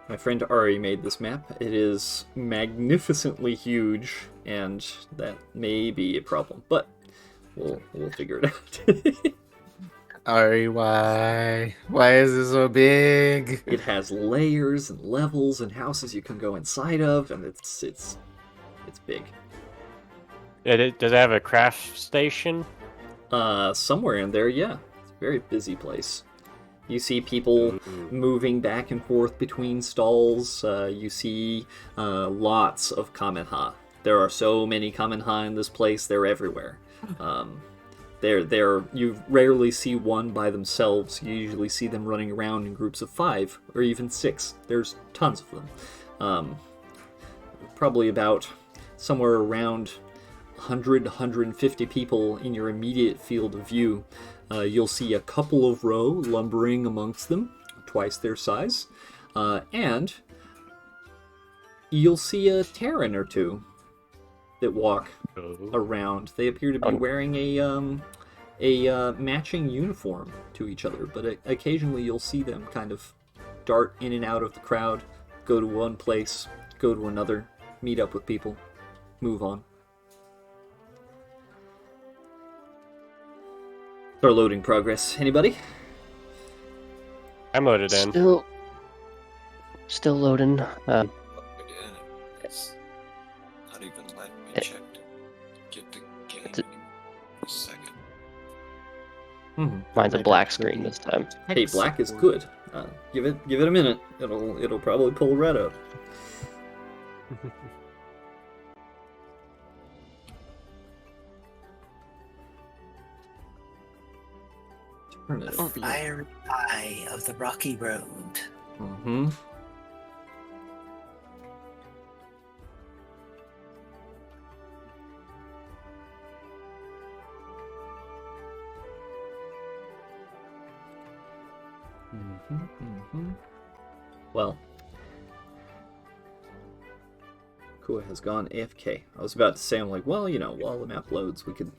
[SPEAKER 1] My friend Ari made this map. It is magnificently huge, and that may be a problem, but we'll figure it out.
[SPEAKER 3] Ari, why? Why is it so big?
[SPEAKER 1] It has layers and levels and houses you can go inside of, and it's big.
[SPEAKER 2] Does it have a craft station?
[SPEAKER 1] Somewhere in there, yeah. It's a very busy place. You see people moving back and forth between stalls. You see lots of Kameha. There are so many Kameha in this place. They're everywhere. You rarely see one by themselves. You usually see them running around in groups of 5 or even 6. There's tons of them. Probably about somewhere around 100, 150 people in your immediate field of view. You'll see a couple of row lumbering amongst them, twice their size, and you'll see a Terran or two that walk around. They appear to be wearing a matching uniform to each other, but occasionally you'll see them kind of dart in and out of the crowd, go to one place, go to another, meet up with people, move on. Our loading progress. Anybody?
[SPEAKER 2] I'm loaded in.
[SPEAKER 7] Still loading.
[SPEAKER 5] It's not even letting me check to get the game in a second.
[SPEAKER 7] Mine's a black screen this time.
[SPEAKER 1] Hey, black is good. Give it a minute. It'll probably pull red up.
[SPEAKER 4] The fiery eye of the rocky road.
[SPEAKER 1] Mm-hmm. Well, Kua has gone AFK. I was about to say, I'm like, well, while the map loads, we could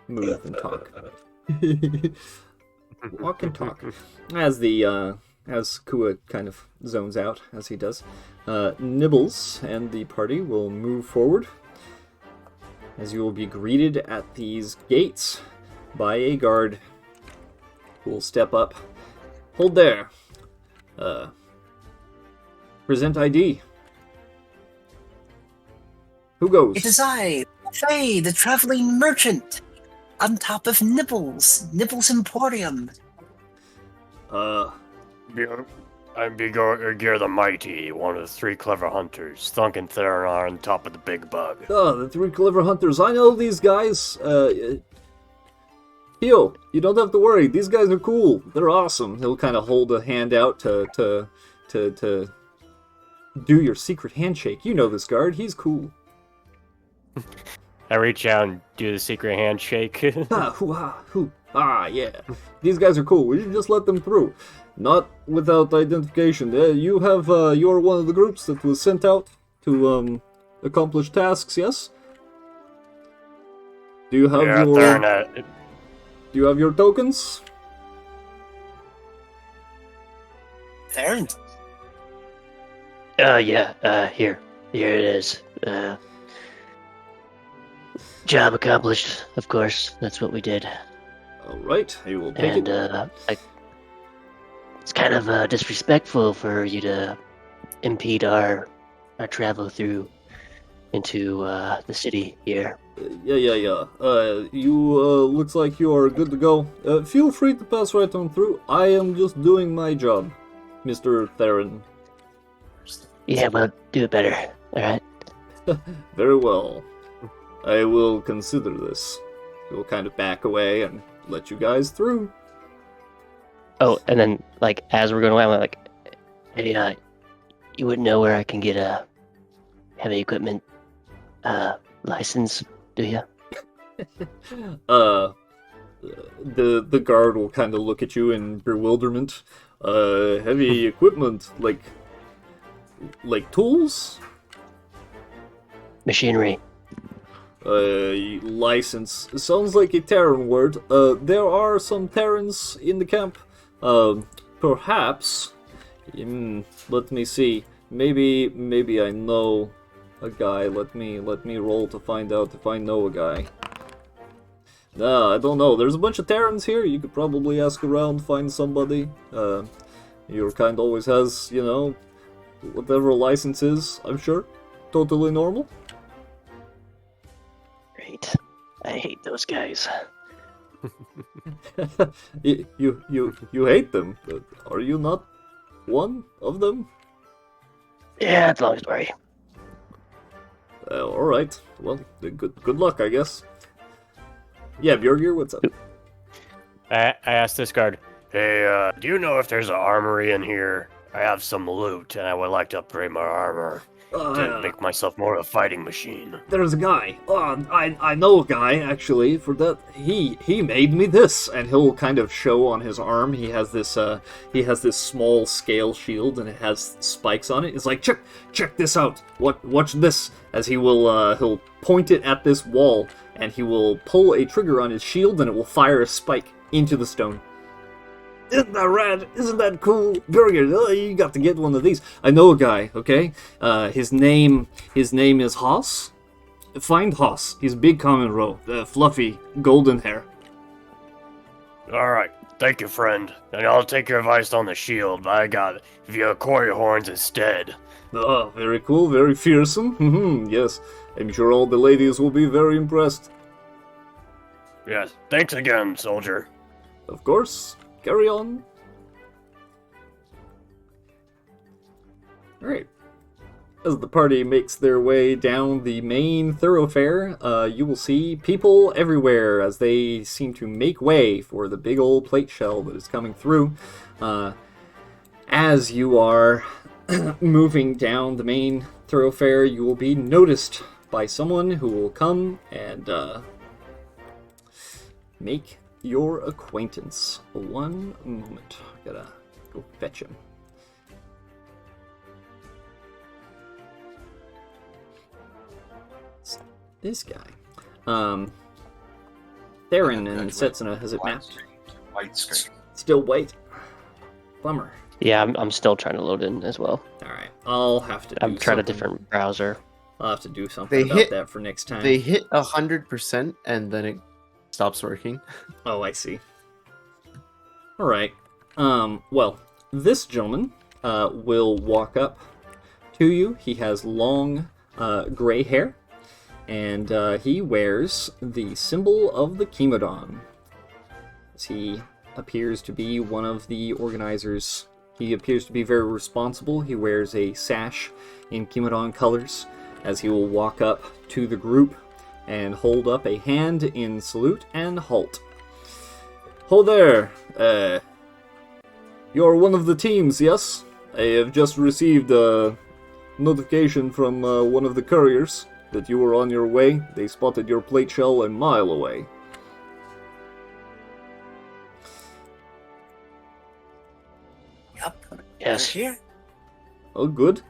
[SPEAKER 1] move and talk. Walk and talk. As Kua kind of zones out, as he does, Nibbles and the party will move forward, as you will be greeted at these gates by a guard who will step up. Hold there. Present ID. Who goes?
[SPEAKER 4] It is I, Faye, the traveling merchant, on top of Nibbles Emporium.
[SPEAKER 8] I'm Gear the Mighty, one of the 3 clever hunters. Thunk and Theron are on top of the big bug.
[SPEAKER 1] The 3 clever hunters. I know these guys. Hio, you don't have to worry. These guys are cool. They're awesome. He'll kind of hold a hand out to do your secret handshake. You know this guard. He's cool.
[SPEAKER 2] I reach out and do the secret handshake.
[SPEAKER 1] Yeah. These guys are cool. We should just let them through. Not without identification. You are one of the groups that was sent out to accomplish tasks. Yes. Do you have Do you have your tokens?
[SPEAKER 4] Theron?
[SPEAKER 7] Yeah, here it is. Job accomplished, of course. That's what we did.
[SPEAKER 1] Alright, I will take
[SPEAKER 7] it. It's kind of disrespectful for you to impede our travel through into the city here.
[SPEAKER 1] Yeah. Looks like you are good to go. Feel free to pass right on through. I am just doing my job, Mr. Theron.
[SPEAKER 7] Yeah, well, do it better, alright?
[SPEAKER 1] Very well. I will consider this. We'll kind of back away and let you guys through.
[SPEAKER 7] Oh, and then, as we're going away, I'm like, hey, you wouldn't know where I can get a heavy equipment license, do you?
[SPEAKER 1] The guard will kind of look at you in bewilderment. Heavy equipment, like tools?
[SPEAKER 7] Machinery.
[SPEAKER 1] License. Sounds like a Terran word. There are some Terrans in the camp. Perhaps. Let me see. Maybe I know a guy. Let me roll to find out if I know a guy. Nah, I don't know. There's a bunch of Terrans here. You could probably ask around, find somebody. Your kind always has, you know, whatever license is, I'm sure. Totally normal.
[SPEAKER 7] Great. I hate those guys.
[SPEAKER 1] You hate them, but are you not one of them?
[SPEAKER 7] Yeah, it's a long story.
[SPEAKER 1] All right. Well, good luck, I guess. Yeah, Bjorgir, what's up?
[SPEAKER 8] I asked this guard, hey, do you know if there's an armory in here? I have some loot, and I would like to upgrade my armor to make myself more of a fighting machine.
[SPEAKER 1] There's a guy. I know a guy, actually, for that. He made me this, and he'll kind of show on his arm. He has this small scale shield, and it has spikes on it. It's like, check this out. Watch this, as he'll point it at this wall, and he will pull a trigger on his shield, and it will fire a spike into the stone. Isn't that rad? Isn't that cool? Burger, you got to get one of these. I know a guy, okay? His name is Haas. Find Haas. He's big common row. Fluffy, golden hair.
[SPEAKER 8] Alright, thank you, friend. And I'll take your advice on the shield, but I got if you acquire horns instead.
[SPEAKER 1] Oh, very cool, very fearsome. Yes, I'm sure all the ladies will be very impressed.
[SPEAKER 8] Yes, thanks again, soldier.
[SPEAKER 1] Of course. Carry on. Alright. As the party makes their way down the main thoroughfare, you will see people everywhere as they seem to make way for the big old plate shell that is coming through. As you are moving down the main thoroughfare, you will be noticed by someone who will come and make your acquaintance. One moment. I gotta go fetch him. It's this guy. Theron and Setsuna has it mapped.
[SPEAKER 5] White screen.
[SPEAKER 1] Still white. Bummer.
[SPEAKER 7] Yeah, I'm still trying to load in as well.
[SPEAKER 1] Alright, I'll have to do
[SPEAKER 7] I'm trying a
[SPEAKER 1] something.
[SPEAKER 7] different browser.
[SPEAKER 1] I'll have to do something about that for next time.
[SPEAKER 3] They hit 100% and then it stops working.
[SPEAKER 1] Oh, I see. Alright. Well, this gentleman will walk up to you. He has long gray hair, and he wears the symbol of the Chemodon. As he appears to be one of the organizers. He appears to be very responsible. He wears a sash in Chemodon colors, as he will walk up to the group and hold up a hand in salute and halt. Ho there! You're one of the teams, yes? I have just received a notification from one of the couriers that you were on your way. They spotted your plate shell a mile away.
[SPEAKER 4] Yup.
[SPEAKER 7] Yes.
[SPEAKER 4] Here.
[SPEAKER 1] Oh, good.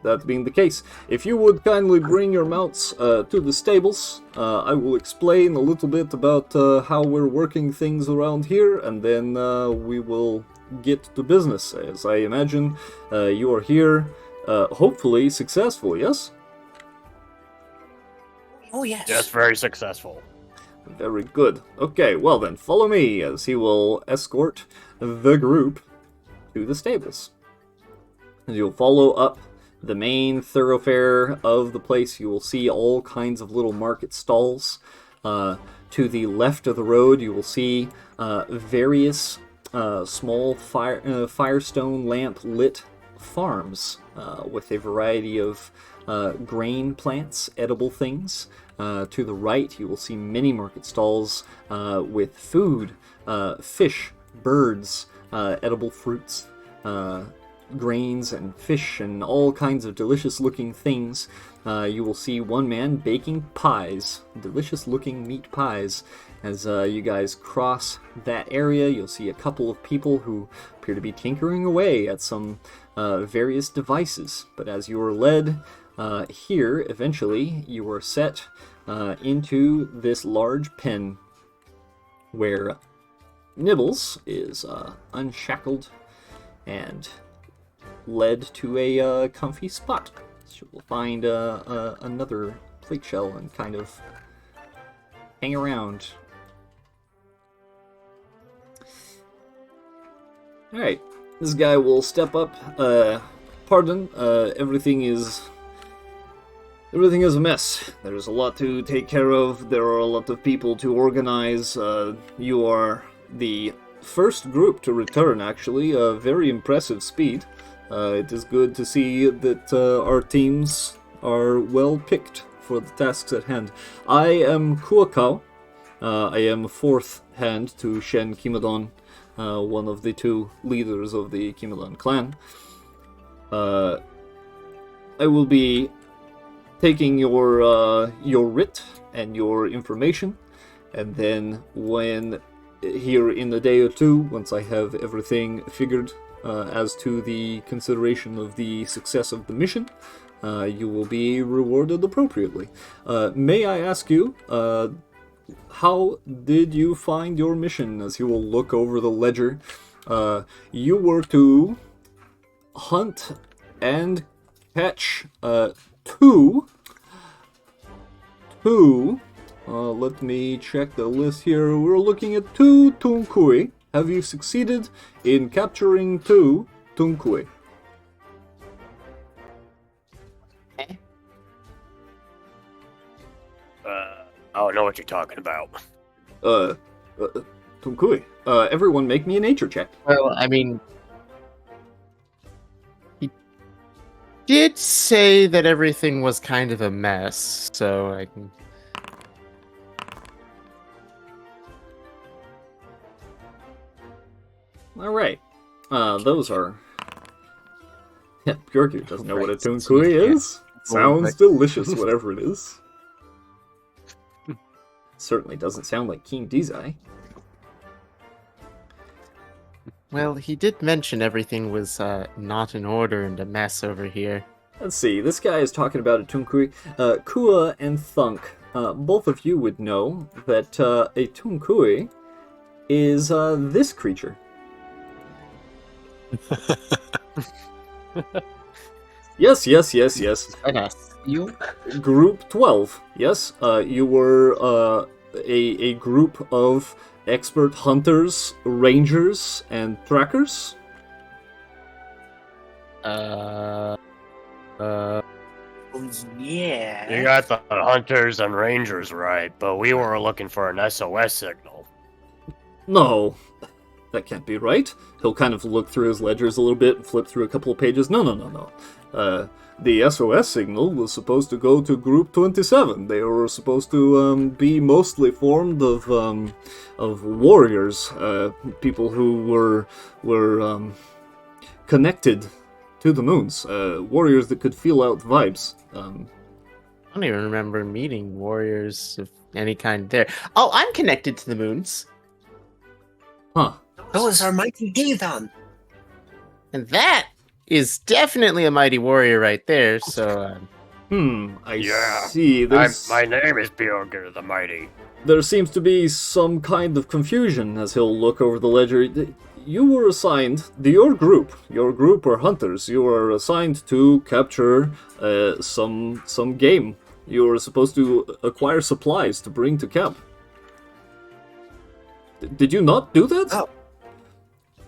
[SPEAKER 1] That being the case, if you would kindly bring your mounts to the stables, I will explain a little bit about how we're working things around here, and then we will get to business. As I imagine, you are here, hopefully successful, yes?
[SPEAKER 4] Oh, yes.
[SPEAKER 8] Yes, very successful.
[SPEAKER 1] Very good. Okay, well then, follow me, as he will escort the group to the stables. As you'll follow up the main thoroughfare of the place, you will see all kinds of little market stalls. To the left of the road, you will see various small firestone lamp lit farms with a variety of grain plants, edible things. To the right, you will see many market stalls with food, fish, birds, edible fruits, grains and fish and all kinds of delicious looking things. You will see one man baking pies, delicious looking meat pies. As you guys cross that area, you'll see a couple of people who appear to be tinkering away at some various devices. But as you are led here, eventually, you are set into this large pen where Nibbles is unshackled and led to a comfy spot. She will find another plate shell and kind of hang around. Alright, this guy will step up. Pardon, everything is a mess. There's a lot to take care of. There are a lot of people to organize. You are the first group to return, actually. A very impressive speed. It is good to see that our teams are well picked for the tasks at hand. I am Kuakao. I am fourth hand to Shen Kimadon, one of the two leaders of the Kimadon clan. I will be taking your writ and your information, and then when here in a day or two, once I have everything figured as to the consideration of the success of the mission, you will be rewarded appropriately. May I ask you, how did you find your mission? As you will look over the ledger, you were to hunt and catch two. Let me check the list here. We're looking at 2 Tunkui. Have you succeeded in capturing 2 Tunkui?
[SPEAKER 8] I don't know what you're talking about.
[SPEAKER 1] Tunkui. Everyone make me a nature check.
[SPEAKER 3] Well, I mean, he did say that everything was kind of a mess, so I can.
[SPEAKER 1] Alright. Those are... Yeah, Bjorku doesn't know what a Tunkui is. Sounds delicious, whatever it is. Certainly doesn't sound like Keen Dizai.
[SPEAKER 3] Well, he did mention everything was not in order and a mess over here.
[SPEAKER 1] Let's see, this guy is talking about a Tunkui. Kua and Thunk, both of you would know that a Tunkui is this creature. Yes.
[SPEAKER 3] You?
[SPEAKER 1] Group 12. Yes, you were a group of expert hunters, rangers, and trackers.
[SPEAKER 4] Oh, yeah.
[SPEAKER 8] You got the hunters and rangers right, but we were looking for an SOS signal.
[SPEAKER 1] No, that can't be right. He'll kind of look through his ledgers a little bit and flip through a couple of pages. No. The SOS signal was supposed to go to Group 27. They were supposed to be mostly formed of warriors, people who were connected to the moons, warriors that could feel out vibes.
[SPEAKER 3] I don't even remember meeting warriors of any kind there. Oh, I'm connected to the moons.
[SPEAKER 1] Huh.
[SPEAKER 4] So is our mighty Gidon.
[SPEAKER 3] And that is definitely a mighty warrior right there, so...
[SPEAKER 8] Yeah.
[SPEAKER 1] see.
[SPEAKER 8] My name is Bjorger the Mighty.
[SPEAKER 1] There seems to be some kind of confusion as he'll look over the ledger. You were assigned, your group are hunters. You were assigned to capture some game. You were supposed to acquire supplies to bring to camp. Did you not do that?
[SPEAKER 4] Oh.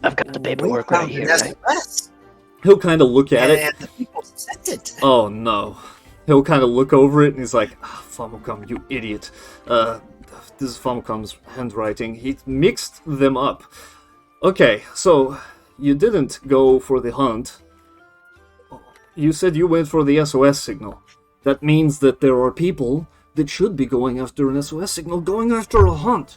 [SPEAKER 7] I've got the paperwork right here. Right?
[SPEAKER 1] He'll kind of look at it.
[SPEAKER 4] And the people sent it.
[SPEAKER 1] Oh no. He'll kind of look over it and he's like, Famocom, you idiot. This is Famocom's handwriting. He mixed them up. Okay, so you didn't go for the hunt. You said you went for the SOS signal. That means that there are people that should be going after an SOS signal going after a hunt.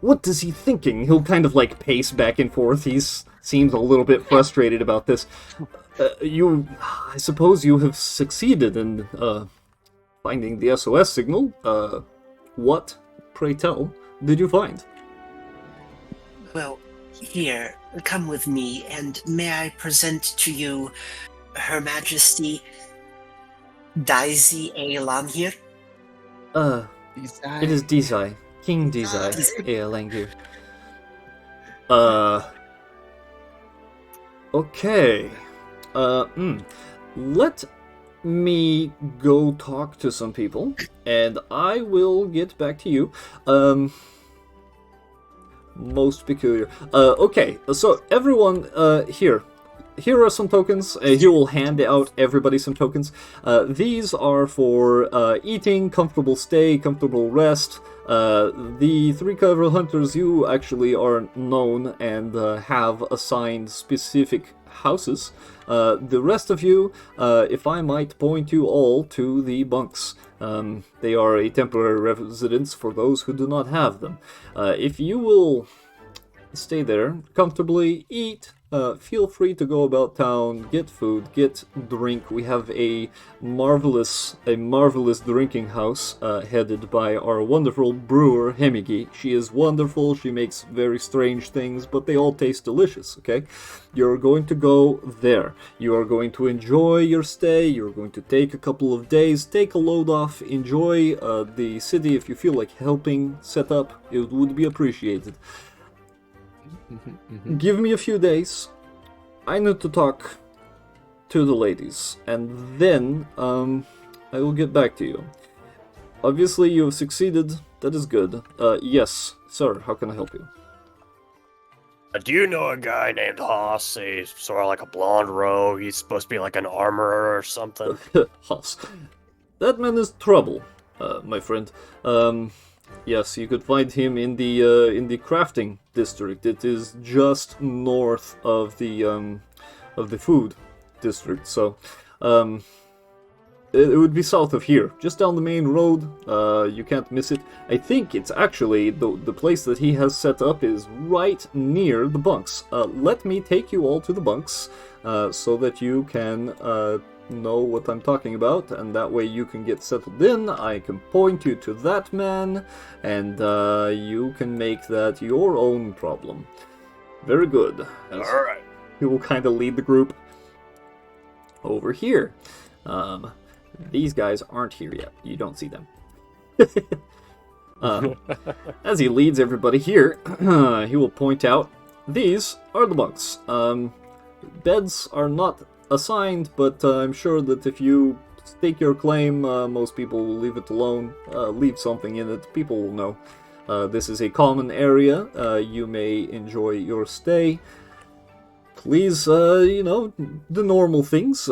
[SPEAKER 1] What is he thinking? He'll kind of like pace back and forth. He seems a little bit frustrated about this. I suppose you have succeeded in finding the SOS signal. What, pray tell, did you find?
[SPEAKER 4] Well, here, come with me, and may I present to you Her Majesty Daisy Aelan here?
[SPEAKER 1] It is Dizai. King Dizai. Langir. Okay. Let me go talk to some people, and I will get back to you. Most peculiar. Okay, so everyone, here are some tokens. He will hand out everybody some tokens. These are for eating, comfortable stay, comfortable rest. The 3 clever hunters, you actually are known and have assigned specific houses. The rest of you, if I might point you all to the bunks. They are a temporary residence for those who do not have them. If you will stay there comfortably, eat, feel free to go about town, get food, get drink. We have a marvelous drinking house headed by our wonderful brewer, Hemigi. She is wonderful, she makes very strange things, but they all taste delicious, okay? You're going to go there. You are going to enjoy your stay, you're going to take a couple of days, take a load off, enjoy the city. If you feel like helping set up, it would be appreciated. Give me a few days. I need to talk to the ladies, and then I will get back to you. Obviously, you have succeeded. That is good. Yes, sir. How can I help you?
[SPEAKER 8] Do you know a guy named Haas? He's sort of like a blonde rogue. He's supposed to be like an armorer or something.
[SPEAKER 1] Haas. That man is trouble, my friend. Yes, you could find him in the crafting district. It is just north of the food district. So, it would be south of here, just down the main road. You can't miss it. I think it's actually the place that he has set up is right near the bunks. Let me take you all to the bunks, so that you can know what I'm talking about, and that way you can get settled in. I can point you to that man, and you can make that your own problem. Very good.
[SPEAKER 8] Alright.
[SPEAKER 1] He will kind of lead the group over here. These guys aren't here yet. You don't see them. As he leads everybody here, he will point out, these are the bunks. Beds are not assigned, but I'm sure that if you stake your claim, most people will leave it alone. Leave something in it. People will know. This is a common area. You may enjoy your stay. Please, the normal things.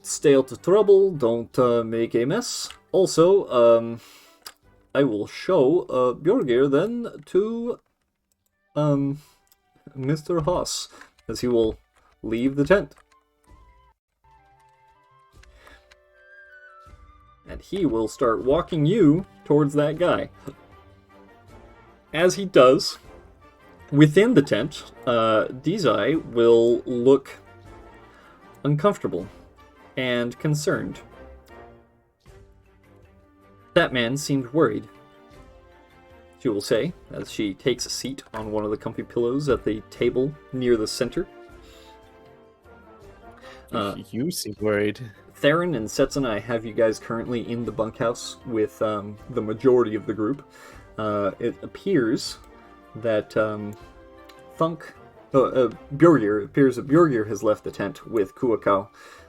[SPEAKER 1] Stay out of trouble. Don't make a mess. Also, I will show Bjorgir then to Mr. Haas, as he will leave the tent. And he will start walking you towards that guy. As he does, within the tent, Dizai will look uncomfortable and concerned. That man seemed worried, she will say, as she takes a seat on one of the comfy pillows at the table near the center.
[SPEAKER 3] You seem worried.
[SPEAKER 1] Theron and Setsun, I have you guys currently in the bunkhouse with the majority of the group. It appears that Bjorgir has left the tent with Kuakao,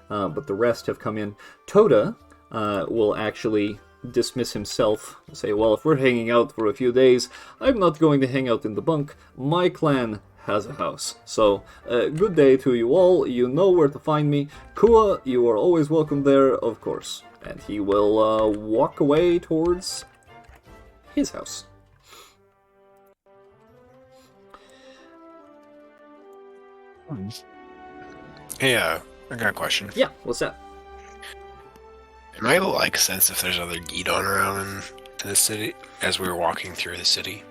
[SPEAKER 1] but the rest have come in. Toda will actually dismiss himself, say, well, if we're hanging out for a few days, I'm not going to hang out in the bunk. My clan has a house. So, good day to you all. You know where to find me. Kua, you are always welcome there, of course. And he will walk away towards his house.
[SPEAKER 6] Hey, I got a question.
[SPEAKER 1] Yeah, what's that?
[SPEAKER 6] Am I able to, like, sense if there's other Gidon around in the city as we were walking through the city?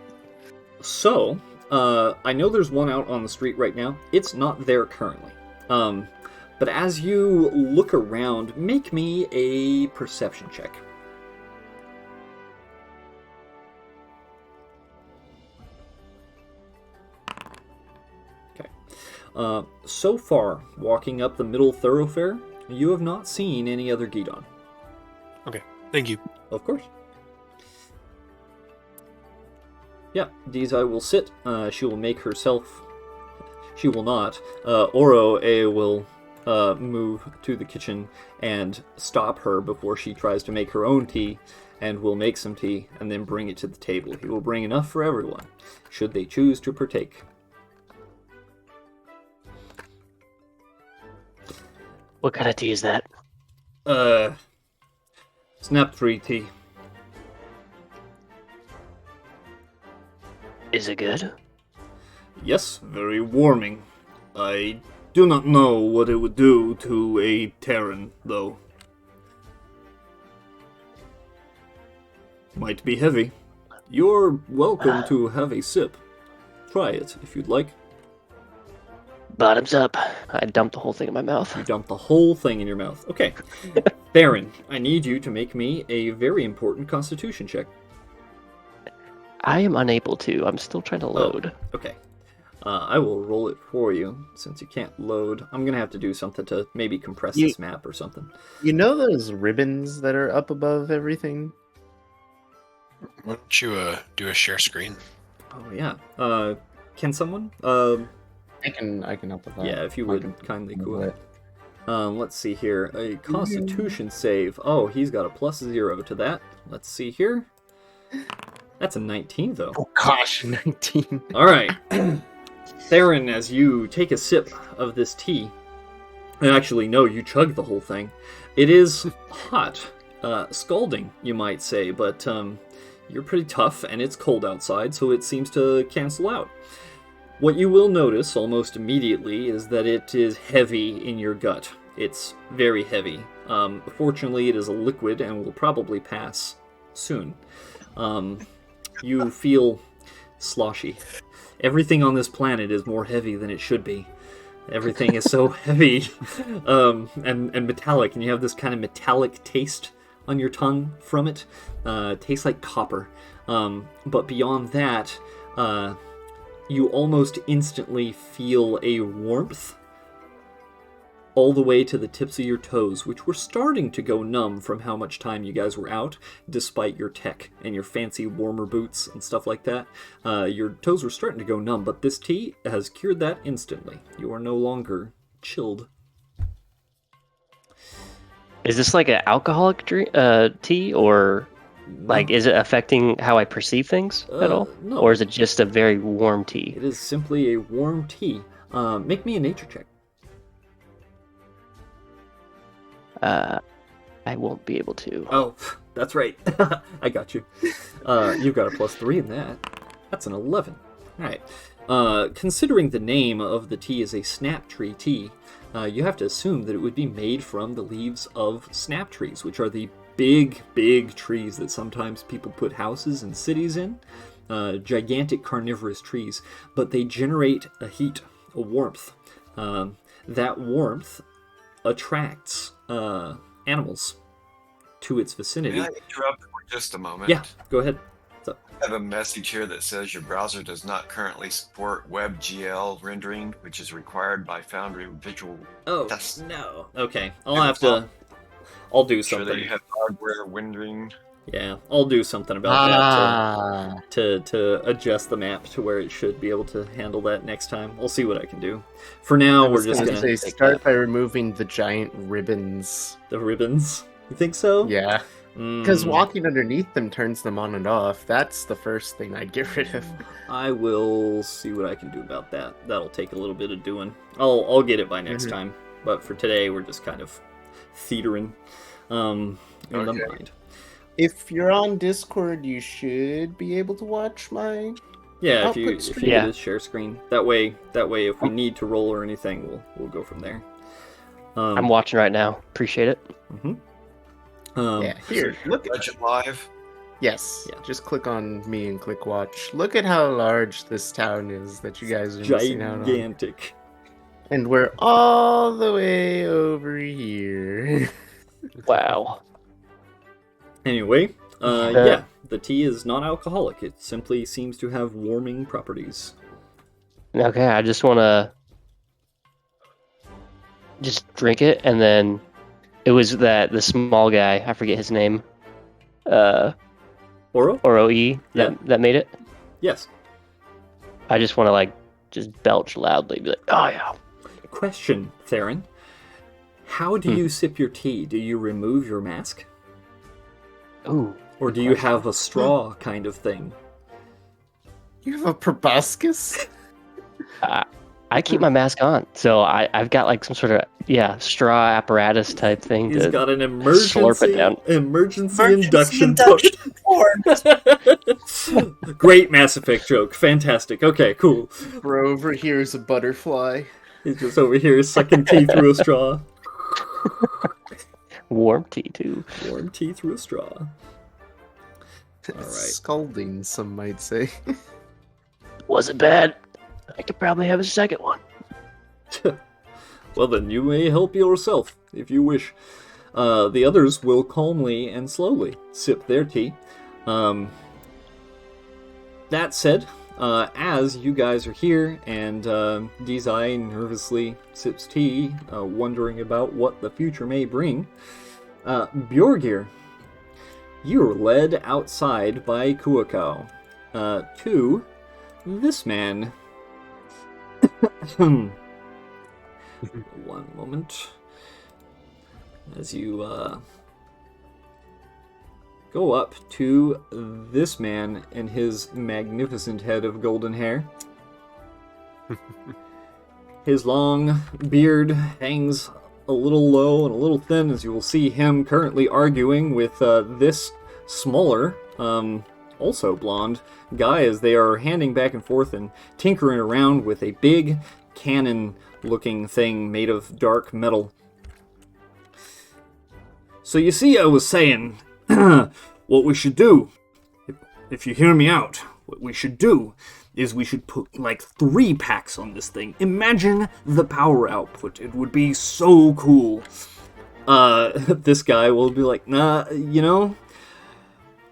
[SPEAKER 1] So, I know there's one out on the street right now. It's not there currently. But as you look around, make me a perception check. Okay. So far, walking up the middle thoroughfare, you have not seen any other Gidon.
[SPEAKER 6] Thank you.
[SPEAKER 1] Of course. Yeah, Dizai will sit. She will make herself... She will not. Oro A will move to the kitchen and stop her before she tries to make her own tea, and will make some tea and then bring it to the table. He will bring enough for everyone, should they choose to partake.
[SPEAKER 7] What kind of tea is that?
[SPEAKER 1] Snaptree tea.
[SPEAKER 7] Is it good?
[SPEAKER 1] Yes, very warming. I do not know what it would do to a Terran, though. Might be heavy. You're welcome to have a sip. Try it, if you'd like.
[SPEAKER 7] Bottoms up. I dumped the whole thing in my mouth.
[SPEAKER 1] You dump the whole thing in your mouth. Okay. Baron, I need you to make me a very important constitution check.
[SPEAKER 7] I am unable to. I'm still trying to load.
[SPEAKER 1] Okay. I will roll it for you, since you can't load. I'm gonna have to do something to maybe compress this map or something.
[SPEAKER 3] You know those ribbons that are up above everything?
[SPEAKER 6] Why don't you do a share screen?
[SPEAKER 1] Oh, yeah. Can someone?
[SPEAKER 3] I can help with that.
[SPEAKER 1] Yeah, if you
[SPEAKER 3] I
[SPEAKER 1] would
[SPEAKER 3] can
[SPEAKER 1] kindly
[SPEAKER 3] do
[SPEAKER 1] go
[SPEAKER 3] it.
[SPEAKER 1] ahead. Let's see here. A constitution save. Oh, he's got a +0 to that. Let's see here. That's a 19, though.
[SPEAKER 3] Oh gosh, 19.
[SPEAKER 1] All right. Theron, as you take a sip of this tea, and actually, no, you chug the whole thing. It is hot. Scalding, you might say, but you're pretty tough, and it's cold outside, so it seems to cancel out. What you will notice almost immediately is that it is heavy in your gut. It's very heavy. Fortunately, it is a liquid and will probably pass soon. You feel sloshy. Everything on this planet is more heavy than it should be. Everything is so heavy and metallic, and you have this kind of metallic taste on your tongue from it. Tastes like copper. But beyond that, you almost instantly feel a warmth all the way to the tips of your toes, which were starting to go numb from how much time you guys were out, despite your tech and your fancy warmer boots and stuff like that. Your toes were starting to go numb, but this tea has cured that instantly. You are no longer chilled.
[SPEAKER 7] Is this like an alcoholic tea, or like is it affecting how I perceive things at all?
[SPEAKER 1] No.
[SPEAKER 7] Or is it just a very warm tea?
[SPEAKER 1] It is simply a warm tea. Make me a nature check.
[SPEAKER 7] I won't be able to.
[SPEAKER 1] Oh, that's right. I got you. You've got a +3 in that. That's an 11. All right. Considering the name of the tea is a snaptree tea, you have to assume that it would be made from the leaves of snap trees, which are the big, big trees that sometimes people put houses and cities in. Gigantic carnivorous trees, but they generate a heat, a warmth. That warmth attracts animals to its vicinity.
[SPEAKER 5] May I interrupt for just a moment?
[SPEAKER 1] Yeah, go ahead. What's up?
[SPEAKER 5] I have a message here that says your browser does not currently support WebGL rendering, which is required by Foundry Visual.
[SPEAKER 1] Oh,
[SPEAKER 5] That's-
[SPEAKER 1] no. Okay, I'll do
[SPEAKER 5] Sure that
[SPEAKER 1] something.
[SPEAKER 5] you have hardware rendering.
[SPEAKER 1] Yeah, I'll do something about that to adjust the map to where it should be able to handle that next time. I'll see what I can do. For now, we're just gonna
[SPEAKER 3] say start by removing the giant ribbons.
[SPEAKER 1] the ribbons. You think so?
[SPEAKER 3] Yeah, because
[SPEAKER 1] Mm,
[SPEAKER 3] walking underneath them turns them on and off. That's the first thing I'd get rid of.
[SPEAKER 1] I will see what I can do about that. That'll take a little bit of doing. I'll get it by next time. But for today, we're just kind of theatering in the
[SPEAKER 5] Okay.
[SPEAKER 1] mind.
[SPEAKER 3] If you're on Discord, you should be able to watch my.
[SPEAKER 1] Yeah,
[SPEAKER 3] Output
[SPEAKER 1] if
[SPEAKER 3] stream.
[SPEAKER 1] you
[SPEAKER 7] Yeah.
[SPEAKER 1] get a share screen. That way, if we need to roll or anything, we'll go from there.
[SPEAKER 7] I'm watching right now. Appreciate it.
[SPEAKER 3] Yeah, here. Look.
[SPEAKER 5] Legend Live.
[SPEAKER 3] Yes.
[SPEAKER 1] Yeah.
[SPEAKER 3] Just click on me and click watch. Look at how large this town is that you guys are missing out on.
[SPEAKER 1] Gigantic.
[SPEAKER 3] And we're all the way over here.
[SPEAKER 7] Wow.
[SPEAKER 1] Anyway,
[SPEAKER 7] Yeah.
[SPEAKER 1] yeah, the tea is not alcoholic. It simply seems to have warming properties.
[SPEAKER 7] Okay, I just want to just drink it, and then it was the small guy. I forget his name.
[SPEAKER 1] Oro?
[SPEAKER 7] ROE that made it.
[SPEAKER 1] Yes.
[SPEAKER 7] I just want to like just belch loudly, be like, oh yeah.
[SPEAKER 1] Question, Theron. How do you sip your tea? Do you remove your mask?
[SPEAKER 7] Ooh.
[SPEAKER 1] Or do you have a straw kind of thing?
[SPEAKER 3] You have a proboscis?
[SPEAKER 7] I keep my mask on, so I've got like some sort of straw apparatus type thing.
[SPEAKER 1] He's
[SPEAKER 7] to
[SPEAKER 1] got an
[SPEAKER 7] slurp it down.
[SPEAKER 1] emergency induction port. Great Mass Effect joke. Fantastic. Okay, cool.
[SPEAKER 3] Bro over here is a butterfly.
[SPEAKER 1] He's just over here sucking tea through a straw.
[SPEAKER 7] Warm tea too.
[SPEAKER 1] Warm tea through a straw. All right.
[SPEAKER 3] Scalding, some might say.
[SPEAKER 7] Wasn't bad. I could probably have a second one.
[SPEAKER 1] Well, then you may help yourself, if you wish. The others will calmly and slowly sip their tea. That said, as you guys are here, and Dizai nervously sips tea, wondering about what the future may bring, Bjorgir, you're led outside by Kuakao to this man. One moment. As you go up to this man and his magnificent head of golden hair. His long beard hangs a little low and a little thin, as you will see him currently arguing with this smaller, also blonde guy, as they are handing back and forth and tinkering around with a big cannon-looking thing made of dark metal. So you see, I was saying, what we should do, if you hear me out, what we should do is we should put like 3 packs on this thing. Imagine the power output. It would be so cool. This guy will be like, nah, you know,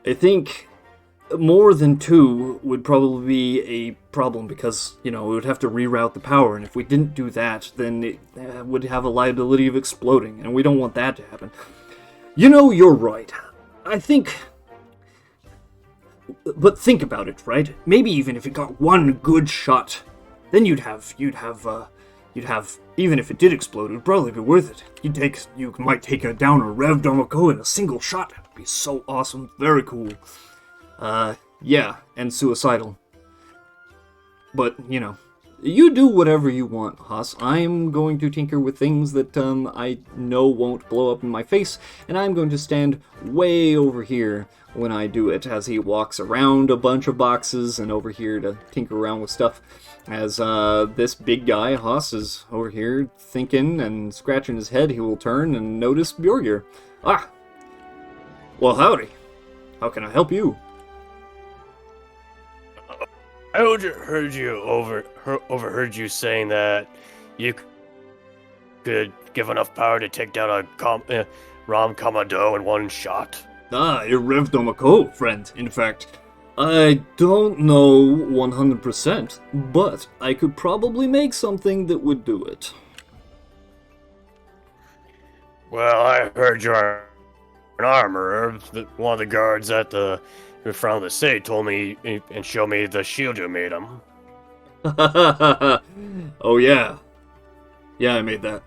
[SPEAKER 1] I think more than 2 would probably be a problem because, you know, we would have to reroute the power, and if we didn't do that, then it would have a liability of exploding, and we don't want that to happen. You know, you're right. I think... But think about it, right? Maybe even if it got 1 good shot, then you'd have, even if it did explode, it would probably be worth it. You might take down a Rev Domiko in a single shot. That would be so awesome. Very cool. Yeah, and suicidal. But, you know, you do whatever you want, Haas. I'm going to tinker with things that I know won't blow up in my face, and I'm going to stand way over here when I do it, as he walks around a bunch of boxes and over here to tinker around with stuff. As this big guy, Haas, is over here thinking and scratching his head, he will turn and notice Bjorgir. Ah! Well, howdy. How can I help you?
[SPEAKER 8] I overheard you saying that you could give enough power to take down a Ram Kamado in 1 shot.
[SPEAKER 1] Ah, you're Rev Domiko, friend. In fact, I don't know 100%, but I could probably make something that would do it.
[SPEAKER 8] Well, I heard you're an armorer. One of the guards at the in front of the city told me and showed me the shield you made him.
[SPEAKER 1] Oh yeah. Yeah, I made that.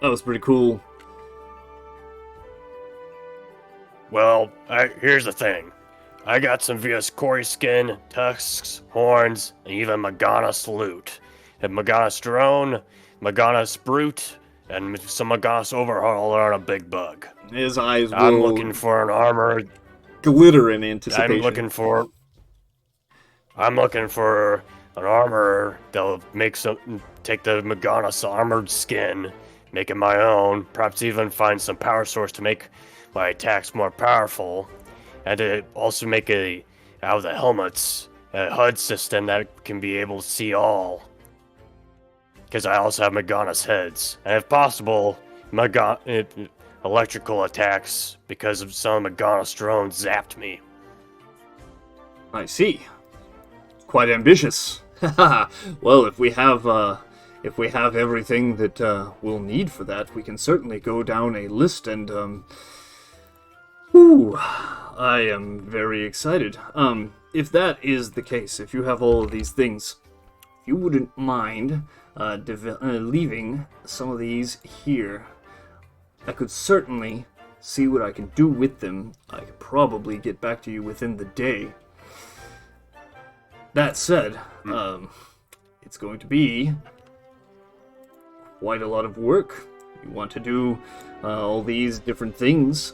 [SPEAKER 1] That was pretty cool.
[SPEAKER 8] Well, here's the thing. I got some Viascori skin, tusks, horns, and even Magana's loot. And Magana's drone, Magana's brute, and some Magana's overhauler on a big bug.
[SPEAKER 1] His eyes will
[SPEAKER 8] I'm looking for an armor.
[SPEAKER 1] Glitter in anticipation.
[SPEAKER 8] I'm looking for an armor that'll take the Magana's armored skin, make it my own, perhaps even find some power source to make my attacks more powerful, and to also make out of the helmets a HUD system that can be able to see all. Because I also have Magana's heads, and if possible, electrical attacks because of some of Magana's drones zapped me.
[SPEAKER 1] I see. Quite ambitious. Well, if we have everything that we'll need for that, we can certainly go down a list and Whew, I am very excited. If that is the case, if you have all of these things, if you wouldn't mind leaving some of these here, I could certainly see what I can do with them. I could probably get back to you within the day. That said, it's going to be quite a lot of work. You want to do all these different things.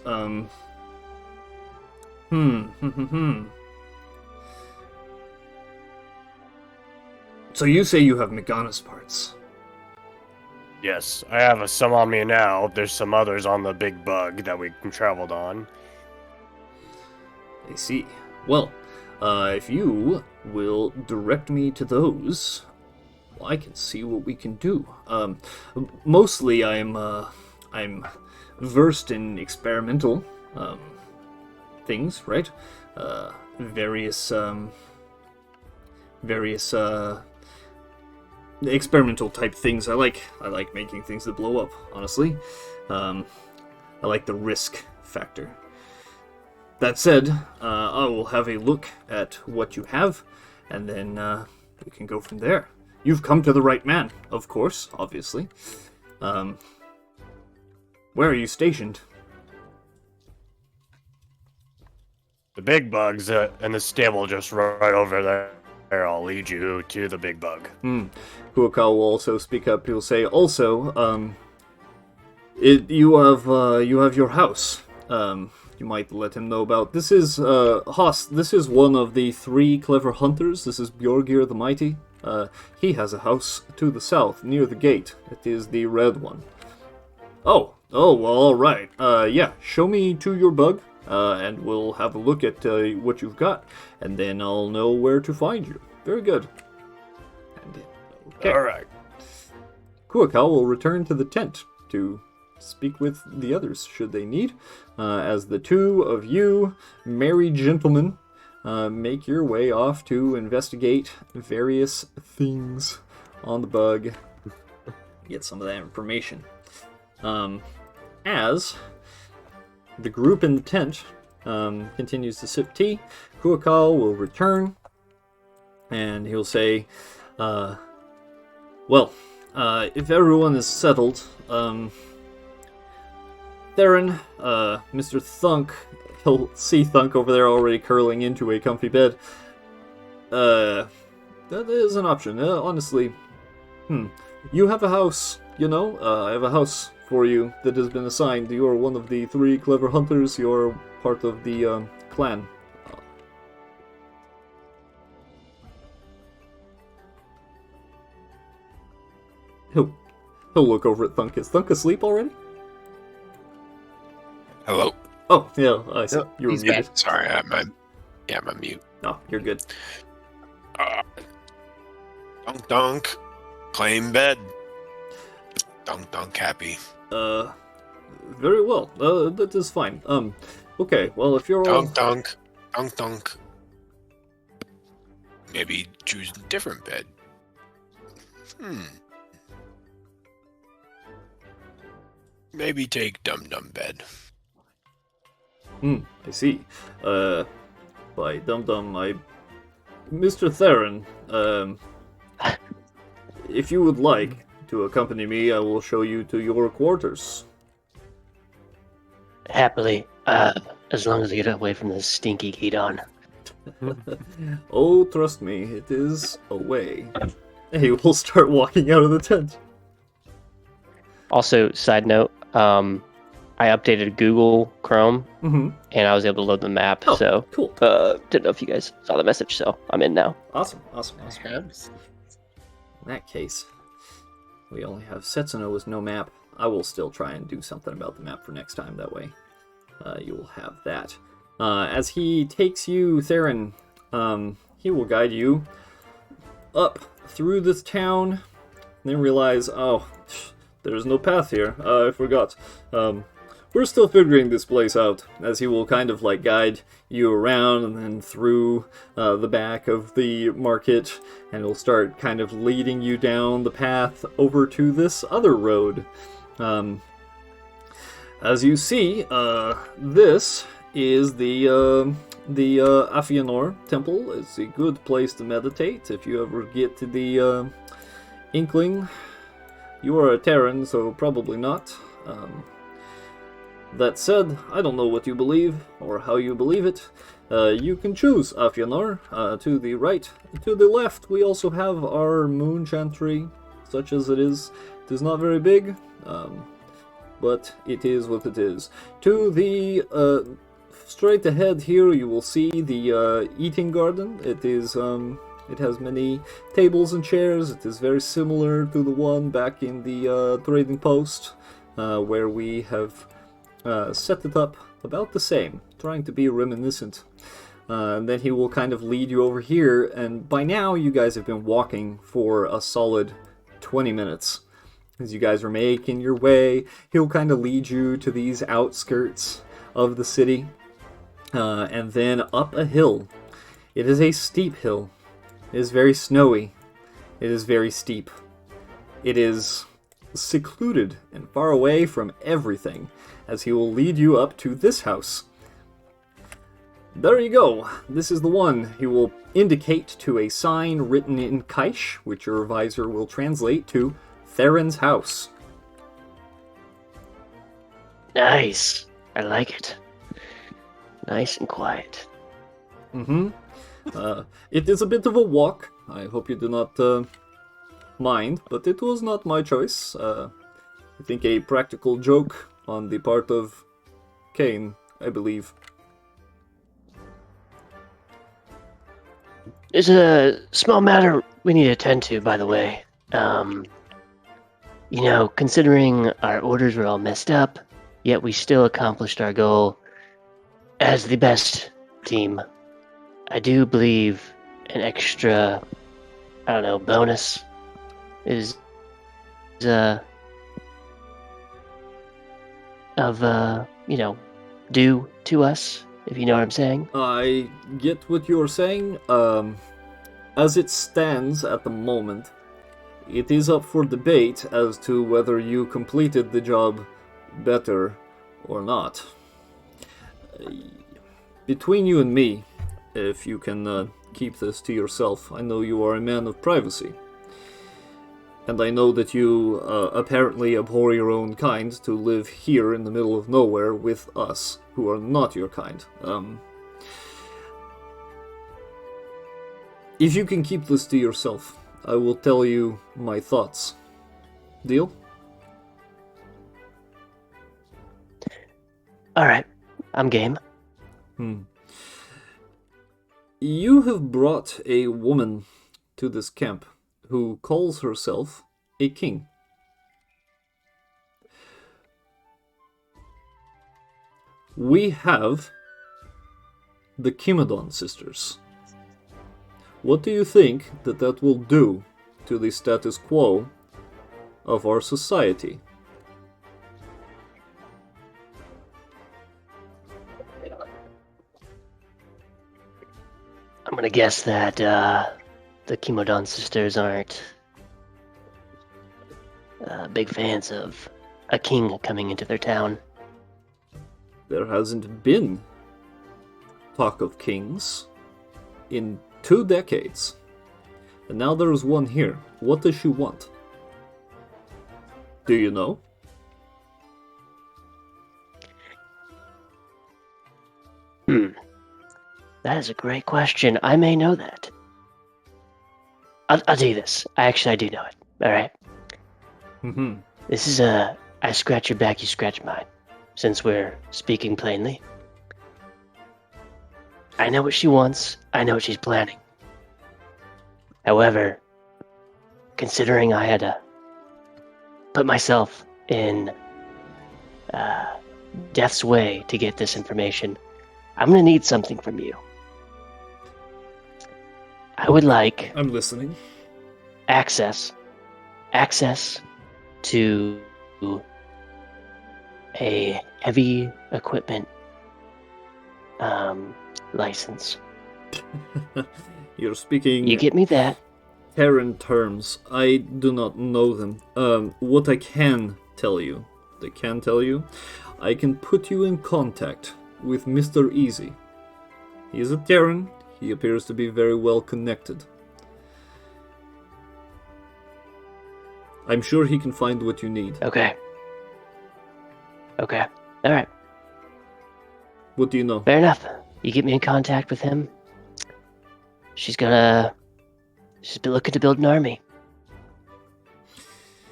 [SPEAKER 1] So you say you have Megana's parts.
[SPEAKER 8] Yes, I have some on me now. There's some others on the big bug that we traveled on.
[SPEAKER 1] I see. Well, if you will direct me to those, well, I can see what we can do. Mostly I'm versed in experimental things, right? Various experimental type things. I like making things that blow up, honestly. I like the risk factor. That said, I will have a look at what you have, and then we can go from there. You've come to the right man, of course, obviously. Where are you stationed?
[SPEAKER 8] The big bug's in the stable just right over there. I'll lead you to the big bug.
[SPEAKER 1] Kuokao will also speak up. He'll say, also, you have your house. You might let him know about. This is Haas. This is one of the 3 clever hunters. This is Bjorgir the Mighty. He has a house to the south near the gate. It is the red one. Oh, well, all right. Yeah, show me to your bug, and we'll have a look at what you've got, and then I'll know where to find you. Very good. Okay.
[SPEAKER 8] All right.
[SPEAKER 1] Kuokao will return to the tent to speak with the others, should they need, as the 2 of you, merry gentlemen, make your way off to investigate various things on the bug, get some of that information. As the group in the tent continues to sip tea, Kuokao will return, and he'll say, well, if everyone is settled, Theron, Mr. Thunk, he'll see Thunk over there already curling into a comfy bed. That is an option, honestly. You have a house, you know? I have a house for you that has been assigned. You are one of the 3 clever hunters. You're part of the clan. He'll look over at Thunk. Is Thunk asleep already?
[SPEAKER 6] Hello.
[SPEAKER 1] Oh, yeah, I see. You were
[SPEAKER 3] he's
[SPEAKER 1] muted.
[SPEAKER 3] back.
[SPEAKER 6] Sorry, I'm mute.
[SPEAKER 1] No, you're good.
[SPEAKER 6] Dunk dunk. Claim bed. Dunk dunk happy.
[SPEAKER 1] Very well. That is fine. Okay, well, if you're all...
[SPEAKER 6] Dunk dunk. Dunk dunk. Maybe choose a different bed. Maybe take Dum Dum bed.
[SPEAKER 1] I see. By Dum Dum, Mr. Theron, if you would like to accompany me, I will show you to your quarters.
[SPEAKER 7] Happily, as long as I get away from this stinky Gidon.
[SPEAKER 1] Oh, trust me, it is a way. He will start walking out of the tent.
[SPEAKER 7] Also, side note, I updated Google Chrome,
[SPEAKER 1] Mm-hmm.
[SPEAKER 7] and I was able to load the map,
[SPEAKER 1] Oh,
[SPEAKER 7] so
[SPEAKER 1] cool.
[SPEAKER 7] didn't know if you guys saw the message, so I'm in now.
[SPEAKER 1] Awesome. In that case, we only have Setsuno with no map. I will still try and do something about the map for next time, that way you will have that. As he takes you, Theron, he will guide you up through this town, and then realize, oh, there's no path here. I forgot. We're still figuring this place out, as he will kind of like guide you around and then through the back of the market, and he'll start kind of leading you down the path over to this other road. As you see, this is the Afianor Temple. It's a good place to meditate if you ever get to the Inkling. You are a Terran, so probably not. That said, I don't know what you believe or how you believe it. You can choose Afianor to the right. To the left, we also have our moon chantry, such as it is. It is not very big, but it is what it is. To the straight ahead here, you will see the eating garden. It is it has many tables and chairs. It is very similar to the one back in the trading post, where we have set it up about the same, trying to be reminiscent. And then he will kind of lead you over here, and by now you guys have been walking for a solid 20 minutes. As you guys are making your way, he'll kind of lead you to these outskirts of the city, and then up a hill. It is a steep hill. It is very snowy. It is very steep. It is secluded and far away from everything, as he will lead you up to this house. There you go. This is the one. He will indicate to a sign written in Kaish, which your visor will translate to Theron's house.
[SPEAKER 7] Nice. I like it. Nice and quiet.
[SPEAKER 1] Mm-hmm. It is a bit of a walk. I hope you do not mind, but it was not my choice. I think a practical joke on the part of Kane, I believe.
[SPEAKER 7] There's a small matter we need to attend to, by the way. Considering our orders were all messed up, yet we still accomplished our goal as the best team. I do believe an extra, bonus is due to us, if you know what I'm saying.
[SPEAKER 1] I get what you're saying. As it stands at the moment, it is up for debate as to whether you completed the job better or not. Between you and me, if you can keep this to yourself, I know you are a man of privacy. And I know that you apparently abhor your own kind to live here in the middle of nowhere with us, who are not your kind. If you can keep this to yourself, I will tell you my thoughts. Deal?
[SPEAKER 7] Alright, I'm game.
[SPEAKER 1] You have brought a woman to this camp who calls herself a king. We have the Kimodon sisters. What do you think that will do to the status quo of our society?
[SPEAKER 7] I'm gonna guess that the Kimodon sisters aren't big fans of a king coming into their town.
[SPEAKER 1] There hasn't been talk of kings in 2 decades. And now there is one here. What does she want? Do you know?
[SPEAKER 7] That is a great question. I may know that. I'll do this. I do know it. Alright? This is I scratch your back, you scratch mine. Since we're speaking plainly. I know what she wants. I know what she's planning. However, considering I had to put myself in Death's way to get this information, I'm gonna need something from you. I would like...
[SPEAKER 1] I'm listening.
[SPEAKER 7] Access to a heavy equipment license.
[SPEAKER 1] You're speaking...
[SPEAKER 7] You get me that?
[SPEAKER 1] Terran terms. I do not know them. What I can tell you, I can put you in contact with Mr. Easy. He is a Terran. He appears to be very well connected. I'm sure he can find what you need.
[SPEAKER 7] Okay. Okay. All right.
[SPEAKER 1] What do you know?
[SPEAKER 7] Fair enough. You get me in contact with him. She's been looking to build an army.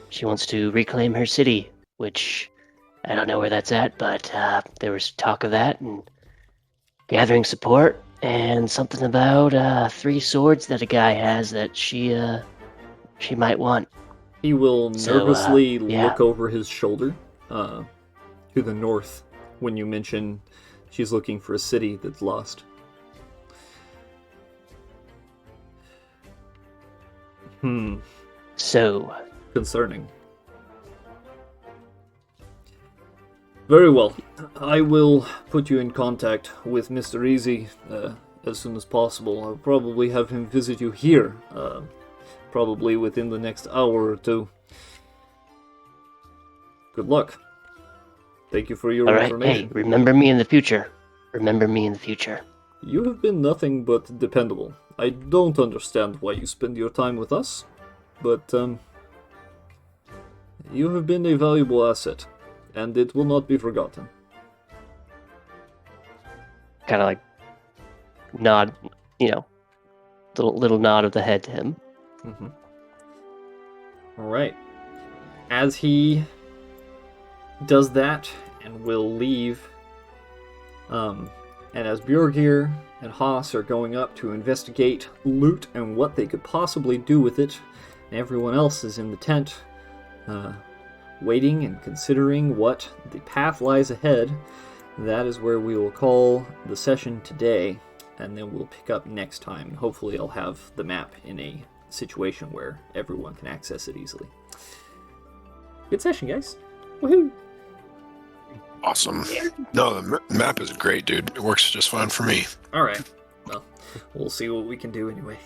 [SPEAKER 7] She wants to reclaim her city, which I don't know where that's at, but there was talk of that and gathering support and something about 3 swords that a guy has that she might want.
[SPEAKER 1] He will
[SPEAKER 7] So,
[SPEAKER 1] nervously
[SPEAKER 7] yeah.
[SPEAKER 1] look over his shoulder to the north when you mention she's looking for a city that's lost.
[SPEAKER 7] So,
[SPEAKER 1] Concerning. Very well. I will put you in contact with Mr. Easy as soon as possible. I'll probably have him visit you here, probably within the next hour or two. Good luck. Thank you for your
[SPEAKER 7] all right.
[SPEAKER 1] information.
[SPEAKER 7] Hey, remember me in the future. Remember me in the future.
[SPEAKER 1] You have been nothing but dependable. I don't understand why you spend your time with us, but you have been a valuable asset, and it will not be forgotten.
[SPEAKER 7] Kind of like nod, little nod of the head to him.
[SPEAKER 1] Mm-hmm. All right. As he does that and will leave, and as Bjorgir and Haas are going up to investigate loot and what they could possibly do with it, and everyone else is in the tent, waiting and considering what the path lies ahead, that is where we will call the session today, and then we'll pick up next time. Hopefully I'll have the map in a situation where everyone can access it easily. Good session, guys. Woohoo!
[SPEAKER 6] Awesome. No, the map is great, dude. It works just fine for me.
[SPEAKER 1] All right. Well, we'll see what we can do anyway.